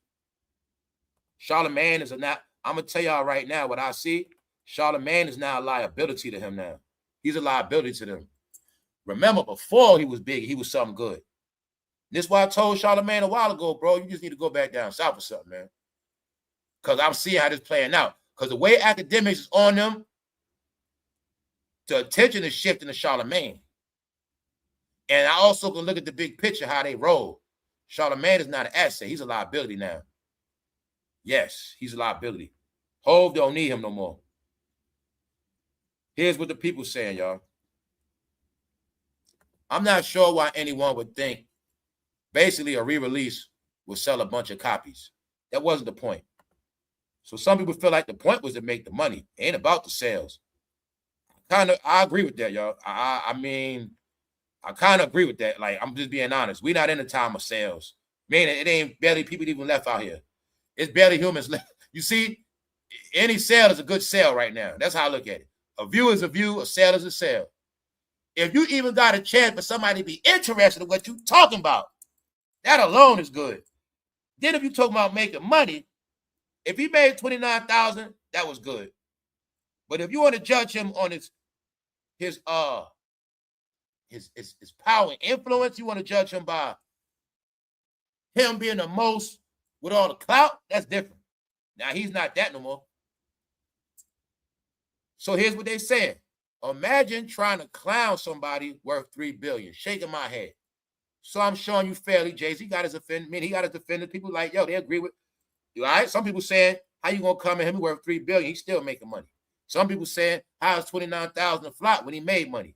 Charlamagne is not, I'm going to tell y'all right now what I see. Charlamagne is now a liability to him now. He's a liability to them. Remember, before he was big, he was something good. This is why I told Charlamagne a while ago, bro, you just need to go back down south or something, man. Because I'm seeing how this playing out. Because the way academics is on them, the attention is shifting to Charlamagne. And I also can look at the big picture, how they roll. Charlamagne is not an asset. He's a liability now. Yes, he's a liability. Hov don't need him no more. Here's what the people saying, y'all. I'm not sure why anyone would think basically a re-release will sell a bunch of copies. That wasn't the point. So some people feel like the point was to make the money. It ain't about the sales. I agree with that, y'all. I mean, I kind of agree with that. Like, I'm just being honest. We're not in the time of sales. Man, it ain't barely people even left out here. It's barely humans left. You see, any sale is a good sale right now. That's how I look at it. A view is a view. A sale is a sale. If you even got a chance for somebody to be interested in what you're talking about, that alone is good. Then if you talk about making money, if he made $29,000, that was good. But if you want to judge him on his power and influence, you want to judge him by him being the most with all the clout, that's different. Now he's not that no more. So here's what they said. Imagine trying to clown somebody worth $3 billion, shaking my head. So I'm showing you fairly, Jay-Z got his offended. I mean, he got his offended. People like, yo, they agree with you. All right. Some people saying, how you gonna come at him? He worth $3 billion. He's still making money. Some people saying, how is $29,000 a flop when he made money?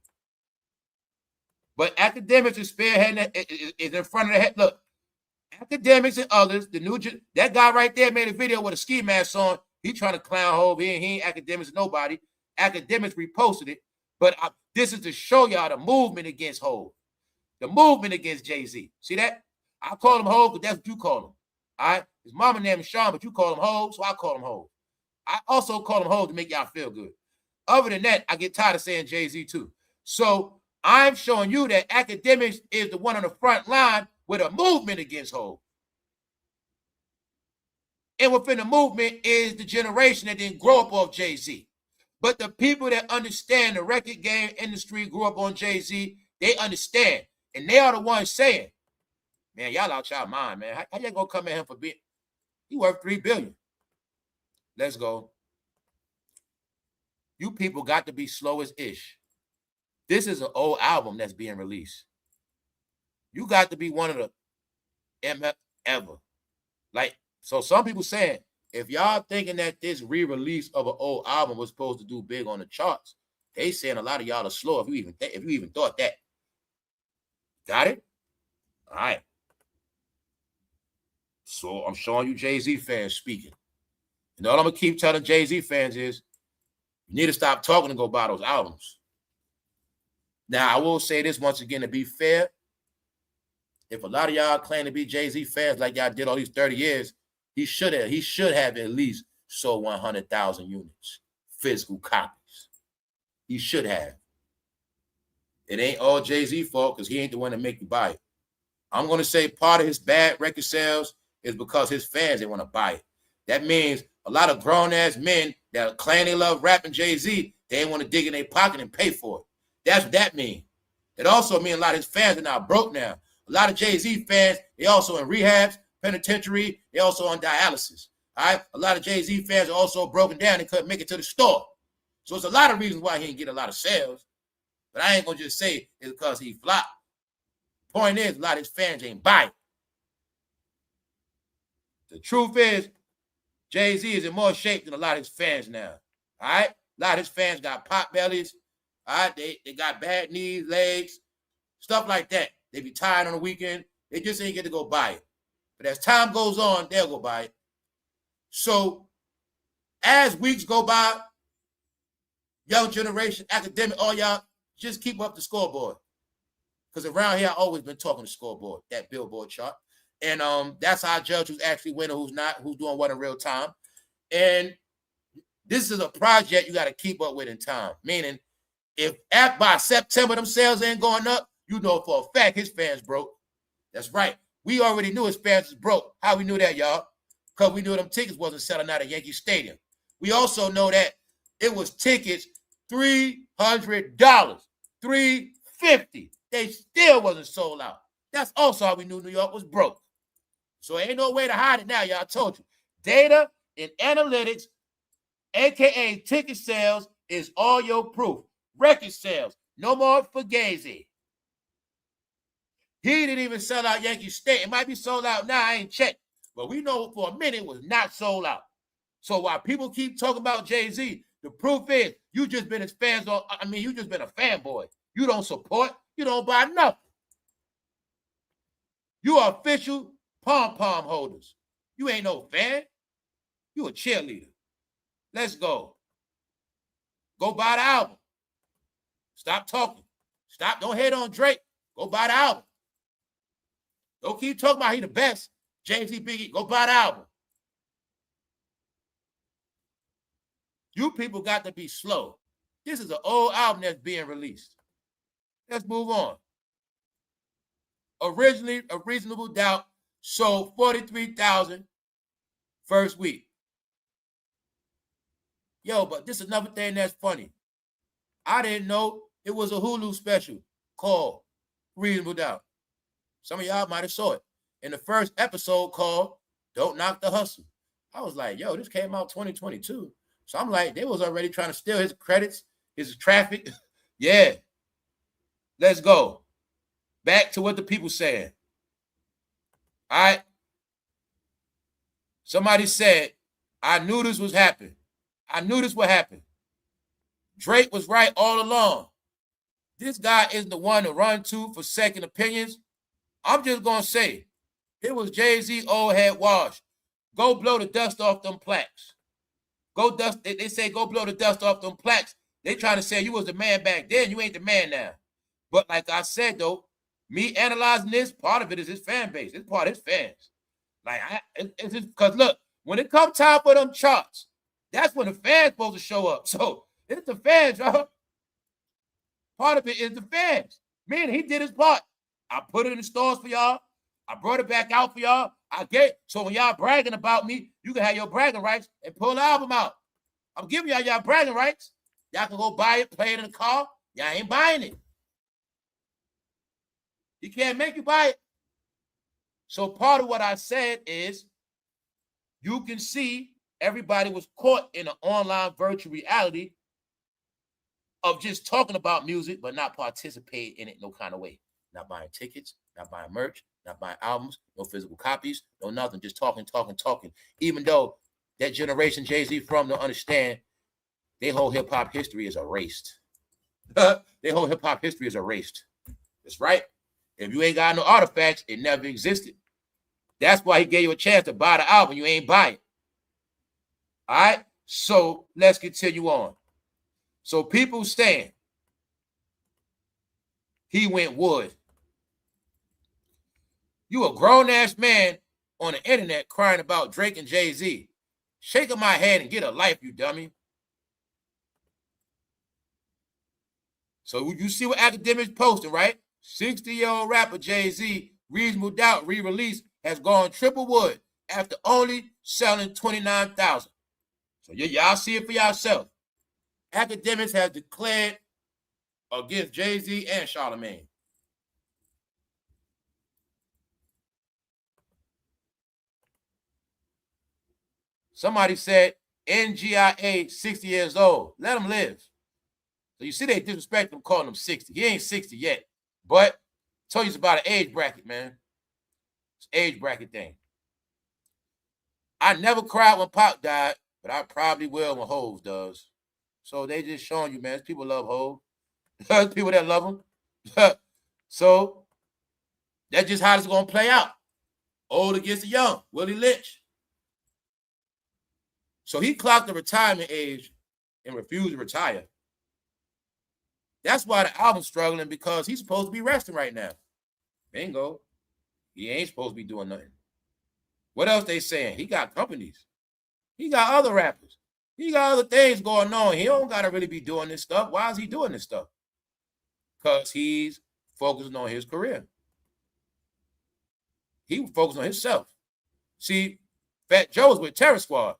But academics is spearheading, is in front of the head. Look, academics and others, that guy right there made a video with a ski mask on. He trying to clown Hov. He ain't academics, nobody. Academics reposted it. But this is to show y'all the movement against Hov. The movement against Jay-Z. See that? I call him Hov because that's what you call him. All right? His mama name is Sean, but you call him Hov, so I call him Hov. I also call him Hov to make y'all feel good. Other than that, I get tired of saying Jay-Z too. So I'm showing you that academics is the one on the front line with a movement against Hov. And within the movement is the generation that didn't grow up off Jay-Z. But the people that understand the record game industry, grew up on Jay-Z, they understand. And they are the ones saying, man, y'all out y'all mind, man. How y'all gonna come at him for being, he worth $3 billion. Let's go. You people got to be slow as ish. This is an old album that's being released. You got to be one of the MF ever. Like, so some people saying, if y'all thinking that this re-release of an old album was supposed to do big on the charts, they saying a lot of y'all are slow if you even thought that. Got it? All right. So I'm showing you Jay-Z fans speaking. And all I'm going to keep telling Jay-Z fans is, you need to stop talking and go buy those albums. Now, I will say this once again, to be fair, if a lot of y'all claim to be Jay-Z fans like y'all did all these 30 years, he should have at least sold 100,000 units, physical copies. He should have. It ain't all Jay-Z's fault because he ain't the one to make you buy it. I'm going to say part of his bad record sales is because his fans didn't want to buy it. That means a lot of grown-ass men that claim they love rapping Jay-Z, they ain't want to dig in their pocket and pay for it. That's what that means. It also means a lot of his fans are now broke now. A lot of Jay-Z fans, they also in rehabs, penitentiary, they also on dialysis. All right? A lot of Jay-Z fans are also broken down and couldn't make it to the store. So it's a lot of reasons why he didn't get a lot of sales. But I ain't going to just say it's because he flopped. Point is, a lot of his fans ain't buying. The truth is, Jay-Z is in more shape than a lot of his fans now. All right? A lot of his fans got pot bellies. All right? They got bad knees, legs, stuff like that. They be tired on the weekend. They just ain't get to go buy it. But as time goes on, they'll go buy it. So as weeks go by, young generation, academic, all y'all, just keep up the scoreboard. Because around here, I've always been talking the scoreboard, that Billboard chart. And that's how I judge who's actually winning, who's not, who's doing what in real time. And this is a project you got to keep up with in time. Meaning, if by September them sales ain't going up, you know for a fact his fans broke. That's right. We already knew his fans was broke. How we knew that, y'all? Because we knew them tickets wasn't selling out at Yankee Stadium. We also know that it was tickets $300, $350. They still wasn't sold out. That's also how we knew New York was broke. So ain't no way to hide it now, y'all. I told you. Data and analytics, a.k.a. ticket sales, is all your proof. Record sales, no more Fugazi. He didn't even sell out Yankee Stadium. It might be sold out now. I ain't checked. But we know for a minute it was not sold out. So while people keep talking about Jay-Z, the proof is you just been his fans. You just been a fanboy. You don't support. You don't buy nothing. You are official pom-pom holders. You ain't no fan. You a cheerleader. Let's go. Go buy the album. Stop talking. Stop. Don't hate on Drake. Go buy the album. Don't keep talking about he the best. Jay-Z, Biggie, go buy the album. You people got to be slow. This is an old album that's being released. Let's move on. Originally, A Reasonable Doubt sold 43,000 first week. Yo, but this is another thing that's funny. I didn't know it was a Hulu special called Reasonable Doubt. Some of y'all might have saw it. In the first episode called Don't Knock the Hustle. I was like, yo, this came out 2022. So I'm like, they was already trying to steal his credits, his traffic. Yeah. Let's go. Back to what the people saying. All right. Somebody said, I knew this was happening. I knew this would happen. Drake was right all along. This guy isn't the one to run to for second opinions. I'm just going to say, it was Jay-Z old head wash. Go blow the dust off them plaques. Go dust. They say go blow the dust off them plaques. They trying to say you was the man back then. You ain't the man now. But like I said, though, me analyzing this, part of it is his fan base. It's part of his fans. Like, it's just because, look, when it comes time for them charts, that's when the fans supposed to show up. So it's the fans, y'all. Part of it is the fans. Man, he did his part. I put it in the stores for y'all. I brought it back out for y'all. I get so when y'all bragging about me, you can have your bragging rights and pull the album out. I'm giving y'all bragging rights. Y'all can go buy it, play it in the car. Y'all ain't buying it. He can't make you buy it. So part of what I said is you can see everybody was caught in an online virtual reality of just talking about music, but not participating in it no kind of way. Not buying tickets, not buying merch, not buying albums, no physical copies, no nothing, just talking. Even though that generation Jay-Z from don't understand, their whole hip-hop history is erased. Their whole hip-hop history is erased. That's right. If you ain't got no artifacts, it never existed. That's why he gave you a chance to buy the album. You ain't buy it. All right? So let's continue on. So people saying he went wood. You a grown-ass man on the internet crying about Drake and Jay-Z. Shaking my head and get a life, you dummy. So you see what academics posting, right? 60-year-old rapper Jay-Z, Reasonable Doubt re-release has gone triple wood after only selling 29,000. So y'all see it for yourself. Academics have declared against Jay-Z and Charlamagne. Somebody said NGIA 60 years old. Let him live. So you see they disrespect him calling him 60. He ain't 60 yet. But told you it's about an age bracket, man. It's an age bracket thing. I never cried when Pop died, but I probably will when Hov does. So they just showing you, man. People love Hov. There's people that love him. So that's just how it's going to play out. Old against the young. Willie Lynch. So he clocked the retirement age and refused to retire. That's why the album's struggling, because he's supposed to be resting right now. Bingo. He ain't supposed to be doing nothing. What else they saying? He got companies. He got other rappers. He got other things going on. He don't got to really be doing this stuff. Why is he doing this stuff? Because he's focusing on his career. He focused on himself. See, Fat Joe's with Terror Squad.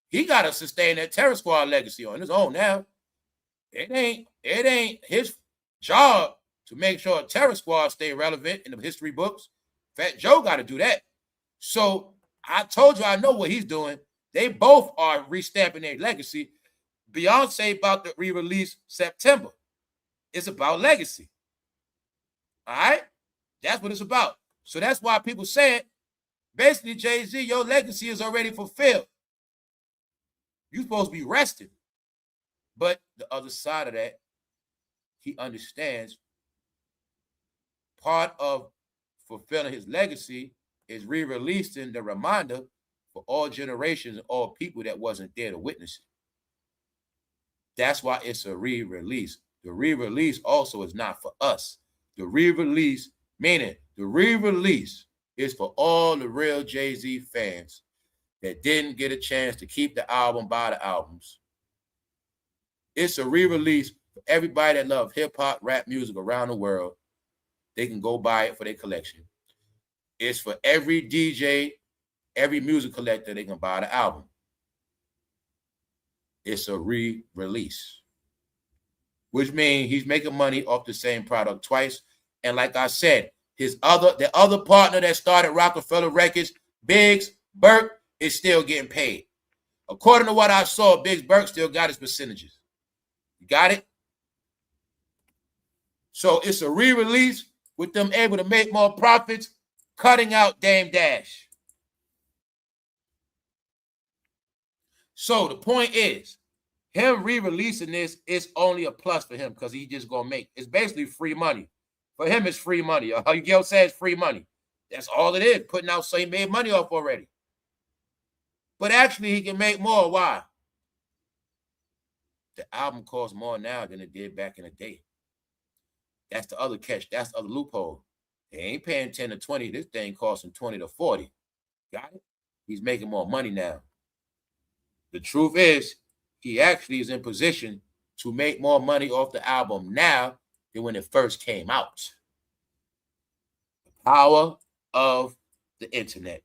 He got to sustain that Terror Squad legacy on his own now. It ain't his job to make sure Terror Squad stay relevant in the history books. Fat Joe got to do that. So I told you I know what he's doing. They both are restamping their legacy. Beyonce about to re-release September. It's about legacy. All right? That's what it's about. So that's why people say, basically, Jay-Z, your legacy is already fulfilled. You're supposed to be resting. But the other side of that, he understands part of fulfilling his legacy is re-releasing the reminder for all generations and all people that wasn't there to witness it. That's why it's a re-release. The re-release also is not for us. The re-release, meaning the re-release is for all the real Jay-Z fans that didn't get a chance to keep the album, buy the albums. It's a re-release for everybody that loves hip-hop, rap music around the world. They can go buy it for their collection. It's for every DJ, every music collector, they can buy the album. It's a re-release, which means he's making money off the same product twice. And like I said, the other partner that started Rockefeller Records, Biggs Burke, is still getting paid. According to what I saw, Biggs Burke still got his percentages. You got it? So it's a re-release with them able to make more profits, cutting out damedash. So the point is, him re-releasing this is only a plus for him because he just gonna make it's basically free money. For him, it's free money. You get what I'm saying? It's free money. That's all it is. Putting out so he made money off already. But actually, he can make more. Why? The album costs more now than it did back in the day. That's the other catch. That's the other loophole. They ain't paying 10 to 20. This thing costs him 20 to 40. Got it? He's making more money now. The truth is, he actually is in position to make more money off the album now than when it first came out. The power of the internet.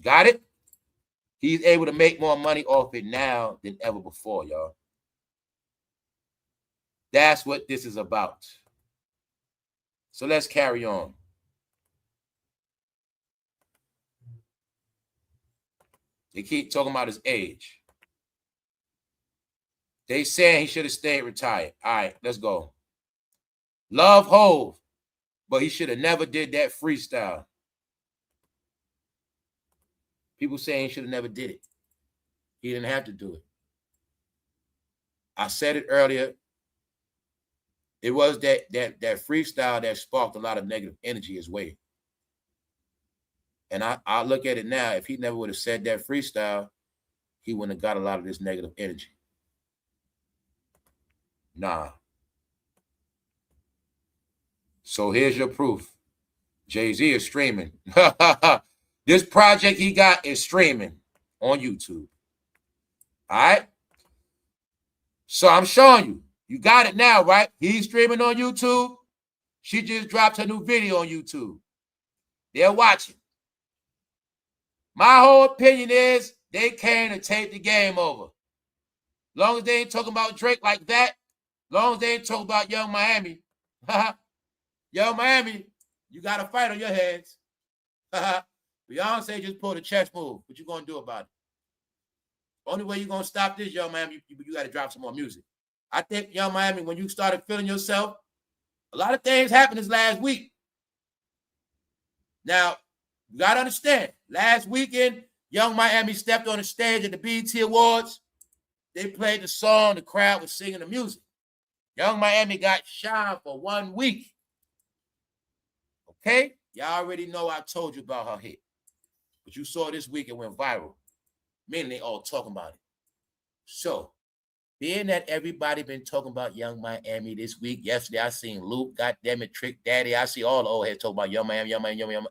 Got it? He's able to make more money off it now than ever before, y'all. That's what this is about. So let's carry on. They keep talking about his age. They saying he should have stayed retired. All right, let's go. Love Hov, but he should have never did that freestyle. People saying he should have never did it. He didn't have to do it. I said it earlier. It was that freestyle that sparked a lot of negative energy his way. And I look at it now, if he never would have said that freestyle, he wouldn't have got a lot of this negative energy. Nah. So here's your proof. Jay-Z is streaming. This project he got is streaming on YouTube. All right? So I'm showing you. You got it now, right? He's streaming on YouTube. She just dropped her new video on YouTube. They're watching. My whole opinion is they came to take the game over. Long as they ain't talking about Drake like that, long as they ain't talking about Yungmiami, Yungmiami, you got a fight on your hands. Beyonce just pulled a chess move. What you gonna do about it? Only way you're gonna stop this, Yungmiami, you got to drop some more music. I think Yungmiami, when you started feeling yourself, a lot of things happened this last week. Now, you got to understand, last weekend, Yungmiami stepped on the stage at the BET Awards. They played the song, the crowd was singing the music. Yungmiami got shined for 1 week. Okay? Y'all already know I told you about her hit. But you saw this week it went viral. Meaning they all talking about it. So, being that everybody been talking about Yungmiami this week, yesterday I seen Luke, goddammit, Trick Daddy. I see all the old heads talking about Yungmiami.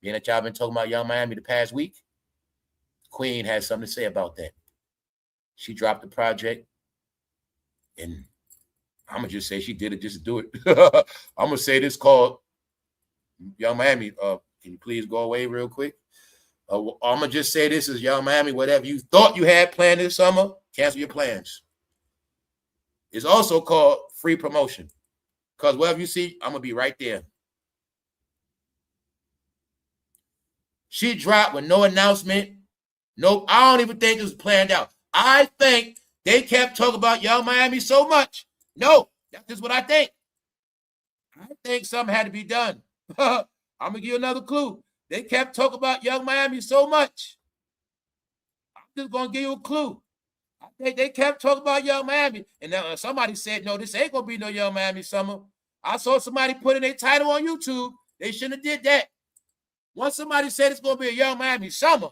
Being that y'all been talking about Yungmiami the past week, Queen has something to say about that. She dropped the project, and I'm going to just say she did it just to do it. I'm going to say this called Yungmiami. Can you please go away real quick? I'm going to just say this is Yungmiami. Whatever you thought you had planned this summer, cancel your plans. It's also called free promotion. Because whatever you see, I'm going to be right there. She dropped with no announcement. Nope, I don't even think it was planned out. I think they kept talking about Yungmiami so much. No, that's just what I think. I think something had to be done. I'm going to give you another clue. They kept talking about Yungmiami so much. I'm just going to give you a clue. I think they kept talking about Yungmiami. And then somebody said, no, this ain't going to be no Yungmiami summer. I saw somebody put in their title on YouTube. They shouldn't have did that. Once somebody said it's going to be a Yungmiami summer,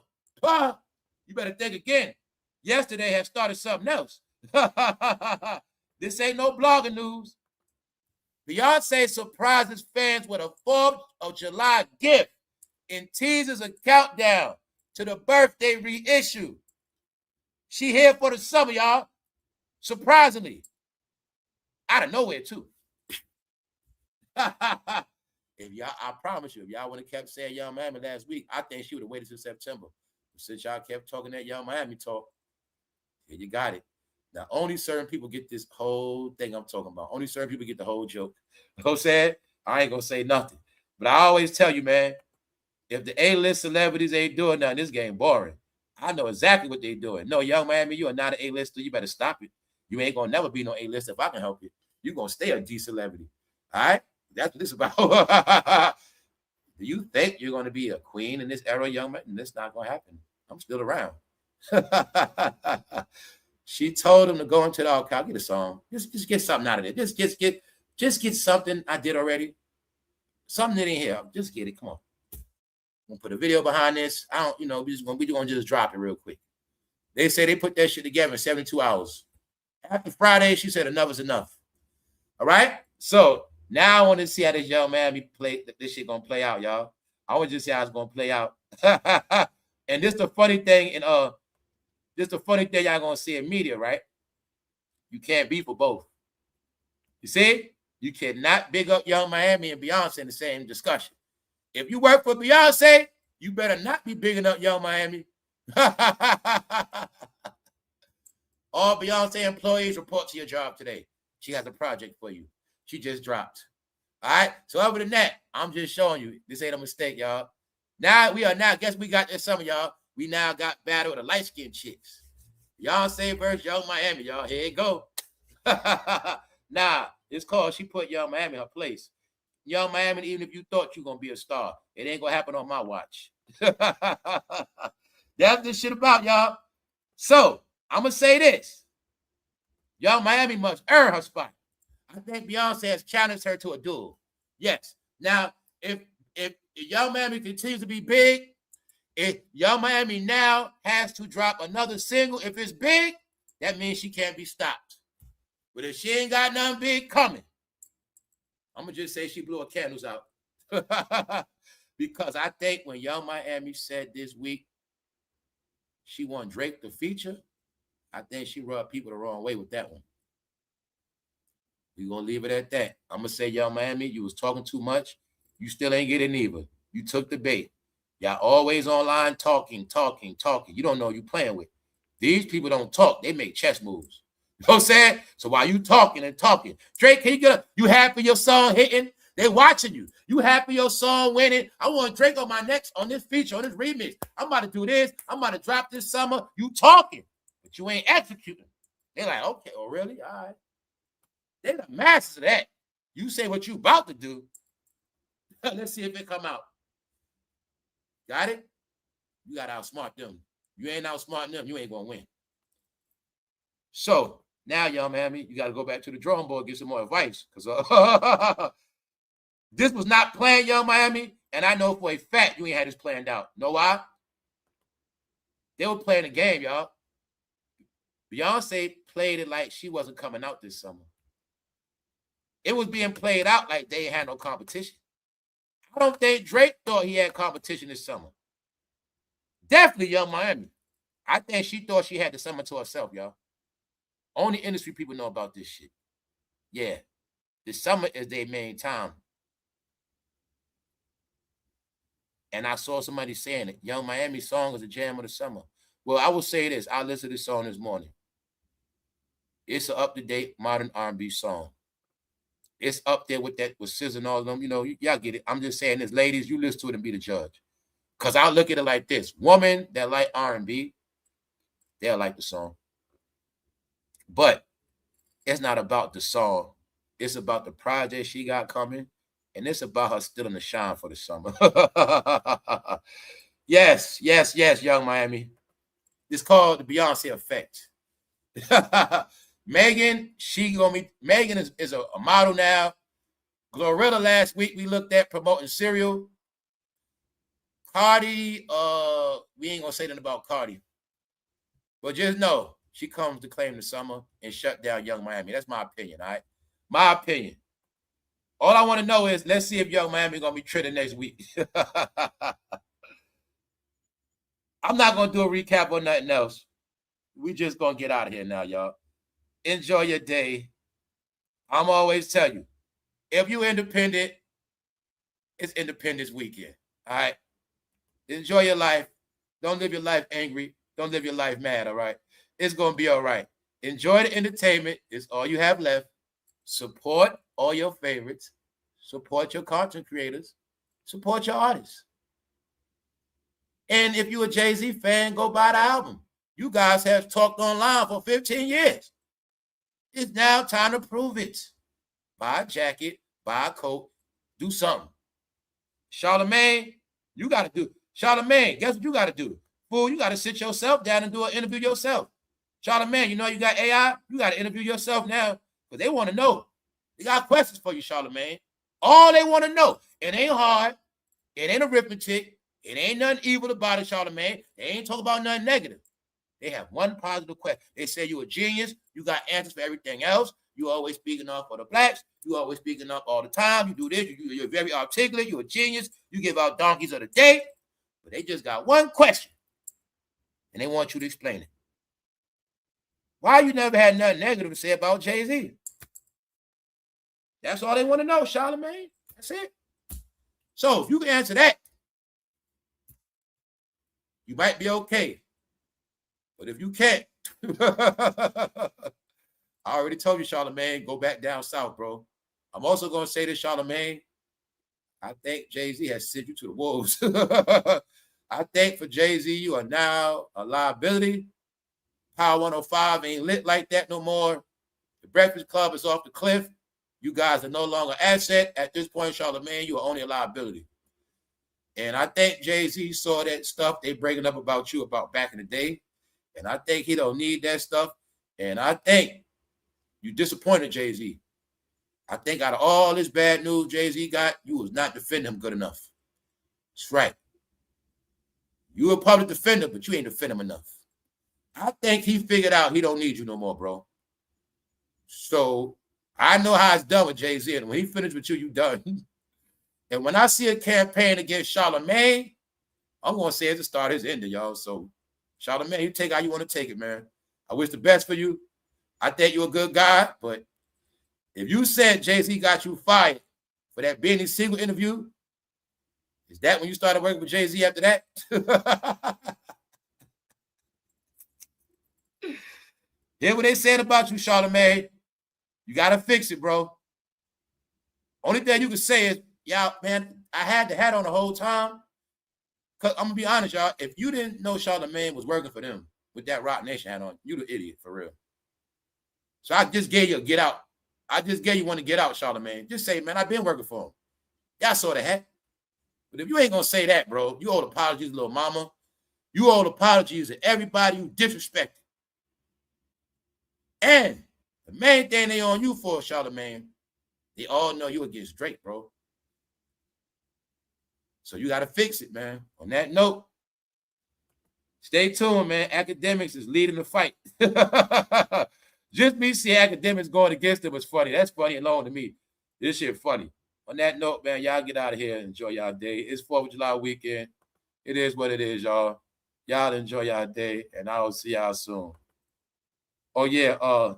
you better think again. Yesterday had started something else. This ain't no blogging news. Beyonce surprises fans with a 4th of July gift and teases a countdown to the birthday reissue. She here for the summer, y'all. Surprisingly. Out of nowhere, too. If y'all, I promise you, if y'all would have kept saying Yungmiami last week, I think she would have waited till September. But since y'all kept talking that Yungmiami talk, here you got it. Now, only certain people get this whole thing I'm talking about. Only certain people get the whole joke. You know what I'm saying? I ain't going to say nothing. But I always tell you, man, if the A-list celebrities ain't doing nothing, this game boring. I know exactly what they doing. No, Yungmiami, you are not an A-lister. You better stop it. You ain't going to never be no A-lister if I can help you. You're going to stay a D-celebrity. All right? That's what this is about. Do you think you're going to be a queen in this era, young man? That's not going to happen. I'm still around. She told him to go into the archive. I'll get a song. Just get something out of it. Just get something I did already. Something that ain't here. Just get it. Come on. I'm gonna put a video behind this. I don't, we're gonna just drop it real quick. They say they put that shit together in 72 hours. After Friday, she said enough is enough. All right. So now I want to see how this Yungmiami this shit gonna play out, y'all. I want to just see how it's gonna play out. And this the funny thing, this the funny thing y'all gonna see in media, right? You can't be for both. You see? You cannot big up Yungmiami and Beyonce in the same discussion. If you work for Beyonce, you better not be bigging up Yungmiami. All Beyonce employees report to your job today. She has a project for you. She just dropped. All right. So other than that, I'm just showing you. This ain't a mistake, y'all. Guess we got this summer, y'all. We now got battle of the light-skinned chicks. Beyonce versus Yungmiami, y'all. Here it go. Nah, it's called She Put Yungmiami in Her Place. Yungmiami, even if you thought you were going to be a star, it ain't going to happen on my watch. That's this shit about, y'all. So, I'm going to say this. Yungmiami must earn her spot. I think Beyonce has challenged her to a duel. Yes. Now, if if Yungmiami continues to be big, if Yungmiami now has to drop another single, if it's big, that means she can't be stopped. But if she ain't got nothing big coming, I'm gonna just say she blew her candles out. Because I think when Yungmiami said this week she want Drake to feature, I think she rubbed people the wrong way with that one. We're gonna leave it at that. I'm gonna say, Yungmiami, you was talking too much. You still ain't getting either. You took the bait. Y'all always online talking. You don't know who you playing with. These people don't talk. They make chess moves. You know what I'm saying? So while you talking, Drake, can you get up? You happy your song hitting? They watching you. You happy your song winning? I want Drake on this feature, on this remix. I'm about to do this. I'm about to drop this summer. You talking, but you ain't executing. They like, okay, oh really? All right. They the masters of that. You say what you about to do. Let's see if it come out. Got it? You got to outsmart them. You ain't outsmarting them, you ain't going to win. So, now, Yungmiami, you got to go back to the drawing board, get some more advice. Because this was not planned, Yungmiami, and I know for a fact you ain't had this planned out. Know why? They were playing a game, y'all. Beyonce played it like she wasn't coming out this summer. It was being played out like they had no competition. I don't think Drake thought he had competition this summer. Definitely Yungmiami. I think she thought she had the summer to herself, y'all. Only industry people know about this shit. Yeah. The summer is their main time. And I saw somebody saying it. Yungmiami's song is a jam of the summer. Well, I will say this. I listened to this song this morning. It's an up-to-date modern R&B song. It's up there with SZA and all of them. You know, y'all get it. I'm just saying this. Ladies, you listen to it and be the judge. Because I'll look at it like this. Women that like R&B, they'll like the song. But it's not about the song. It's about the project she got coming. And it's about her still in the shine for the summer. Yes, Yungmiami. It's called the Beyonce effect. Megan, Megan is a model now. Glorilla last week we looked at promoting cereal. Cardi, we ain't gonna say nothing about Cardi. But just know she comes to claim the summer and shut down Yungmiami. That's my opinion, all right? My opinion. All I want to know is let's see if Yungmiami gonna be trending next week. I'm not gonna do a recap or nothing else. We just gonna get out of here now, y'all. Enjoy your day. I'm always tell you, if you're independent, it's Independence Weekend. All right. Enjoy your life. Don't live your life angry. Don't live your life mad. All right. It's gonna be all right. Enjoy the entertainment. It's all you have left. Support all your favorites. Support your content creators. Support your artists. And if you're a Jay-Z fan, go buy the album. You guys have talked online for 15 years. It's now time to prove it. Buy a jacket, buy a coat, do something. Charlamagne, you got to do. Charlamagne, guess what you got to do? Fool, you got to sit yourself down and do an interview yourself. Charlamagne, you know you got AI? You got to interview yourself now because they want to know. They got questions for you, Charlamagne. All they want to know. It ain't hard. It ain't arithmetic. It ain't nothing evil about it, Charlamagne. They ain't talking about nothing negative. They have one positive question. They say you're a genius. You got answers for everything else. You always speaking up for the blacks. You always speaking up all the time. You do this. You're very articulate. You're a genius. You give out donkeys of the day. But they just got one question. And they want you to explain it. Why you never had nothing negative to say about Jay-Z? That's all they want to know, Charlamagne. That's it. So if you can answer that, you might be okay. But if you can't, I already told you, Charlamagne, go back down south, bro. I'm also going to say this, Charlamagne. I think Jay-Z has sent you to the wolves. I think for Jay-Z, you are now a liability. Power 105 ain't lit like that no more. The Breakfast Club is off the cliff. You guys are no longer an asset. At this point, Charlamagne, you are only a liability. And I think Jay-Z saw that stuff they breaking up about you about back in the day. And I think he don't need that stuff. And I think you disappointed Jay-Z. I think out of all this bad news Jay-Z got, you was not defending him good enough. That's right. You a public defender, but you ain't defend him enough. I think he figured out he don't need you no more, bro. So I know how it's done with Jay-Z. And when he finished with you, you done. And when I see a campaign against Charlemagne, I'm going to say it's the start, his end, y'all. So Charlemagne, you take how you want to take it, man. I wish the best for you. I think you're a good guy, but if you said Jay-Z got you fired for that Benny Siegel interview, is that when you started working with Jay-Z after that? Hear what they said about you, Charlemagne. You got to fix it, bro. Only thing you can say is, yeah, man, I had the hat on the whole time. Because I'm going to be honest, y'all. If you didn't know Charlemagne was working for them with that Rock Nation hat on, you the idiot, for real. So I just gave you a get out. I just gave you one to get out, Charlemagne. Just say, man, I've been working for him. Y'all saw the hat. But if you ain't going to say that, bro, you owe apologies, little mama. You owe apologies to everybody you disrespected. And the main thing they on you for, Charlemagne, they all know you against Drake, bro. So you got to fix it, man. On that note, stay tuned, man. Academics is leading the fight. Just me seeing academics going against them was funny. That's funny alone to me. This shit funny. On that note, man, y'all get out of here and enjoy y'all day. It's 4th of July weekend. It is what it is, y'all. Y'all enjoy y'all day, and I will see y'all soon. Oh, yeah.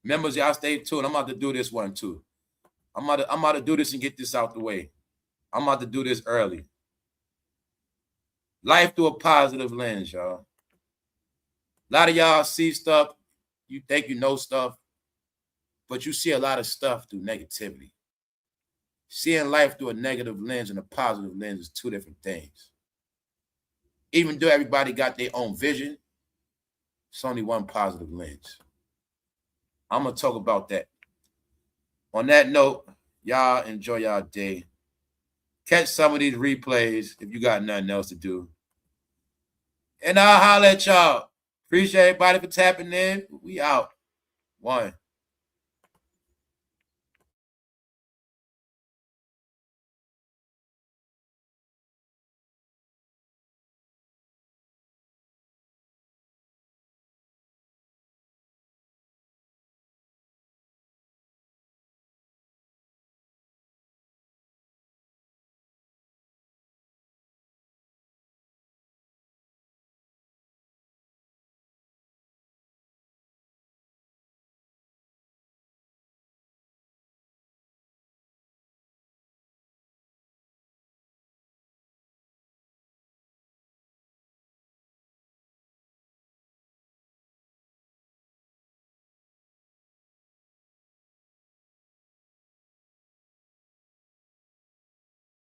Members, y'all stay tuned. I'm about to do this one, too. I'm about to do this and get this out the way. I'm about to do this early. Life through a positive lens, y'all. A lot of y'all see stuff. You think you know stuff, but you see a lot of stuff through negativity. Seeing life through a negative lens and a positive lens is two different things. Even though everybody got their own vision, it's only one positive lens. I'm going to talk about that. On that note, y'all enjoy y'all day. Catch some of these replays if you got nothing else to do. And I'll holler at y'all. Appreciate everybody for tapping in. We out. One.